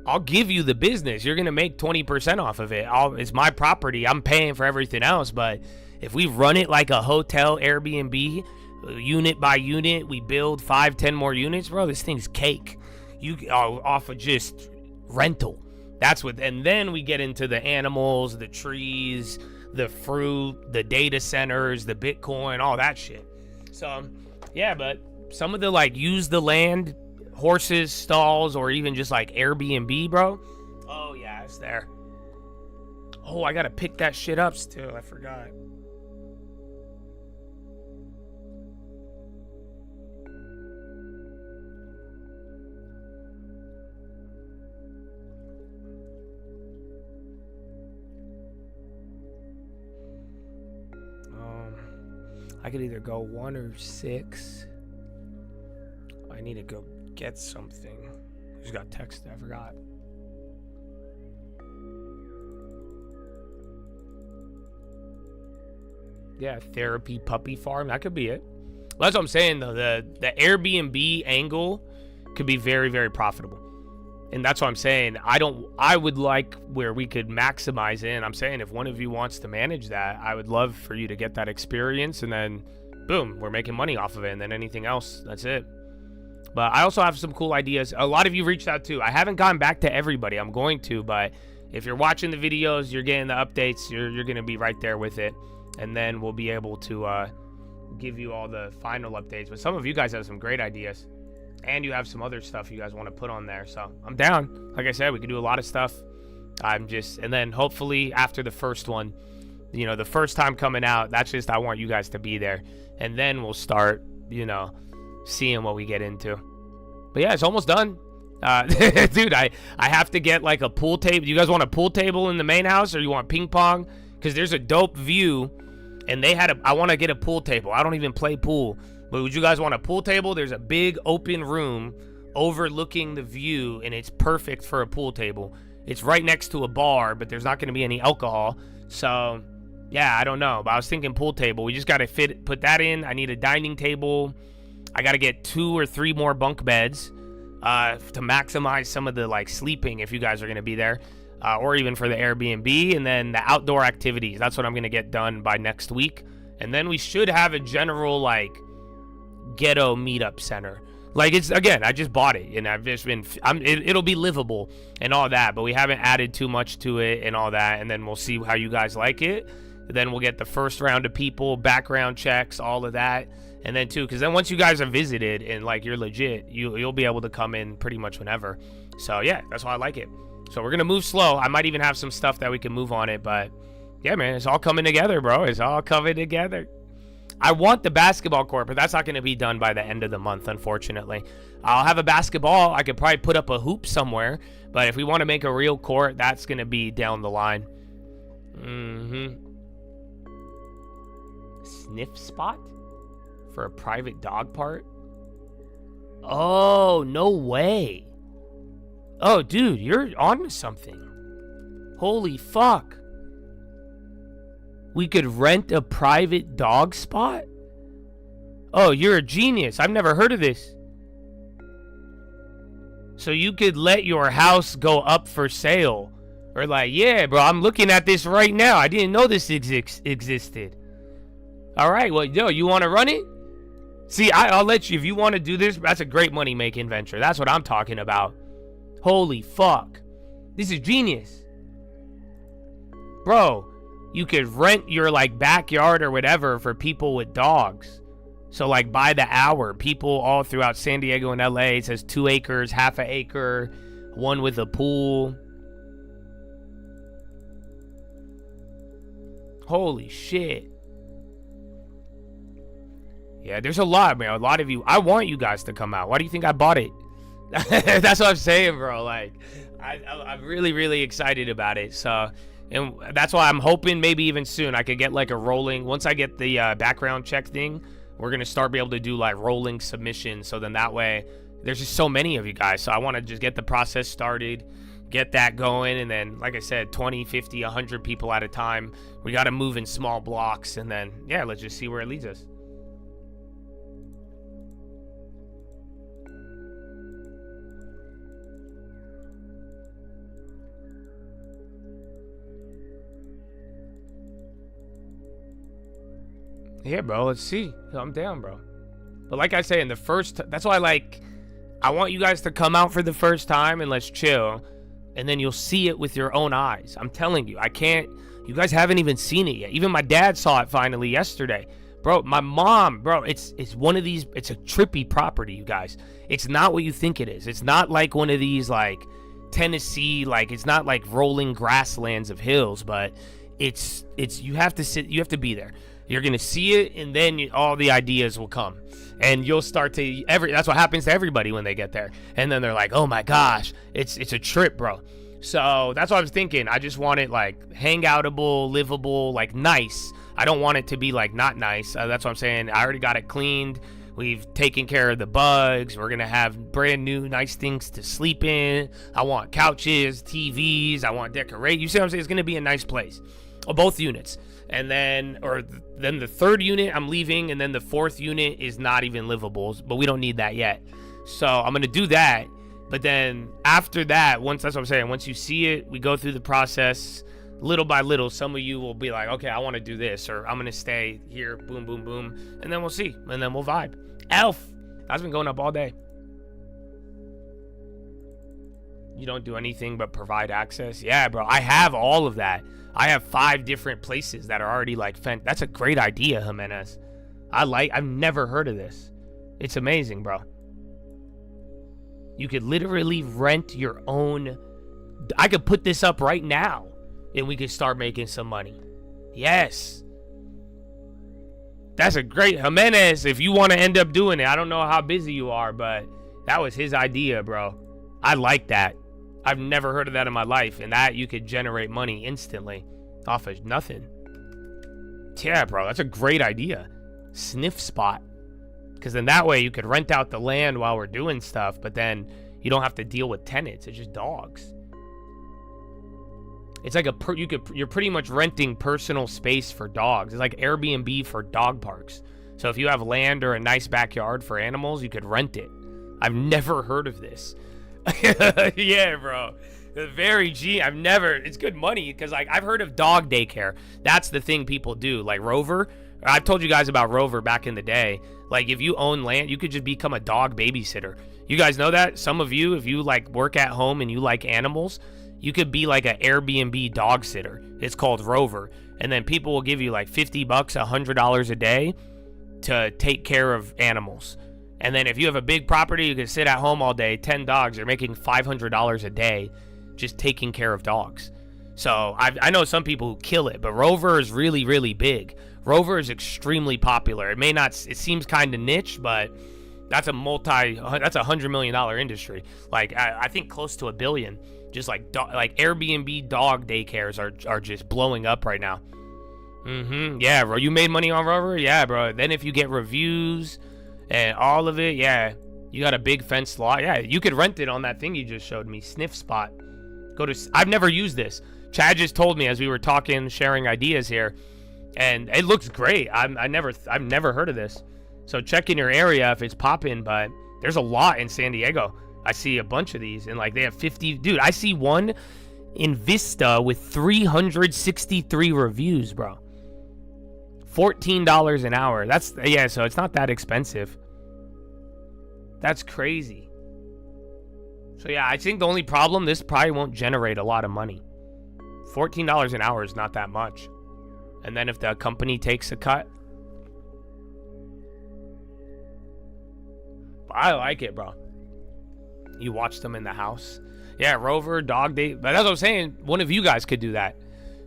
I'll give you the business. You're going to make 20% off of it. It's my property. I'm paying for everything else. But if we run it like a hotel Airbnb, unit by unit, we build 5-10 more units, bro, this thing's cake. You off of just rental. That's what, and then we get into the animals, the trees, the fruit, the data centers, the Bitcoin, all that shit. So, yeah, but some of the like use the land, horses, stalls, or even just like Airbnb, bro. Oh yeah, it's there. Oh, I gotta pick that shit up still. I forgot. I could either go 1 or 6. I need to go get something. I just got texted. I forgot. Yeah, therapy puppy farm. That could be it. Well, that's what I'm saying, though. The Airbnb angle could be very, very profitable. And that's what I'm saying. I would like where we could maximize it. And I'm saying if one of you wants to manage that, I would love for you to get that experience. And then, boom, we're making money off of it. And then anything else, that's it. But I also have some cool ideas. A lot of you reached out too. I haven't gotten back to everybody. I'm going to. But if you're watching the videos, you're getting the updates, you're going to be right there with it. And then we'll be able to give you all the final updates. But some of you guys have some great ideas. And you have some other stuff you guys want to put on there. So I'm down. Like I said, we can do a lot of stuff. And then hopefully after the first one, you know, the first time coming out, that's just, I want you guys to be there. And then we'll start, you know, seeing what we get into. But yeah, it's almost done. Dude, I have to get like a pool table. You guys want a pool table in the main house, or you want ping pong? Because there's a dope view. And I want to get a pool table. I don't even play pool. But would you guys want a pool table? There's a big open room overlooking the view, and it's perfect for a pool table. It's right next to a bar, but there's not going to be any alcohol. So, yeah, I don't know. But I was thinking pool table. We just got to put that in. I need a dining table. I got to get 2 or 3 more bunk beds to maximize some of the, like, sleeping if you guys are going to be there. Or even for the Airbnb. And then the outdoor activities. That's what I'm going to get done by next week. And then we should have a general, like, ghetto meetup center. Like, it's, again, I just bought it, and I've just been, it'll be livable and all that, but we haven't added too much to it and all that. And then we'll see how you guys like it. Then we'll get the first round of people, background checks, all of that. And then too, because then once you guys are visited and like you're legit, you'll be able to come in pretty much whenever. So yeah, that's why I like it. So we're gonna move slow. I might even have some stuff that we can move on it, but yeah, man, it's all coming together, bro. It's all coming together. I want the basketball court, but that's not going to be done by the end of the month, unfortunately. I'll have a basketball. I could probably put up a hoop somewhere, but if we want to make a real court, that's going to be down the line. Sniff spot for a private dog park? Oh, no way. Oh, dude, you're on to something. Holy fuck. We could rent a private dog spot? Oh, you're a genius. I've never heard of this. So you could let your house go up for sale. Or like, yeah, bro, I'm looking at this right now. I didn't know this existed. All right, well, yo, you want to run it? See, I'll let you. If you want to do this, that's a great money-making venture. That's what I'm talking about. Holy fuck. This is genius. Bro. You could rent your like backyard or whatever for people with dogs. So like by the hour, people all throughout San Diego and LA, it says 2 acres, half an acre, one with a pool. Holy shit. Yeah, there's a lot, man. A lot of you. I want you guys to come out. Why do you think I bought it? That's what I'm saying, bro. Like, I'm really, really excited about it. So, and that's why I'm hoping maybe even soon I could get like a rolling. Once I get the background check thing, we're going to start be able to do like rolling submissions. So then that way, there's just so many of you guys. So I want to just get the process started, get that going. And then, like I said, 20, 50, 100 people at a time. We got to move in small blocks. And then, yeah, let's just see where it leads us. Yeah, bro, let's see. I'm down, bro. But like I say, in the first, that's why I want you guys to come out for the first time and let's chill. And then you'll see it with your own eyes. I'm telling you, you guys haven't even seen it yet. Even my dad saw it finally yesterday. Bro, my mom, bro, it's one of these, it's a trippy property, you guys. It's not what you think it is. It's not like one of these like Tennessee, like it's not like rolling grasslands of hills, but it's you have to be there. You're going to see it, and then all the ideas will come. And you'll start to, that's what happens to everybody when they get there. And then they're like, oh my gosh, it's a trip, bro. So that's what I was thinking. I just want it like hangoutable, livable, like nice. I don't want it to be like not nice. That's what I'm saying. I already got it cleaned. We've taken care of the bugs. We're going to have brand new nice things to sleep in. I want couches, TVs. I want decorate. You see what I'm saying? It's going to be a nice place. Both units. And then, then the third unit I'm leaving, and then the fourth unit is not even livable, but we don't need that yet. So I'm going to do that. But then after that, that's what I'm saying. Once you see it, we go through the process little by little. Some of you will be like, okay, I want to do this, or I'm going to stay here, boom, boom, boom. And then we'll see. And then we'll vibe. Elf, that's been going up all day. You don't do anything but provide access. Yeah, bro, I have all of that. I have 5 different places that are already like fenced. That's a great idea, Jimenez. I've never heard of this. It's amazing, bro. You could literally rent your own. I could put this up right now and we could start making some money. Yes. That's a great, Jimenez, if you want to end up doing it. I don't know how busy you are, but that was his idea, bro. I like that. I've never heard of that in my life, and that you could generate money instantly off of nothing. Yeah, bro, that's a great idea. Sniff spot. Because then that way you could rent out the land while we're doing stuff, but then you don't have to deal with tenants. It's just dogs. It's like you're pretty much renting personal space for dogs. It's like Airbnb for dog parks. So if you have land or a nice backyard for animals, you could rent it. I've never heard of this. Yeah, bro. It's good money because like I've heard of dog daycare. That's the thing people do. Like Rover. I've told you guys about Rover back in the day. Like if you own land, you could just become a dog babysitter. You guys know that? Some of you, if you like work at home and you like animals, you could be like an Airbnb dog sitter. It's called Rover. And then people will give you like $50, $100 a day to take care of animals. And then if you have a big property, you can sit at home all day, 10 dogs, you're making $500 a day just taking care of dogs. So I know some people who kill it, but Rover is really, really big. Rover is extremely popular. It seems kind of niche, but that's a $100 million industry. Like I think close to $1 billion. Just like Airbnb dog daycares are just blowing up right now. Yeah, bro. You made money on Rover? Yeah, bro. Then if you get reviews and all of it, yeah, you got a big fenced lot. Yeah, you could rent it on that thing you just showed me, Sniff Spot. I've never used this. Chad just told me as we were talking, sharing ideas here, and it looks great. I've never heard of this. So check in your area if it's popping, but there's a lot in San Diego. I see a bunch of these, and like they have 50. Dude, I see one in Vista with 363 reviews, bro. $14 an hour. So it's not that expensive. That's crazy. So yeah, I think the only problem, this probably won't generate a lot of money. $14 an hour is not that much. And then if the company takes a cut. But I like it, bro. You watch them in the house. Yeah, Rover, dog date. But that's what I'm saying. One of you guys could do that.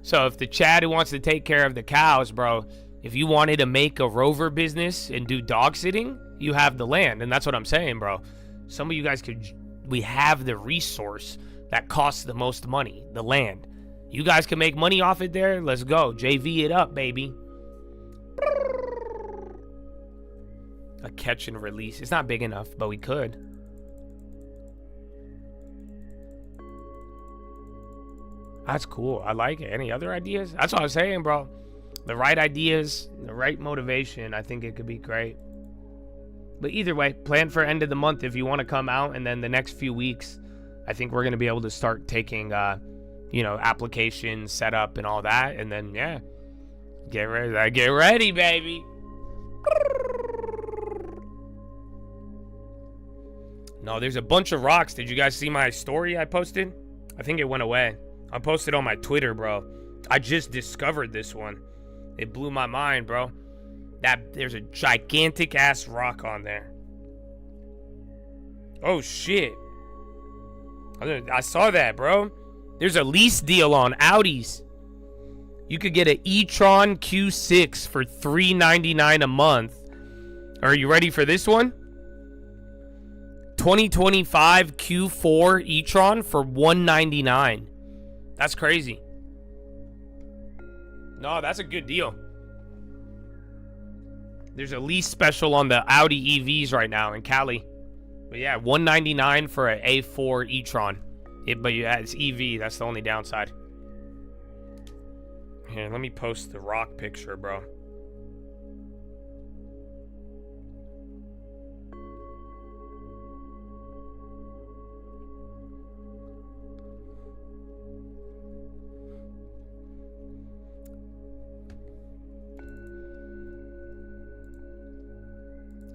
So if the Chad who wants to take care of the cows, bro, if you wanted to make a Rover business and do dog sitting, you have the land. And that's what I'm saying, bro. Some of you guys we have the resource that costs the most money, the land. You guys can make money off it there. Let's go. JV it up, baby. A catch and release. It's not big enough, but we could. That's cool. I like it. Any other ideas? That's what I was saying, bro. The right ideas, the right motivation, I think it could be great. But either way, plan for end of the month if you want to come out, and then the next few weeks, I think we're going to be able to start taking, applications, set up, and all that. And then, yeah, get ready, baby. No, there's a bunch of rocks. Did you guys see my story I posted? I think it went away. I posted on my Twitter, bro. I just discovered this one. It blew my mind, bro. There's a gigantic ass rock on there. Oh shit. I saw that, bro. There's a lease deal on Audis. You could get an e-tron Q6 for $399 a month. Are you ready for this one? 2025 Q4 e-tron for $199. That's crazy. No, that's a good deal. There's a lease special on the Audi EVs right now in Cali. But yeah, $199 for an A4 e-tron. But yeah, it's EV. That's the only downside. Here, let me post the rock picture, bro.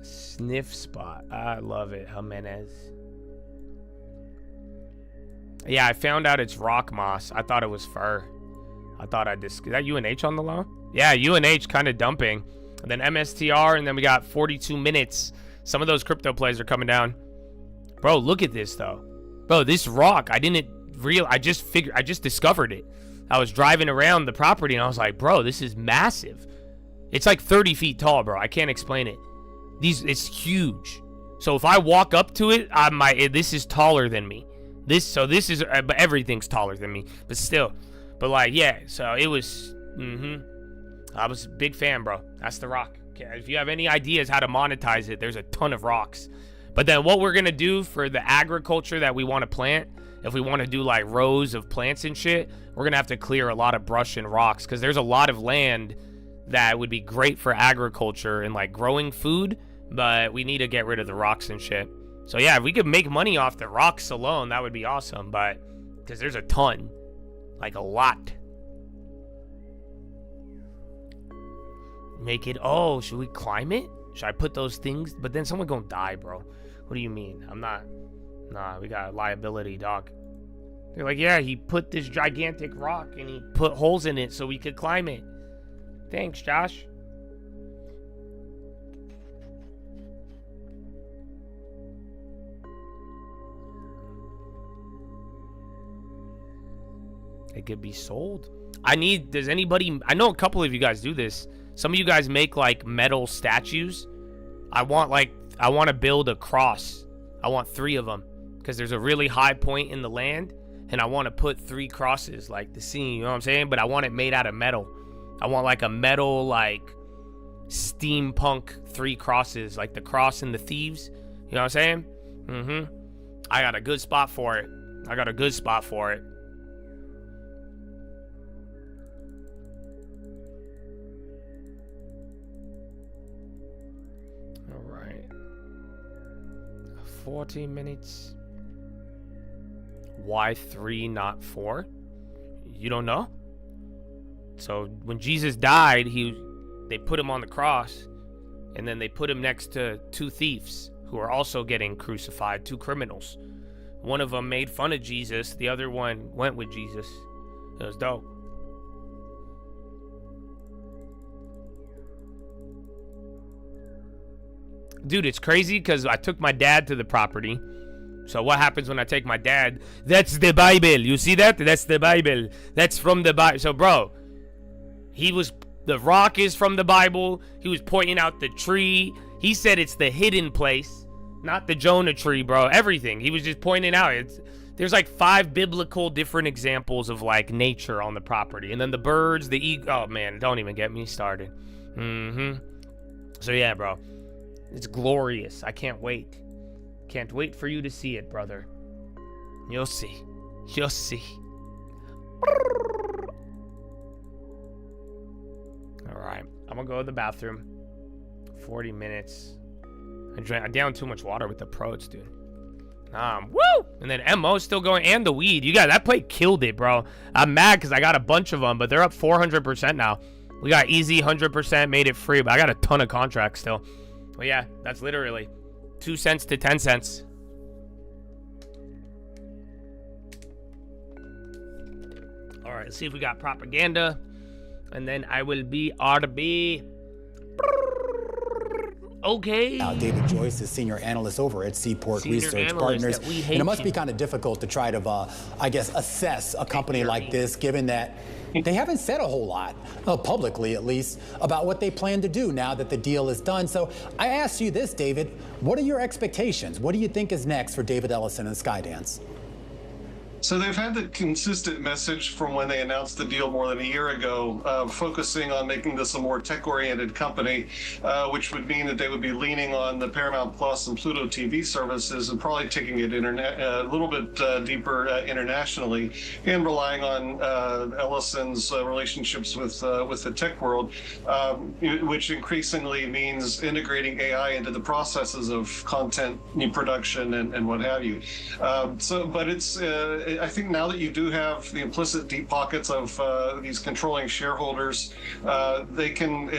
Sniff spot. I love it, Jimenez. Yeah, I found out it's rock moss. I thought it was fur. I thought is that UNH on the low? Yeah, UNH kind of dumping. And then MSTR, and then we got 42 minutes. Some of those crypto plays are coming down. Bro, look at this though. Bro, this rock, I just discovered it. I was driving around the property and I was like, bro, this is massive. It's like 30 feet tall, bro. I can't explain it. It's huge. So if I walk up to it, this is taller than me. But everything's taller than me. But still. But like, yeah, so it was, I was a big fan, bro. That's the rock. Okay, if you have any ideas how to monetize it, there's a ton of rocks. But then what we're going to do for the agriculture that we want to plant, if we want to do like rows of plants and shit, we're going to have to clear a lot of brush and rocks because there's a lot of land that would be great for agriculture and like growing food, but we need to get rid of the rocks and shit. So yeah, if we could make money off the rocks alone, that would be awesome, but because there's a ton. Like a lot. Make it, oh, should we climb it? Should I put those things? But then someone gonna die, bro. What do you mean? Nah, we got a liability, dog. They're like, yeah, he put this gigantic rock and he put holes in it so we could climb it. Thanks, Josh. It could be sold. I know a couple of you guys do this. Some of you guys make like metal statues. I want to build a cross. I want 3 of them because there's a really high point in the land and I want to put 3 crosses like the scene, you know what I'm saying? But I want it made out of metal. I want like a metal, like steampunk 3 crosses, like the cross and the thieves. You know what I'm saying? I got a good spot for it. All right. 40 minutes. Why 3, not 4? You don't know? So when Jesus died, they put him on the cross, and then they put him next to 2 thieves who are also getting crucified, 2 criminals. One of them made fun of Jesus, the other one went with Jesus. It was dope. Dude, it's crazy because I took my dad to the property. So what happens when I take my dad? That's the Bible. You see that? That's the Bible. That's from the Bible. So, bro, the rock is from the Bible. He was pointing out the tree. He said it's the hidden place, not the Jonah tree, bro. Everything. He was just pointing out. There's like 5 biblical different examples of like nature on the property. And then the birds, the eagle. Oh, man, don't even get me started. So, yeah, bro. It's glorious. I can't wait. Can't wait for you to see it, brother. You'll see. You'll see. All right. I'm going to go to the bathroom. 40 minutes. I downed too much water with the protes, dude. Woo! And then MO's still going. And the weed. You guys, that play killed it, bro. I'm mad because I got a bunch of them, but they're up 400% now. We got easy 100%, made it free, but I got a ton of contracts still. Well, yeah, that's literally 2 cents to 10 cents. All right, let's see if we got propaganda. And then I will be RB. Okay. Now, David Joyce is senior analyst over at Seaport Research Partners. And it must be kind of difficult to try to, I guess, assess a company like this, given that they haven't said a whole lot, publicly at least, about what they plan to do now that the deal is done. So I asked you this, David. What are your expectations? What do you think is next for David Ellison and Skydance? So they've had the consistent message from when they announced the deal more than a year ago, focusing on making this a more tech-oriented company, which would mean that they would be leaning on the Paramount Plus and Pluto TV services and probably taking it a little bit deeper internationally, and relying on Ellison's relationships with the tech world, which increasingly means integrating AI into the processes of content production and what have you. But it's I think now that you do have the implicit deep pockets of these controlling shareholders, they can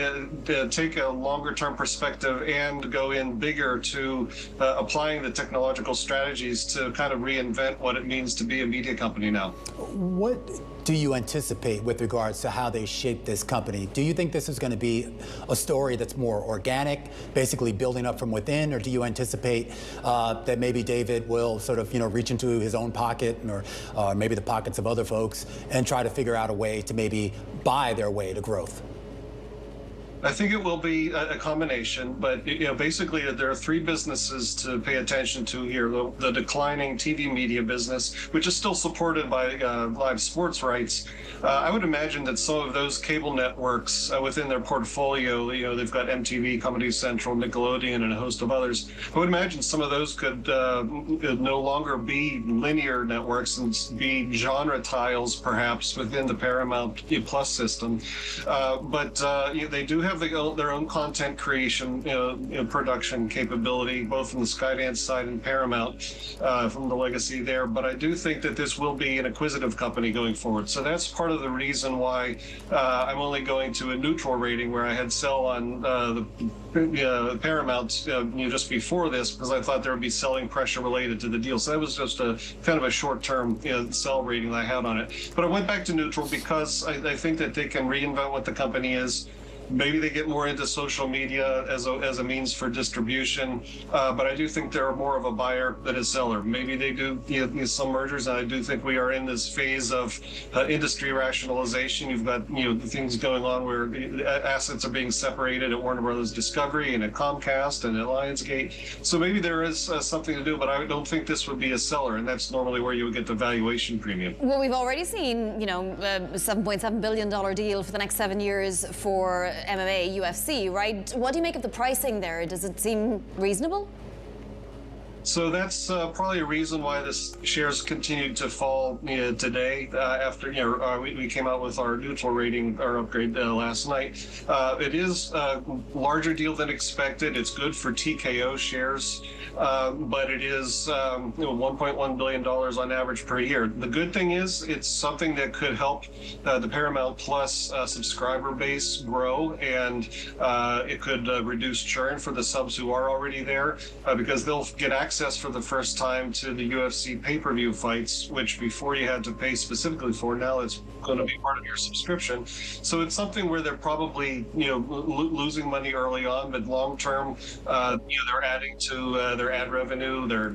take a longer-term perspective and go in bigger to applying the technological strategies to kind of reinvent what it means to be a media company now. What do you anticipate with regards to how they shape this company? Do you think this is going to be a story that's more organic, basically building up from within, or do you anticipate that maybe David will sort of, reach into his own pocket or maybe the pockets of other folks and try to figure out a way to maybe buy their way to growth? I think it will be a combination, but basically there are three businesses to pay attention to here. The declining TV media business, which is still supported by live sports rights. I would imagine that some of those cable networks within their portfolio, they've got MTV, Comedy Central, Nickelodeon, and a host of others. I would imagine some of those could no longer be linear networks and be genre tiles, perhaps, within the Paramount Plus system. But they do have their own content creation, production capability, both from the Skydance side and Paramount, from the legacy there. But I do think that this will be an acquisitive company going forward. So that's part of the reason why I'm only going to a neutral rating, where I had sell on the Paramount just before this, because I thought there would be selling pressure related to the deal. So that was just a kind of a short-term sell rating that I had on it. But I went back to neutral because I think that they can reinvent what the company is. Maybe they get more into social media as a means for distribution, but I do think they're more of a buyer than a seller. Maybe they do some mergers, and I do think we are in this phase of industry rationalization. You've got things going on where assets are being separated at Warner Brothers Discovery and at Comcast and at Lionsgate. So maybe there is something to do, but I don't think this would be a seller, and that's normally where you would get the valuation premium. Well, we've already seen, a $7.7 billion deal for the next 7 years for MMA, UFC, right? What do you make of the pricing there? Does it seem reasonable? So that's probably a reason why the shares continued to fall today after we came out with our neutral rating, our upgrade last night. It is a larger deal than expected. It's good for TKO shares, but it is $1.1 billion on average per year. The good thing is it's something that could help the Paramount Plus subscriber base grow, and it could reduce churn for the subs who are already there, because they'll get access for the first time to the UFC pay-per-view fights, which before you had to pay specifically for. Now it's going to be part of your subscription. So it's something where they're probably losing money early on, but long term they're adding to their ad revenue. They're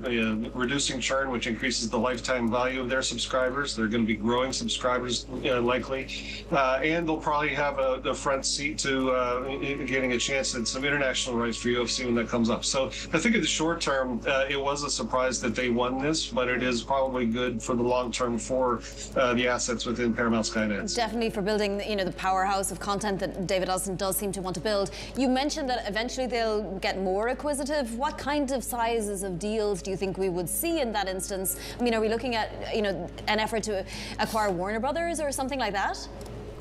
reducing churn, which increases the lifetime value of their subscribers. They're going to be growing subscribers likely, and they'll probably have a front seat to getting a chance at some international rights for UFC when that comes up. So I think in the short term it was a surprise that they won this, but it is probably good for the long term for the assets within Paramount Skydance. Definitely for building, the powerhouse of content that David Ellison does seem to want to build. You mentioned that eventually they'll get more acquisitive. What kind of sizes of deals do you think we would see in that instance? I mean, are we looking at, an effort to acquire Warner Brothers or something like that?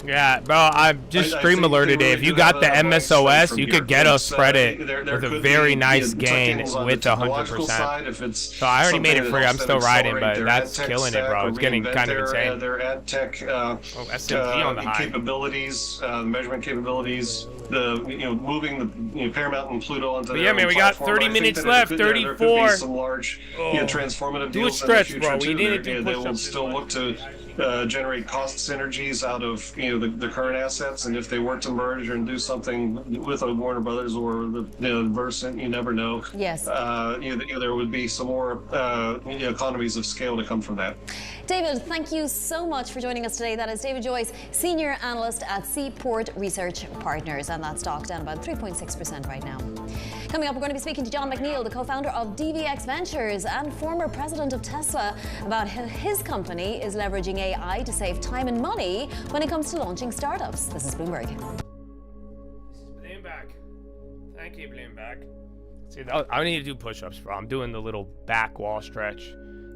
Yeah, bro, I'm just stream alerted. If you got the MSOS, you could get us credit with a very nice gain with 100%. So I already made it free. I'm still riding, but that's killing it, bro. It's getting kind of insane. Their ad tech capabilities, measurement capabilities, moving the Paramount and Pluto onto their man, we got 30 minutes left. 34. There could be some large, transformative deals in the future too. They will still look to generate cost synergies out of the current assets, and if they were to merge and do something with a Warner Brothers or the Versant, you never know. Yes. There would be some more economies of scale to come from that. David, thank you so much for joining us today. That is David Joyce, Senior Analyst at Seaport Research Partners, and that stock down about 3.6% right now. Coming up, we're going to be speaking to John McNeil, the co-founder of DVX Ventures and former president of Tesla, about how his company is leveraging AI to save time and money when it comes to launching startups. This is Bloomberg. Bloomberg. Thank you, Bloomberg. See, I need to do push-ups, bro. I'm doing the little back wall stretch,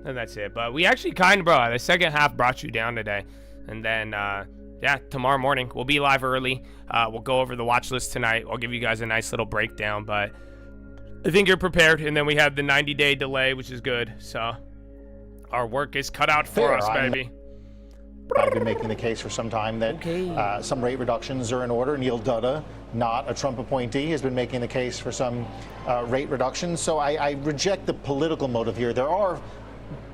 and that's it. But we actually bro, the second half brought you down today. And then, yeah, tomorrow morning, we'll be live early. We'll go over the watch list tonight. I'll give you guys a nice little breakdown, but I think you're prepared. And then we have the 90-day delay, which is good. So our work is cut out for us, baby. I've been making the case for some time that some rate reductions are in order. Neil Dutta, not a Trump appointee, has been making the case for some rate reductions. So I reject the political motive here. There are.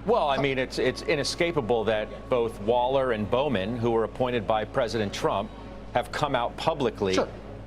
Well, I mean, it's inescapable that both Waller and Bowman, who were appointed by President Trump, have come out publicly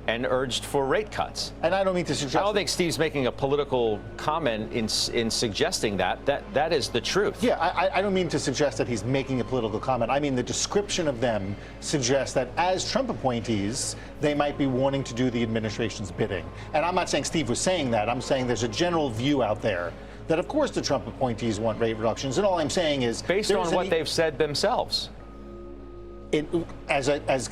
and urged for rate cuts. And I don't mean to suggest. I don't think Steve's making a political comment in suggesting that is the truth. Yeah, I don't mean to suggest that he's making a political comment. I mean, the description of them suggests that as Trump appointees, they might be wanting to do the administration's bidding. And I'm not saying Steve was saying that. I'm saying there's a general view out there that, of course, the Trump appointees want rate reductions. And all I'm saying is, based on what they've said themselves. As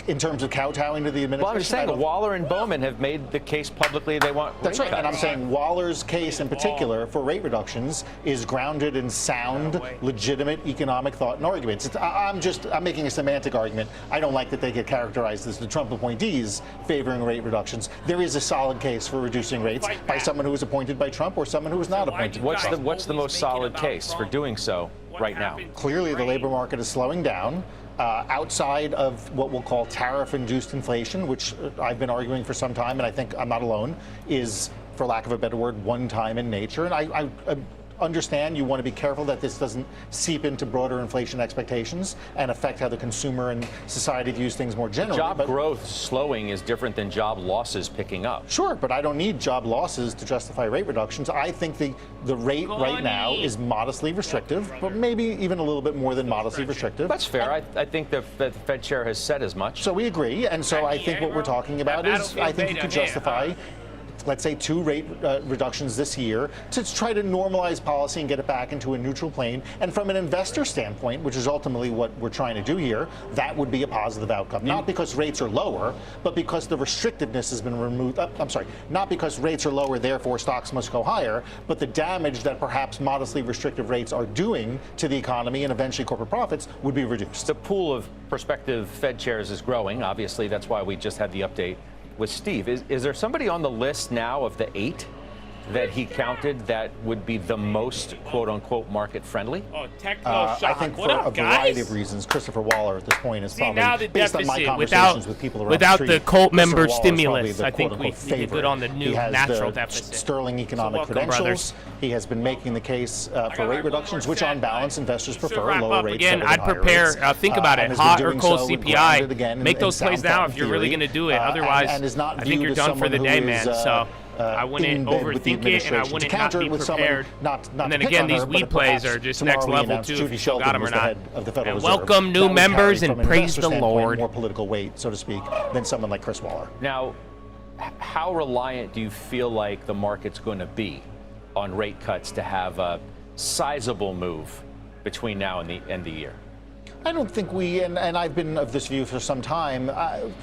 in terms of kowtowing to the administration? Well, I'm just saying Waller and Bowman have made the case publicly they want rate That's right, cuts. and I'm saying Waller's case in particular for rate reductions is grounded in sound, legitimate economic thought and arguments. I'm making a semantic argument. I don't like that they get characterized as the Trump appointees favoring rate reductions. There is a solid case for reducing rates by someone who was appointed by Trump or someone who was not appointed by Trump. What's the most solid case for doing so right now? Clearly, the labor market is slowing down. Outside of what we'll call tariff-induced inflation, which I've been arguing for some time, and I think I'm not alone, is, for lack of a better word, one-time in nature. And I understand you want to be careful that this doesn't seep into broader inflation expectations and affect how the consumer and society views things more generally. Job growth slowing is different than job losses picking up. Sure, but I don't need job losses to justify rate reductions. I think the rate right now is modestly restrictive, but maybe even a little bit more than modestly restrictive. That's fair. I think the Fed chair has said as much. So we agree, and so I think what we're talking about is, I think you could justify, let's say, 2 rate reductions this year to try to normalize policy and get it back into a neutral plane. And from an investor standpoint, which is ultimately what we're trying to do here, that would be a positive outcome. Not because rates are lower, but because the restrictiveness has been removed. Not because rates are lower, therefore stocks must go higher, but the damage that perhaps modestly restrictive rates are doing to the economy and eventually corporate profits would be reduced. The pool of prospective Fed chairs is growing. Obviously, that's why we just had the update with Steve. Is there somebody on the list now of the 8 that he counted that would be the most quote-unquote market-friendly? Oh, techno shock. I think what for up, a variety of reasons, Christopher Waller at this point is probably, now the based on my deficit, conversations with people around without the the street, cult member Christopher Waller is stimulus, probably I think we quote-unquote did good on the new He has natural the deficit. sterling economic welcome, credentials. brothers. He has been making the case for rate reductions, which on balance investors prefer. Wrap Lower up rates again. better than I'd higher prepare. rates. Think about And it. has been Hot or doing cold so CPI. again Make in those plays sound now thought if you're really theory, going to do it. and Otherwise, is not I think you're viewed as done for the someone day, who man. is, So I wouldn't in bed with the overthink it, and I administration. wouldn't To not counter be it with someone prepared. not And then to pick again, on these her, but weed plays perhaps are just tomorrow next we level announce too. Judy If you still got Shelton them or was the not. head of the Federal And Reserve. welcome new That would carry, members from and an praise investor the standpoint, Lord. more political weight, so to speak, than someone like Chris Waller. Now, how reliant do you feel like the market's going to be on rate cuts to have a sizable move between now and the end of the year? I don't think and I've been of this view for some time,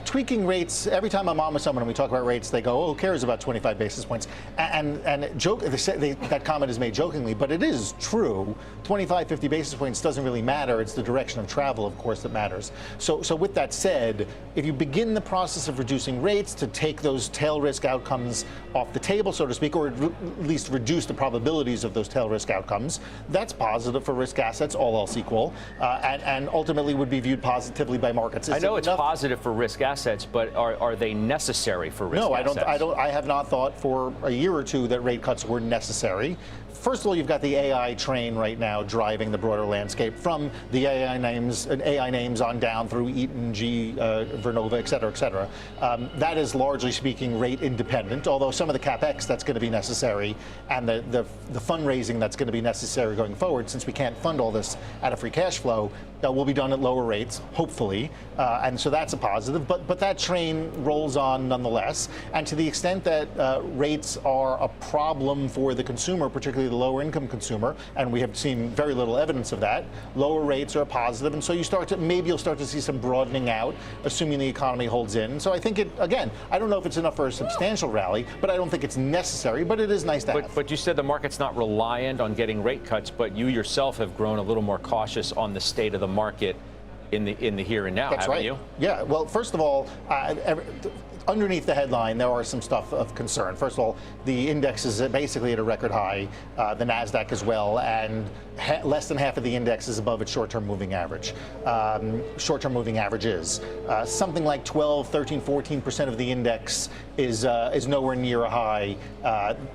tweaking rates, every time I'm on with someone and we talk about rates, they go, oh, who cares about 25 basis points? That comment is made jokingly, but it is true. 25, 50 basis points doesn't really matter. It's the direction of travel, of course, that matters. So with that said, if you begin the process of reducing rates to take those tail risk outcomes off the table, so to speak, or at least reduce the probabilities of those tail risk outcomes, that's positive for risk assets, all else equal, and ultimately would be viewed positively by markets. I know it's positive for risk assets, but are they necessary for risk assets? No, I have not thought for a year or two that rate cuts were necessary. First of all, you've got the AI train right now driving the broader landscape, from the AI names on down through Eaton, Vernova, et cetera, et cetera. That is largely speaking rate independent, although some of the CapEx that's going to be necessary and the fundraising that's going to be necessary going forward, since we can't fund all this out of free cash flow, will be done at lower rates, hopefully, and so that's a positive. But that train rolls on nonetheless. And to the extent that rates are a problem for the consumer, particularly the lower income consumer, and we have seen very little evidence of that, lower rates are a positive. And so maybe you'll start to see some broadening out, assuming the economy holds in. So I think again, I don't know if it's enough for a substantial rally, but I don't think it's necessary. But it is nice to have. But you said the market's not reliant on getting rate cuts, but you yourself have grown a little more cautious on the state of the market in the here and now, haven't you? Yeah. Well, first of all, underneath the headline, there are some stuff of concern. First of all, the index is basically at a record high, the NASDAQ as well, and less than half of the index is above its short-term moving average. Short-term moving average is something like 12, 13, 14% of the index is nowhere near a high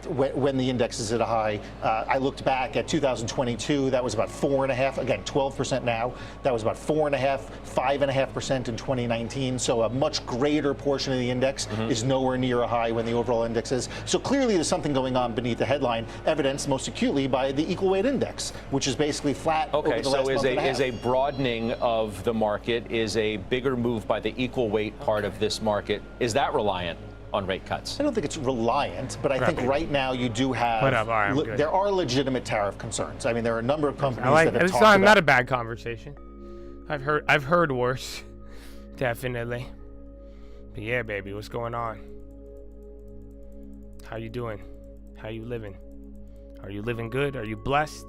when the index is at a high. I looked back at 2022, that was about 4.5%, again, 12% now. That was about 4.5%, 5.5% in 2019. So a much greater portion of the index is nowhere near a high when the overall index is. So clearly there's something going on beneath the headline, evidenced most acutely by the equal weight index, which is basically flat over the last month and a half. Is a broadening of the market, is a bigger move by the equal weight part of this market, is that reliant on rate cuts? I don't think it's reliant, but I think right now you do have, there are legitimate tariff concerns. I mean, there are a number of companies that have talked about. It's not a bad conversation. I've heard worse, definitely. But yeah, baby, what's going on? How you doing? How you living? Are you living good? Are you blessed?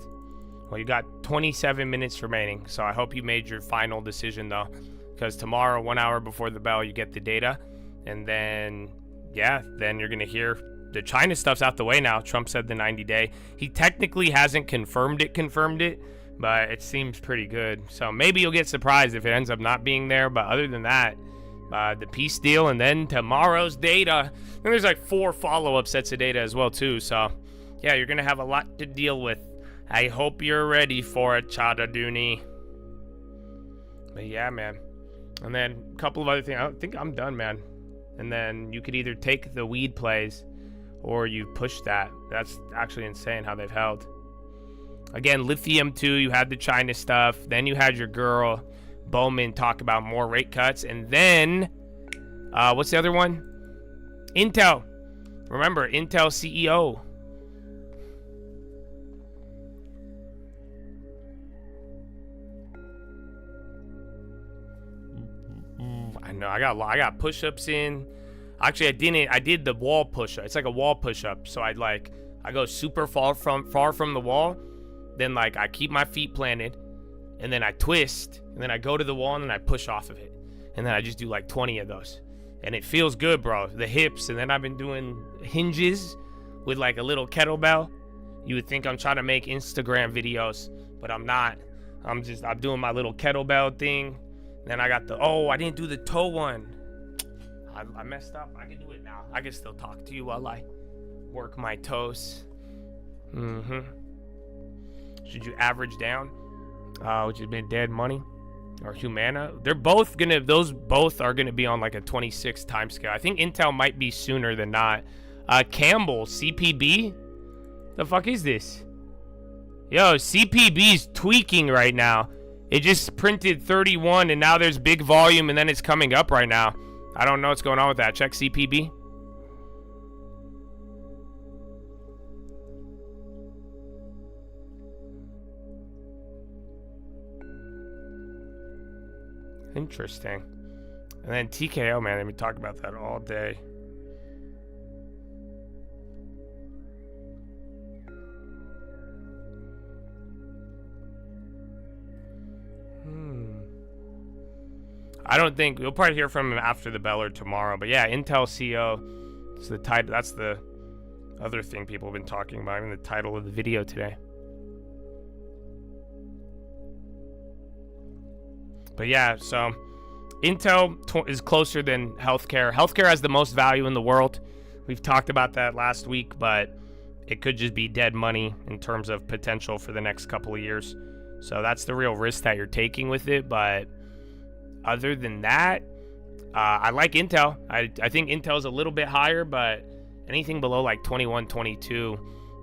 Well, you got 27 minutes remaining, so I hope you made your final decision, though, because tomorrow, 1 hour before the bell, you get the data, and then, yeah, then you're going to hear the China stuff's out the way now. Trump said the 90-day. He technically hasn't confirmed it, but it seems pretty good. So maybe you'll get surprised if it ends up not being there, but other than that, the peace deal, and then tomorrow's data. And there's like 4 follow-up sets of data as well, too, so yeah, you're going to have a lot to deal with. I hope you're ready for it, Chada Dooney. But yeah, man. And then a couple of other things. I think I'm done, man. And then you could either take the weed plays or you push that. That's actually insane how they've held. Again, lithium too. You had the China stuff. Then you had your girl Bowman talk about more rate cuts. And then, what's the other one? Intel. Remember, Intel CEO. I know. I got push-ups in. Actually, I didn't. I did the wall push-up. It's like a wall push-up. So I go super far from the wall. Then I keep my feet planted, and then I twist, and then I go to the wall, and then I push off of it, and then I just do like 20 of those, and it feels good, bro. The hips, and then I've been doing hinges with like a little kettlebell. You would think I'm trying to make Instagram videos, but I'm not. I'm doing my little kettlebell thing. Then I got I didn't do the toe one. I messed up. I can do it now. I can still talk to you while I work my toes. Should you average down? Which has been Dead Money or Humana? Those both are gonna be on like a 26 time scale. I think Intel might be sooner than not. Campbell, CPB? The fuck is this? Yo, CPB's tweaking right now. It just printed 31 and now there's big volume and then it's coming up right now. I don't know what's going on with that. Check CPB. Interesting. And then TKO, man, let me talk about that all day. I don't think we'll probably hear from him after the bell or tomorrow. But yeah, Intel CEO. It's the title. That's the other thing people have been talking about. Even the title of the video today. But yeah, so Intel is closer than healthcare. Healthcare has the most value in the world. We've talked about that last week, but it could just be dead money in terms of potential for the next couple of years. So that's the real risk that you're taking with it. But other than that, I like Intel. I think Intel's a little bit higher, but anything below like 21, 22,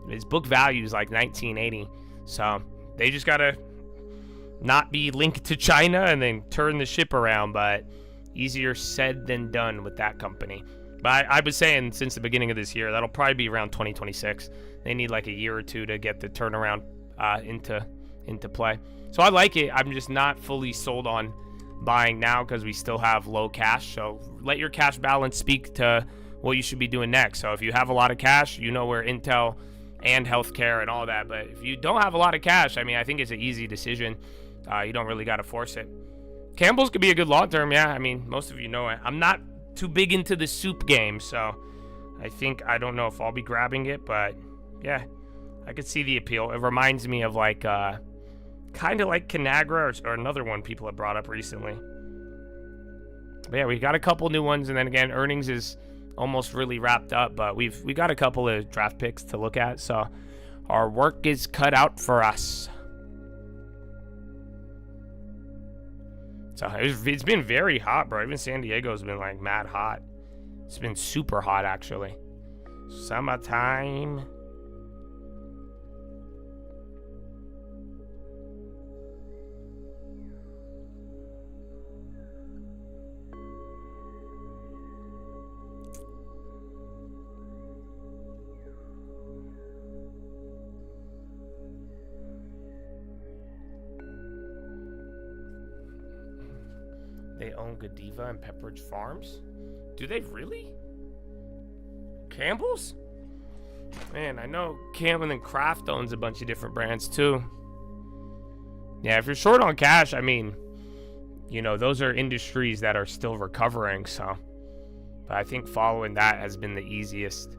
its book value is like 1980. So they just gotta not be linked to China and then turn the ship around, but easier said than done with that company. But I was saying since the beginning of this year, that'll probably be around 2026. They need like a year or two to get the turnaround into play. So I like it. I'm just not fully sold on buying now because we still have low cash. So let your cash balance speak to what you should be doing next. So if you have a lot of cash, you know where Intel and healthcare and all that. But if you don't have a lot of cash, I mean, I think it's an easy decision. You don't really got to force it. Campbell's could be a good long term. Yeah, I mean, most of you know it. I'm not too big into the soup game, so I don't know if I'll be grabbing it, but yeah, I could see the appeal. It reminds me of like kind of like Conagra or another one people have brought up recently. But yeah, we got a couple new ones, and then again, earnings is almost really wrapped up, but we got a couple of draft picks to look at, so our work is cut out for us. So it's been very hot, bro. Even San Diego's been like mad hot. It's been super hot, actually. Summertime. They own Godiva and Pepperidge Farms? Do they really? Campbell's? Man, I know Campbell and Kraft owns a bunch of different brands too. Yeah, if you're short on cash, I mean, you know, those are industries that are still recovering, so. But I think following that has been the easiest.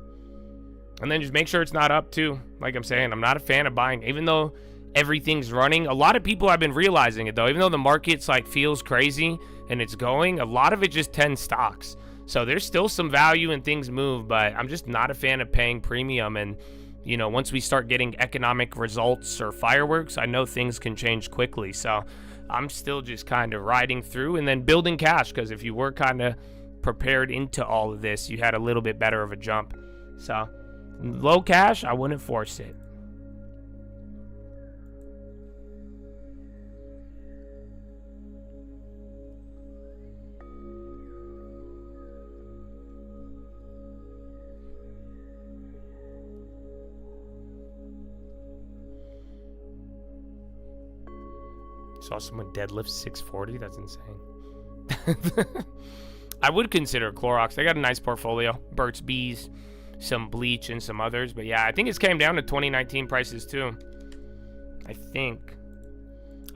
And then just make sure it's not up too. Like I'm saying, I'm not a fan of buying, even though everything's running. A lot of people have been realizing it though, even though the market's like feels crazy and it's going, a lot of it just 10 stocks. So there's still some value and things move, but I'm just not a fan of paying premium. And, you know, once we start getting economic results or fireworks, I know things can change quickly. So I'm still just kind of riding through and then building cash, because if you were kind of prepared into all of this, you had a little bit better of a jump. So low cash, I wouldn't force it. Saw someone deadlift 640. That's insane. I would consider Clorox. They got a nice portfolio. Burt's Bees, some bleach, and some others. But yeah, I think it's came down to 2019 prices too. I think.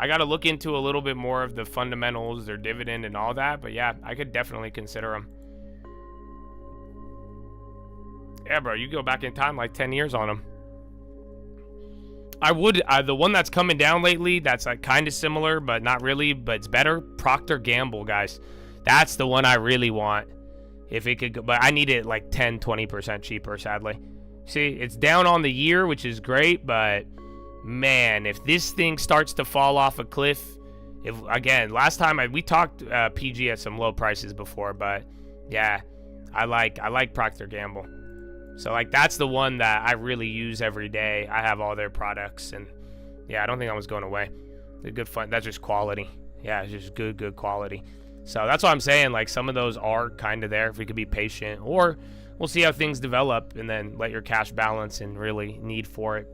I got to look into a little bit more of the fundamentals, their dividend, and all that. But yeah, I could definitely consider them. Yeah, bro, you go back in time like 10 years on them. I would, the one that's coming down lately, that's like kind of similar, but not really, but it's better. Procter & Gamble, guys. That's the one I really want. If it could go, but I need it like 10, 20% cheaper, sadly. See, it's down on the year, which is great, but man, if this thing starts to fall off a cliff, if again, last time we talked PG at some low prices before, but yeah, I like Procter & Gamble. So like that's the one that I really use every day. I have all their products, and yeah, I don't think that was going away. They're good fun. That's just quality. Yeah, it's just good quality. So that's what I'm saying. Like some of those are kind of there if we could be patient, or we'll see how things develop, and then let your cash balance and really need for it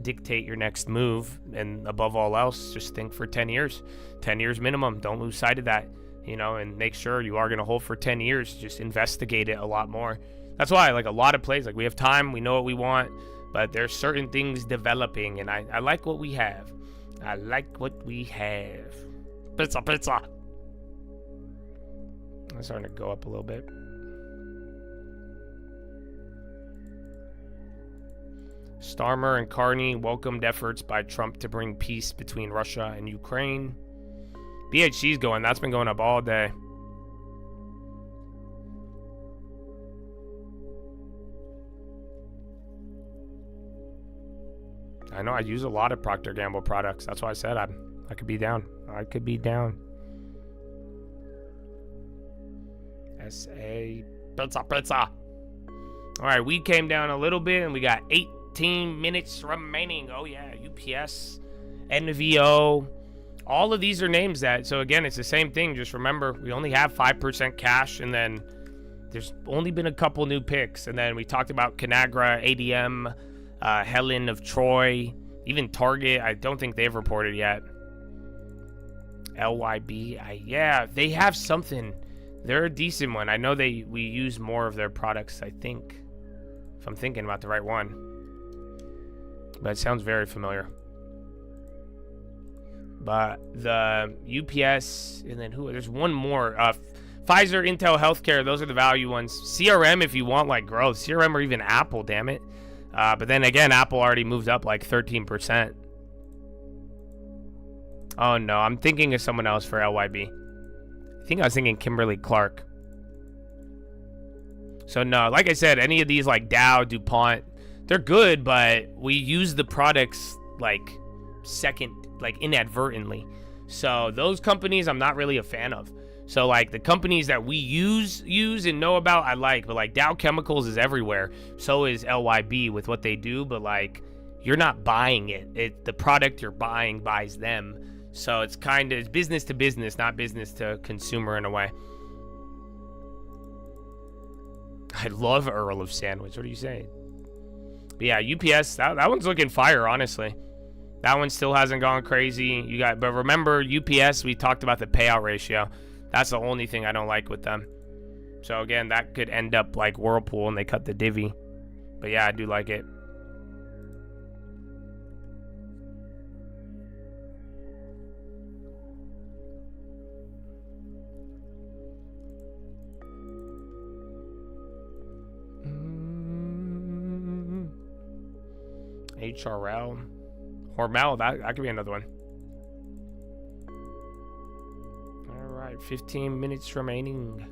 dictate your next move. And above all else, just think for 10 years. 10 years minimum. Don't lose sight of that, you know, and make sure you are going to hold for 10 years. Just investigate it a lot more. That's why, like, a lot of plays, like, we have time, we know what we want, but there's certain things developing, and I like what we have. I like what we have. Pizza. I'm starting to go up a little bit. Starmer and Carney welcomed efforts by Trump to bring peace between Russia and Ukraine. BHC's going. That's been going up all day. I know I use a lot of Procter & Gamble products. That's why I said I could be down. I could be down. SA pizza. All right, we came down a little bit, and we got 18 minutes remaining. Oh yeah, UPS, NVO. All of these are names that, so again, it's the same thing. Just remember, we only have 5% cash, and then there's only been a couple new picks. And then we talked about Conagra, ADM, Helen of Troy, even Target. I don't think they've reported yet. LYB, yeah, they have something. They're a decent one. I know we use more of their products, I think, if I'm thinking about the right one. But it sounds very familiar. But the UPS, and then there's one more. Pfizer, Intel, Healthcare, those are the value ones. CRM if you want like growth. CRM or even Apple, damn it. But then again, Apple already moved up like 13%. Oh no, I'm thinking of someone else for LYB. I think I was thinking Kimberly Clark. So no, like I said, any of these like Dow, DuPont, they're good, but we use the products like inadvertently. So those companies I'm not really a fan of. So like the companies that we use and know about, I like, but like Dow Chemicals is everywhere. So is LYB with what they do, but like you're not buying it. The product you're buying buys them. So it's it's business to business, not business to consumer in a way. I love Earl of Sandwich. What are you saying? But yeah, UPS, that one's looking fire, honestly. That one still hasn't gone crazy. But remember, UPS, we talked about the payout ratio. That's the only thing I don't like with them. So again, that could end up like Whirlpool and they cut the divvy. But yeah, I do like it. HRL. Hormel, that could be another one. All right, 15 minutes remaining.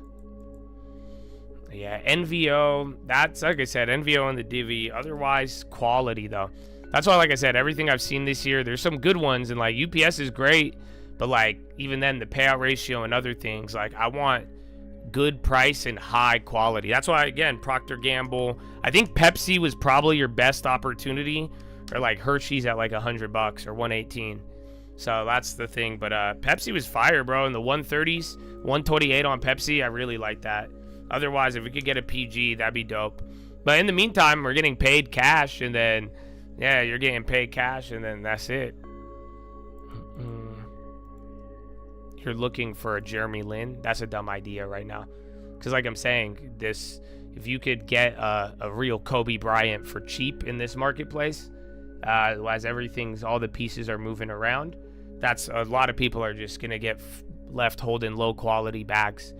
Yeah, NVO, that's like I said, NVO and the divvy. Otherwise, quality though. That's why, like I said, everything I've seen this year, there's some good ones, and like UPS is great, but like even then, the payout ratio and other things, like I want good price and high quality. That's why, again, Procter & Gamble. I think Pepsi was probably your best opportunity, or like Hershey's at like $100 or $118. So that's the thing. But Pepsi was fire, bro. In the 130s, 128 on Pepsi, I really like that. Otherwise, if we could get a PG, that'd be dope. But in the meantime, we're getting paid cash, and then yeah, you're getting paid cash, and then that's it. You're looking for a Jeremy Lin. That's a dumb idea right now. Because like I'm saying, if you could get a real Kobe Bryant for cheap in this marketplace, as all the pieces are moving around, that's a lot of people are just going to get left holding low quality bags.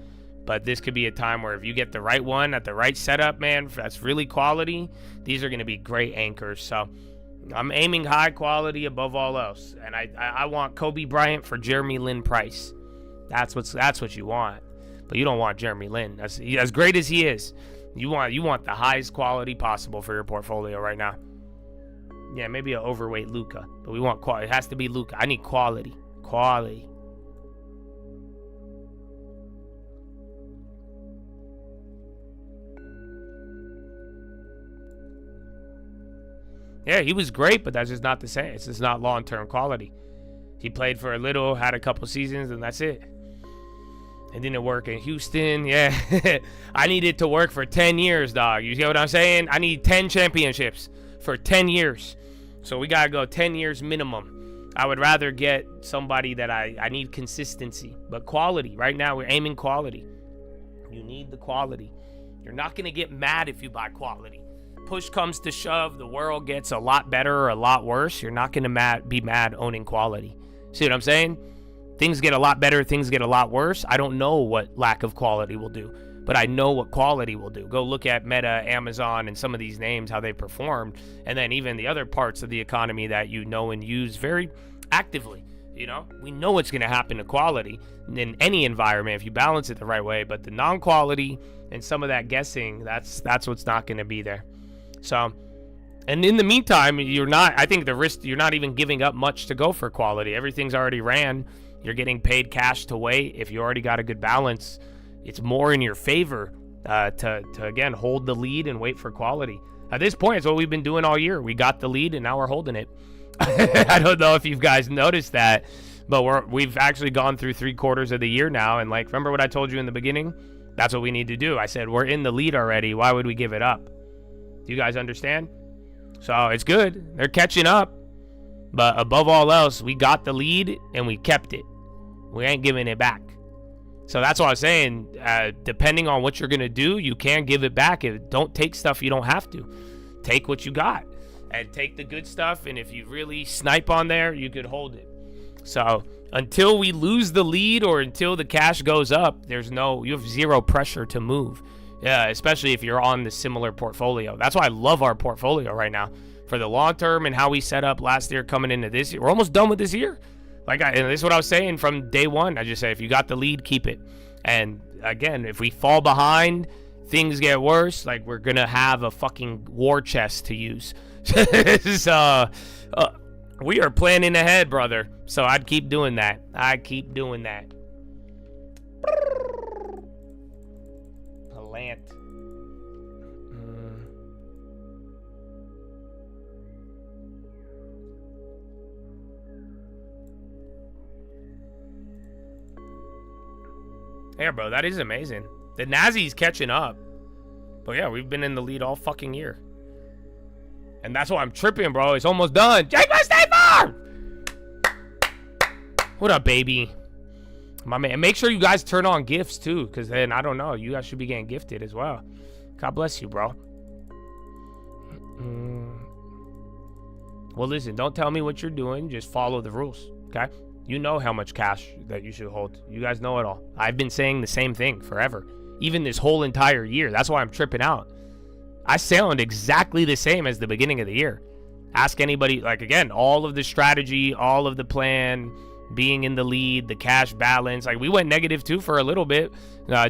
But this could be a time where if you get the right one at the right setup, man, that's really quality, these are going to be great anchors. So I'm aiming high quality above all else, and I want Kobe Bryant for Jeremy Lin price. That's what you want, but you don't want Jeremy Lin. As great as he is, you want the highest quality possible for your portfolio right now. Yeah, maybe an overweight Luka, but we want quality. It has to be Luka. I need quality. Yeah, he was great, but that's just not the same. It's just not long-term quality. He played for a little, had a couple seasons, and that's it. It didn't work in Houston. Yeah, I need it to work for 10 years, dog. You get what I'm saying? I need 10 championships for 10 years. So we got to go 10 years minimum. I would rather get somebody that I need consistency, but quality. Right now, we're aiming quality. You need the quality. You're not going to get mad if you buy quality. Push comes to shove, the world gets a lot better or a lot worse. You're not going to be mad owning quality. See what I'm saying? Things get a lot better, things get a lot worse. I don't know what lack of quality will do, but I know what quality will do. Go look at Meta, Amazon, and some of these names, how they performed, and then even the other parts of the economy that you know and use very actively. You know, we know what's going to happen to quality in any environment if you balance it the right way, but the non-quality and some of that guessing, that's what's not going to be there. So, and in the meantime, I think the risk, you're not even giving up much to go for quality. Everything's already ran. You're getting paid cash to wait. If you already got a good balance, it's more in your favor to again, hold the lead and wait for quality. At this point, it's what we've been doing all year. We got the lead and now we're holding it. I don't know if you guys noticed that, But we've actually gone through 3/4 of the year now, and like, remember what I told you in the beginning? That's what we need to do. I said, we're in the lead already. Why would we give it up? Do you guys understand? So it's good. They're catching up. But above all else, we got the lead and we kept it. We ain't giving it back. So that's what I was saying. Depending on what you're going to do, you can give it back. Don't take stuff you don't have to. Take what you got and take the good stuff. And if you really snipe on there, you could hold it. So until we lose the lead or until the cash goes up, you have zero pressure to move. Yeah, especially if you're on the similar portfolio. That's why I love our portfolio right now. For the long term and how we set up last year coming into this year. We're almost done with this year. And this is what I was saying from day one. I just say, if you got the lead, keep it. And again, if we fall behind, things get worse, like we're going to have a fucking war chest to use. So, we are planning ahead, brother. So I'd keep doing that. Plant. Yeah, bro, that is amazing. The Nazi's catching up. But yeah, we've been in the lead all fucking year. And that's why I'm tripping, bro. It's almost done. Jake my State Farm! What up, baby? My man. And make sure you guys turn on gifts, too. Because then, I don't know, you guys should be getting gifted as well. God bless you, bro. Well, listen, don't tell me what you're doing. Just follow the rules, okay? You know how much cash that you should hold. You guys know it all. I've been saying the same thing forever. Even this whole entire year. That's why I'm tripping out. I sound exactly the same as the beginning of the year. Ask anybody, like, again, all of the strategy, all of the plan, being in the lead, the cash balance. Like, we went negative too for a little bit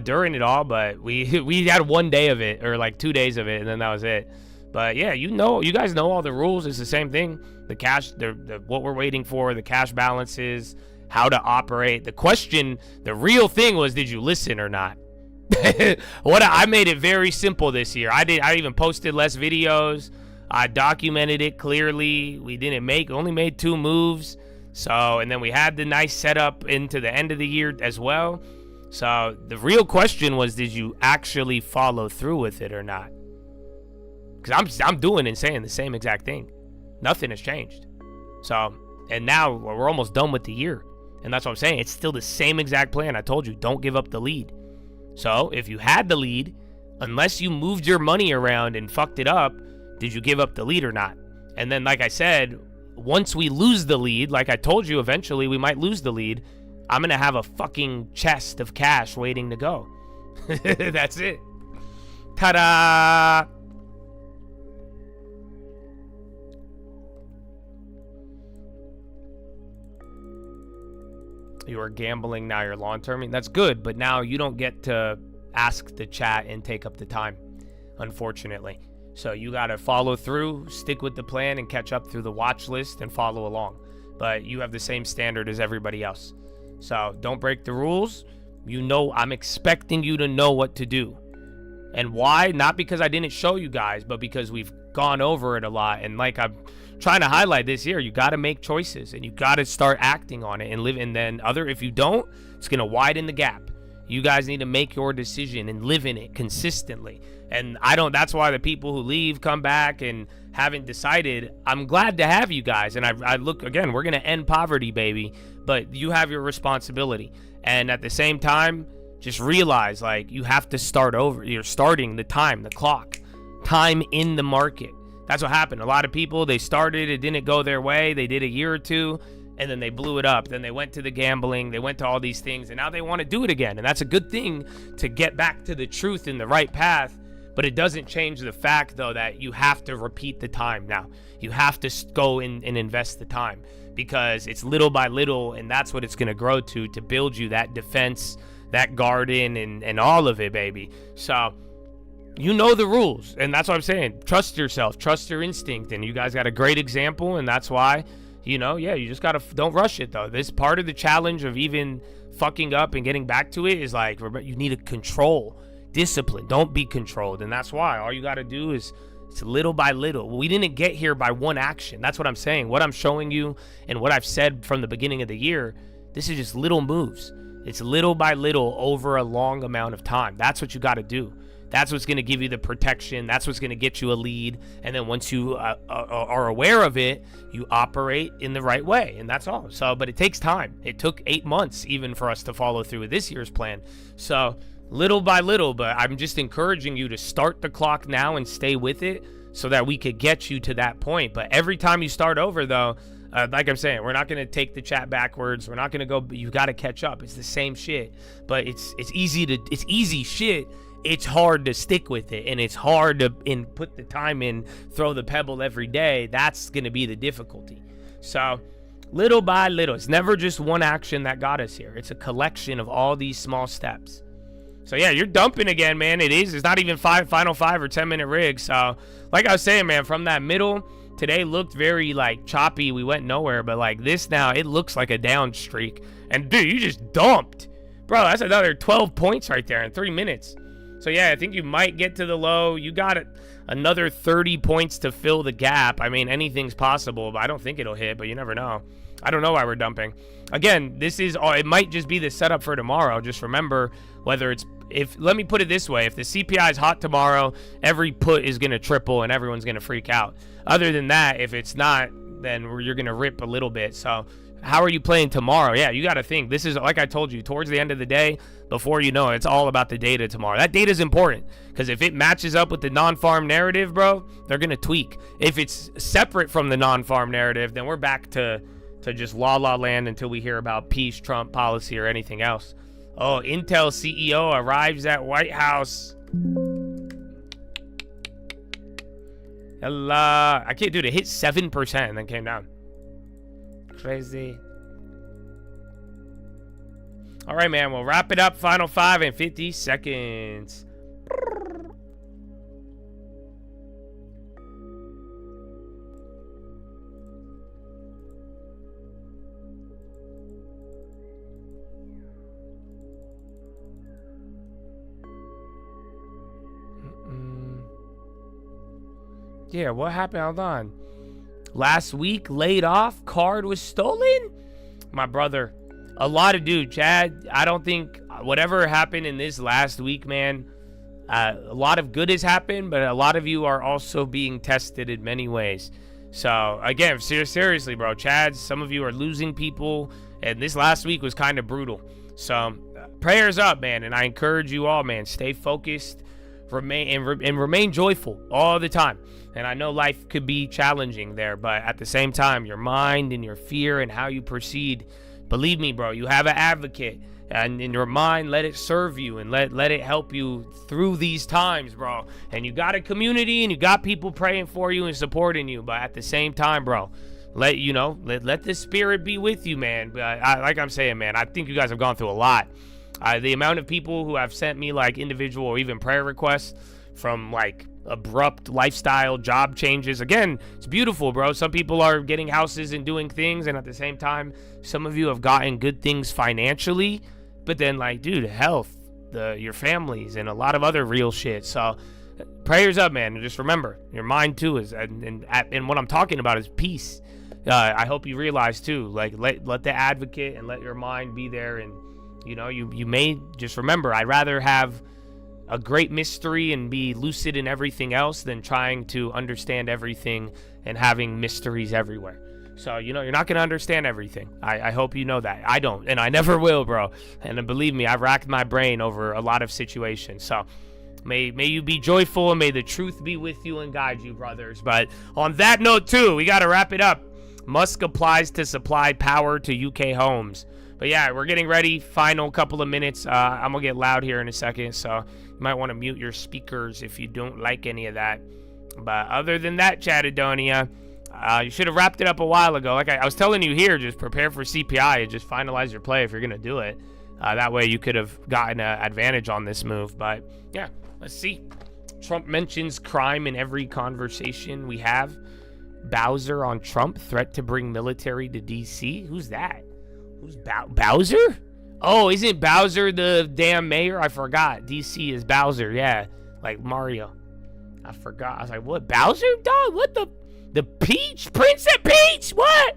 during it all, but we had 1 day of it, or like 2 days of it, and then that was it. But yeah, you guys know all the rules. It's the same thing. The cash, what we're waiting for, the cash balances, how to operate. The question, the real thing was, did you listen or not? I made it very simple this year. I even posted less videos. I documented it clearly. We only made 2 moves. So, and then we had the nice setup into the end of the year as well. So the real question was, did you actually follow through with it or not? Because I'm doing and saying the same exact thing. Nothing has changed. So, and now we're almost done with the year. And that's what I'm saying. It's still the same exact plan. I told you, don't give up the lead. So if you had the lead, unless you moved your money around and fucked it up, did you give up the lead or not? And then, like I said, once we lose the lead, like I told you, eventually we might lose the lead, I'm going to have a fucking chest of cash waiting to go. That's it. Ta-da! You are gambling, now you're long-terming. That's good, but now you don't get to ask the chat and take up the time, unfortunately. So you got to follow through, stick with the plan, and catch up through the watch list and follow along. But you have the same standard as everybody else. So don't break the rules. You know, I'm expecting you to know what to do. And why? Not because I didn't show you guys, but because we've gone over it a lot. And like I'm trying to highlight this year, you got to make choices and you got to start acting on it and live. And then if you don't, it's going to widen the gap. You guys need to make your decision and live in it consistently. And that's why the people who leave, come back and haven't decided, I'm glad to have you guys. And I look, again, we're going to end poverty, baby, but you have your responsibility. And at the same time, just realize, like, you have to start over. You're starting the clock, time in the market. That's what happened. A lot of people, they started, it didn't go their way. They did a year or two, and then they blew it up. Then they went to the gambling. They went to all these things, and now they want to do it again. And that's a good thing to get back to the truth in the right path. But it doesn't change the fact, though, that you have to repeat the time now. You have to go in and invest the time because it's little by little, and that's what it's going to grow to build you that defense, that garden, and all of it, baby. So you know the rules, and that's what I'm saying. Trust yourself, trust your instinct, and you guys got a great example, and that's why, you just got to, don't rush it, though. This part of the challenge of even fucking up and getting back to it is like, you need to control, discipline. Don't be controlled, and that's why all you got to do is it's little by little. We didn't get here by one action. That's what I'm saying. What I'm showing you and what I've said from the beginning of the year This is just little moves. It's little by little over a long amount of time. That's what you got to do. That's what's going to give you the protection. That's what's going to get you a lead. And then once you are aware of it, you operate in the right way. And that's all. So, but it takes time. It took 8 months even for us to follow through with this year's plan. So little by little, but I'm just encouraging you to start the clock now and stay with it so that we could get you to that point. But every time you start over, though, like I'm saying, we're not going to take the chat backwards. We're not going to go, you got to catch up. It's the same shit, but it's easy shit. It's hard to stick with it, and it's hard to put the time in, throw the pebble every day. That's going to be the difficulty. So little by little, it's never just one action that got us here. It's a collection of all these small steps. So yeah, you're dumping again, man. It's not even final 5 or 10 minute rigs. So like I was saying, man, from that middle, today looked very like choppy. We went nowhere, but like this now, it looks like a down streak. And dude, you just dumped. Bro, that's another 12 points right there in 3 minutes. So yeah, I think you might get to the low. You got another 30 points to fill the gap. I mean, anything's possible, but I don't think it'll hit, but you never know. I don't know why we're dumping. Again, it might just be the setup for tomorrow. Just remember, let me put it this way, if the CPI is hot tomorrow, every put is going to triple and everyone's going to freak out. Other than that, if it's not, then you're going to rip a little bit. So how are you playing tomorrow? Yeah, you got to think. This is, like I told you, towards the end of the day, before you know it, it's all about the data tomorrow. That data is important because if it matches up with the non-farm narrative, bro, they're going to tweak. If it's separate from the non-farm narrative, then we're back to just la land until we hear about peace, Trump policy, or anything else. Oh, Intel CEO arrives at White House. Hello. I can't do it. It hit 7% and then came down. Crazy. All right, man. We'll wrap it up. Final 5 in 50 seconds. Yeah, what happened? Hold on. Last week, laid off, card was stolen? My brother. A lot of Chad, I don't think whatever happened in this last week, man, a lot of good has happened, but a lot of you are also being tested in many ways. So, again, seriously, bro, Chad, some of you are losing people, and this last week was kind of brutal. So, prayers up, man, and I encourage you all, man, stay focused, remain joyful all the time. And I know life could be challenging there, but at the same time, your mind and your fear and how you proceed, believe me, bro, you have an advocate. And in your mind, let it serve you and let it help you through these times, bro. And you got a community and you got people praying for you and supporting you. But at the same time, bro, let the spirit be with you, man. But like I'm saying, man, I think you guys have gone through a lot. The amount of people who have sent me like individual or even prayer requests from like abrupt lifestyle job changes. Again, it's beautiful, bro. Some people are getting houses and doing things, and at the same time, some of you have gotten good things financially, but then like, dude, health, your families, and a lot of other real shit. So prayers up, man. And just remember, your mind too is, and what I'm talking about is peace. I hope you realize too, like let the advocate and let your mind be there. And you may just remember, I'd rather have a great mystery and be lucid in everything else than trying to understand everything and having mysteries everywhere. So, you're not going to understand everything. I hope you know that. I don't, and I never will, bro. And believe me, I've racked my brain over a lot of situations. So may you be joyful, and may the truth be with you and guide you, brothers. But on that note, too, we got to wrap it up. Musk applies to supply power to UK homes. But yeah, we're getting ready. Final couple of minutes. I'm going to get loud here in a second, so you might want to mute your speakers if you don't like any of that. But other than that, Chatadonia, you should have wrapped it up a while ago. Like I was telling you here, just prepare for CPI and just finalize your play if you're going to do it. That way you could have gotten an advantage on this move. But yeah, let's see. Trump mentions crime in every conversation we have. Bowser on Trump, threat to bring military to D.C. Who's that? Who's Bowser? Oh, isn't Bowser the damn mayor? I forgot. D.C. is Bowser, yeah. Like Mario. I forgot. I was like, what? Bowser? Dog, what the Peach? Princess Peach? What?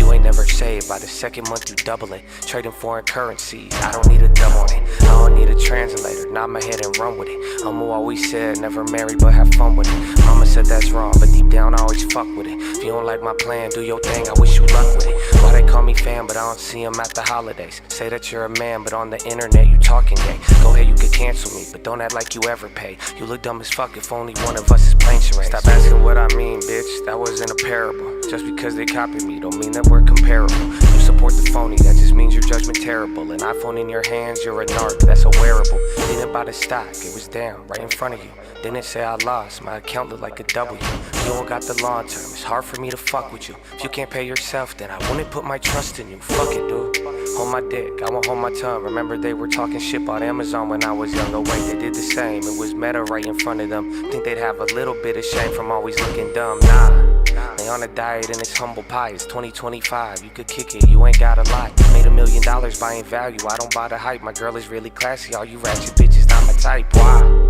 you ain't never saved, by the second month you double it. Trading foreign currencies, I don't need a dumb on it. I don't need a translator, nod my head and run with it. I'm who always said, never marry but have fun with it. Mama said that's wrong, but deep down I always fuck with it. If you don't like my plan, do your thing, I wish you luck with it. Why they call me fan, but I don't see them at the holidays. Say that you're a man, but on the internet you talking gay. Go ahead, you could cancel me, but don't act like you ever pay. You look dumb as fuck if only one of us is playing charades. Stop asking what I mean, bitch, that wasn't a parable. Just because they copied me don't mean that we're comparable. You support the phony, that just means your judgment terrible. An iPhone in your hands, you're a narc, that's a wearable. Didn't buy the stock, it was down, right in front of you. Didn't say I lost, my account looked like a W. You don't got the long term, it's hard for me to fuck with you. If you can't pay yourself, then I wouldn't put my trust in you. Fuck it, dude. Hold my dick, I won't hold my tongue. Remember they were talking shit about Amazon when I was young. Oh wait, they did the same, it was Meta right in front of them. Think they'd have a little bit of shame from always looking dumb. Nah, they on a diet and it's humble pie. It's 2025, you could kick it, you ain't gotta lie. Made $1 million buying value, I don't buy the hype. My girl is really classy, all you ratchet bitches not my type. Why?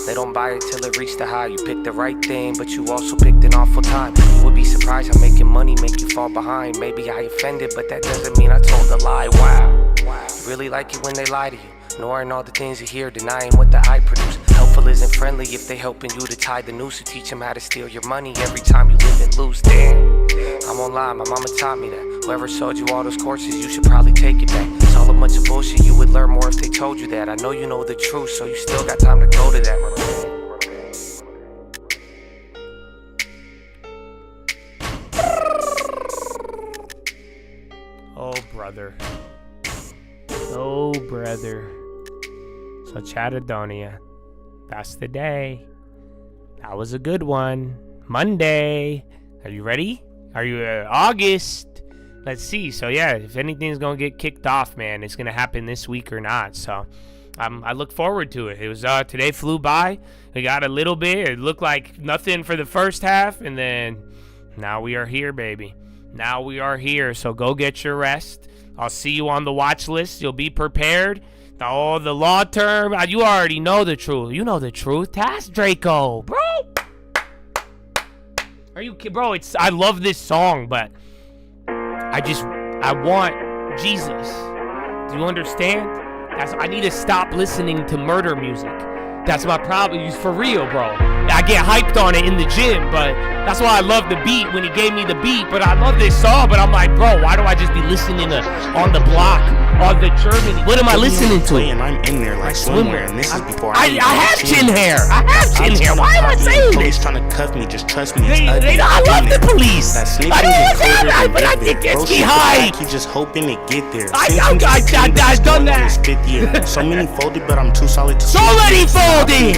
They don't buy it till it reached the high. You picked the right thing, but you also picked an awful time. You would be surprised how making money make you fall behind. Maybe I offended, but that doesn't mean I told a lie. Wow, you really like it when they lie to you, ignoring all the things you hear, denying what the eye produce. Helpful isn't friendly if they helping you to tie the noose. You teach them how to steal your money every time you live and lose. Damn, I'm online, my mama taught me that. Whoever sold you all those courses, you should probably take it back. It's all a bunch of bullshit, you would learn more if they told you that. I know you know the truth, so you still got time to go to that. Oh, brother. Oh, brother. So, Chattadonia, that's the day. That was a good one. Monday. Are you ready? Are you August? Let's see. So, yeah, if anything's going to get kicked off, man, it's going to happen this week or not. So, I look forward to it. It was today flew by. We got a little bit. It looked like nothing for the first half, and then now we are here, baby. Now we are here. So go get your rest. I'll see you on the watch list. You'll be prepared. Oh, the law term. You already know the truth. You know the truth. Task Draco, bro. Are you kidding, bro? I love this song, but I want Jesus. Do you understand? I need to stop listening to murder music. That's my problem. For real, bro. I get hyped on it in the gym, but that's why I love the beat when he gave me the beat. But I love this song, but I'm like, bro, why do I just be listening to On the Block, on the Germany? What am I listening to? And I'm in there like swimwear, and this is before I have chin hair. I have chin hair. Why am I saying this? Trying to cuff me, just trust me. I love the police. But I think it gets me high. You just hoping to get there. I've done that. Fifth year. So many folded, but I'm too solid to. So many folded.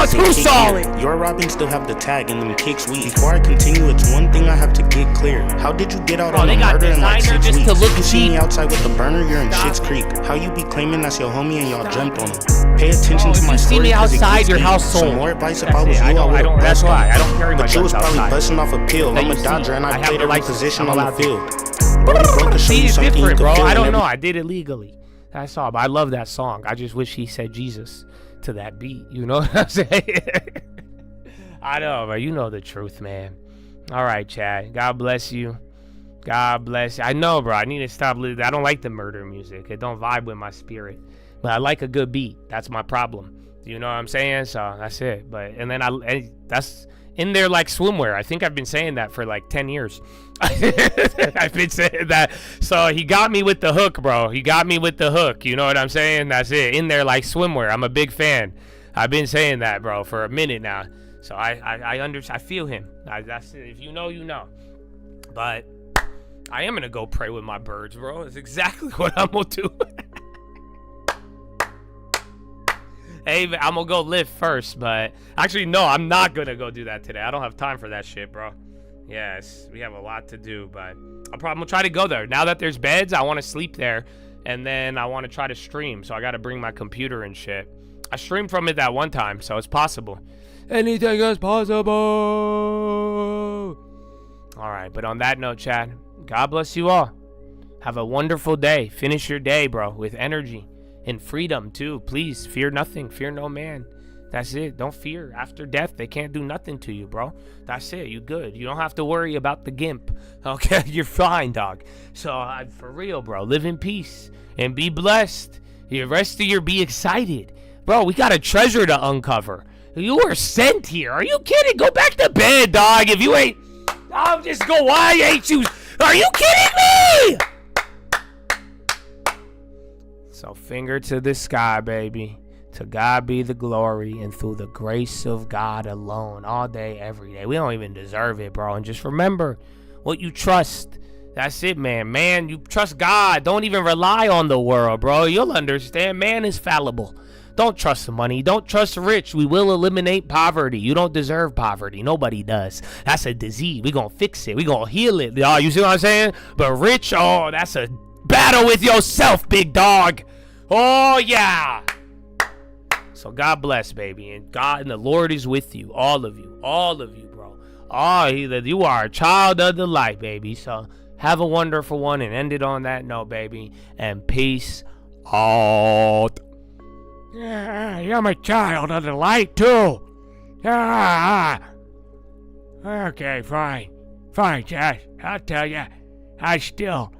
Too solid. Your Robin still have the tag and them kicks weak. Before I continue, it's one thing I have to get clear. How did you get out on the murder in like 6 weeks? To look you see me outside with the burner, you're in Shit's Creek. How you be claiming that's your homie and y'all jumped on him? Pay attention to my story. You see me outside your household. Some more advice if I was you, I would have That's why I don't carry my guns outside. But you was probably busting off a pill. I'm a Dodger and I played every position on the field. See, it's different, bro. I don't know. I did it legally. That's all. But I love that song. I just wish he said Jesus to that beat. You know what I'm saying? I know, but you know the truth, man. All right, Chad. God bless you. God bless you. I know, bro. I need to stop listening. I don't like the murder music. It don't vibe with my spirit. But I like a good beat. That's my problem. You know what I'm saying? So that's it. But and then that's in there like swimwear. I think I've been saying that for like 10 years. I've been saying that. So he got me with the hook, bro. He got me with the hook. You know what I'm saying? That's it. In there like swimwear. I'm a big fan. I've been saying that, bro, for a minute now. So I understand. I feel him. That's it. If you know, you know. But I am gonna go pray with my birds, bro. It's exactly what I'm gonna do. Hey, I'm gonna go lift first, but actually, no, I'm not gonna go do that today. I don't have time for that shit, bro. Yes, we have a lot to do, but I'm gonna try to go there. Now that there's beds, I want to sleep there, and then I want to try to stream, so I gotta bring my computer and shit. I streamed from it that one time, so it's possible. Anything is possible. All right, but on that note, Chad, God bless you all. Have a wonderful day. Finish your day, bro, with energy and freedom, too. Please, fear nothing. Fear no man. That's it. Don't fear. After death, they can't do nothing to you, bro. That's it. You good. You don't have to worry about the gimp. Okay? You're fine, dog. So, for real, bro, live in peace and be blessed. The rest of your be excited. Bro, we got a treasure to uncover. You were sent here. Are you kidding? Go back to bed, dog. If you ain't... I'll just go, why ain't you... Are you kidding me? So, finger to the sky, baby. To God be the glory, and through the grace of God alone, all day, every day. We don't even deserve it, bro. And just remember what you trust. That's it, man. Man, you trust God. Don't even rely on the world, bro. You'll understand. Man is fallible. Don't trust the money. Don't trust the rich. We will eliminate poverty. You don't deserve poverty. Nobody does. That's a disease. We gonna fix it. We gonna heal it. Oh, you see what I'm saying? But rich, oh, that's a battle with yourself, big dog. Oh, yeah. So God bless, baby, and God and the Lord is with you, all of you, bro. You are a child of the light, baby. So have a wonderful one, and end it on that note, baby. And peace out. Yeah, I'm a child of the light too. Okay, fine, Josh. I'll tell you. I'm still.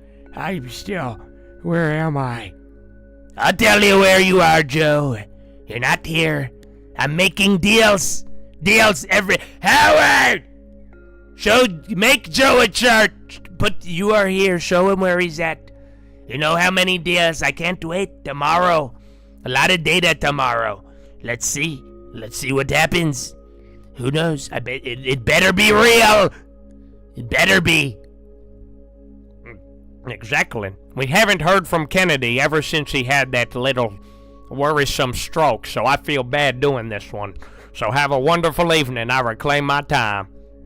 Where am I? I'll tell you where you are, Joe. You're not here. I'm making deals. Howard! Make Joe a chart. You are here. Show him where he's at. You know how many deals? I can't wait. Tomorrow. A lot of data tomorrow. Let's see what happens. Who knows? I bet it better be real. It better be. Exactly. We haven't heard from Kennedy ever since he had that little worrisome stroke, so I feel bad doing this one. So have a wonderful evening. I reclaim my time.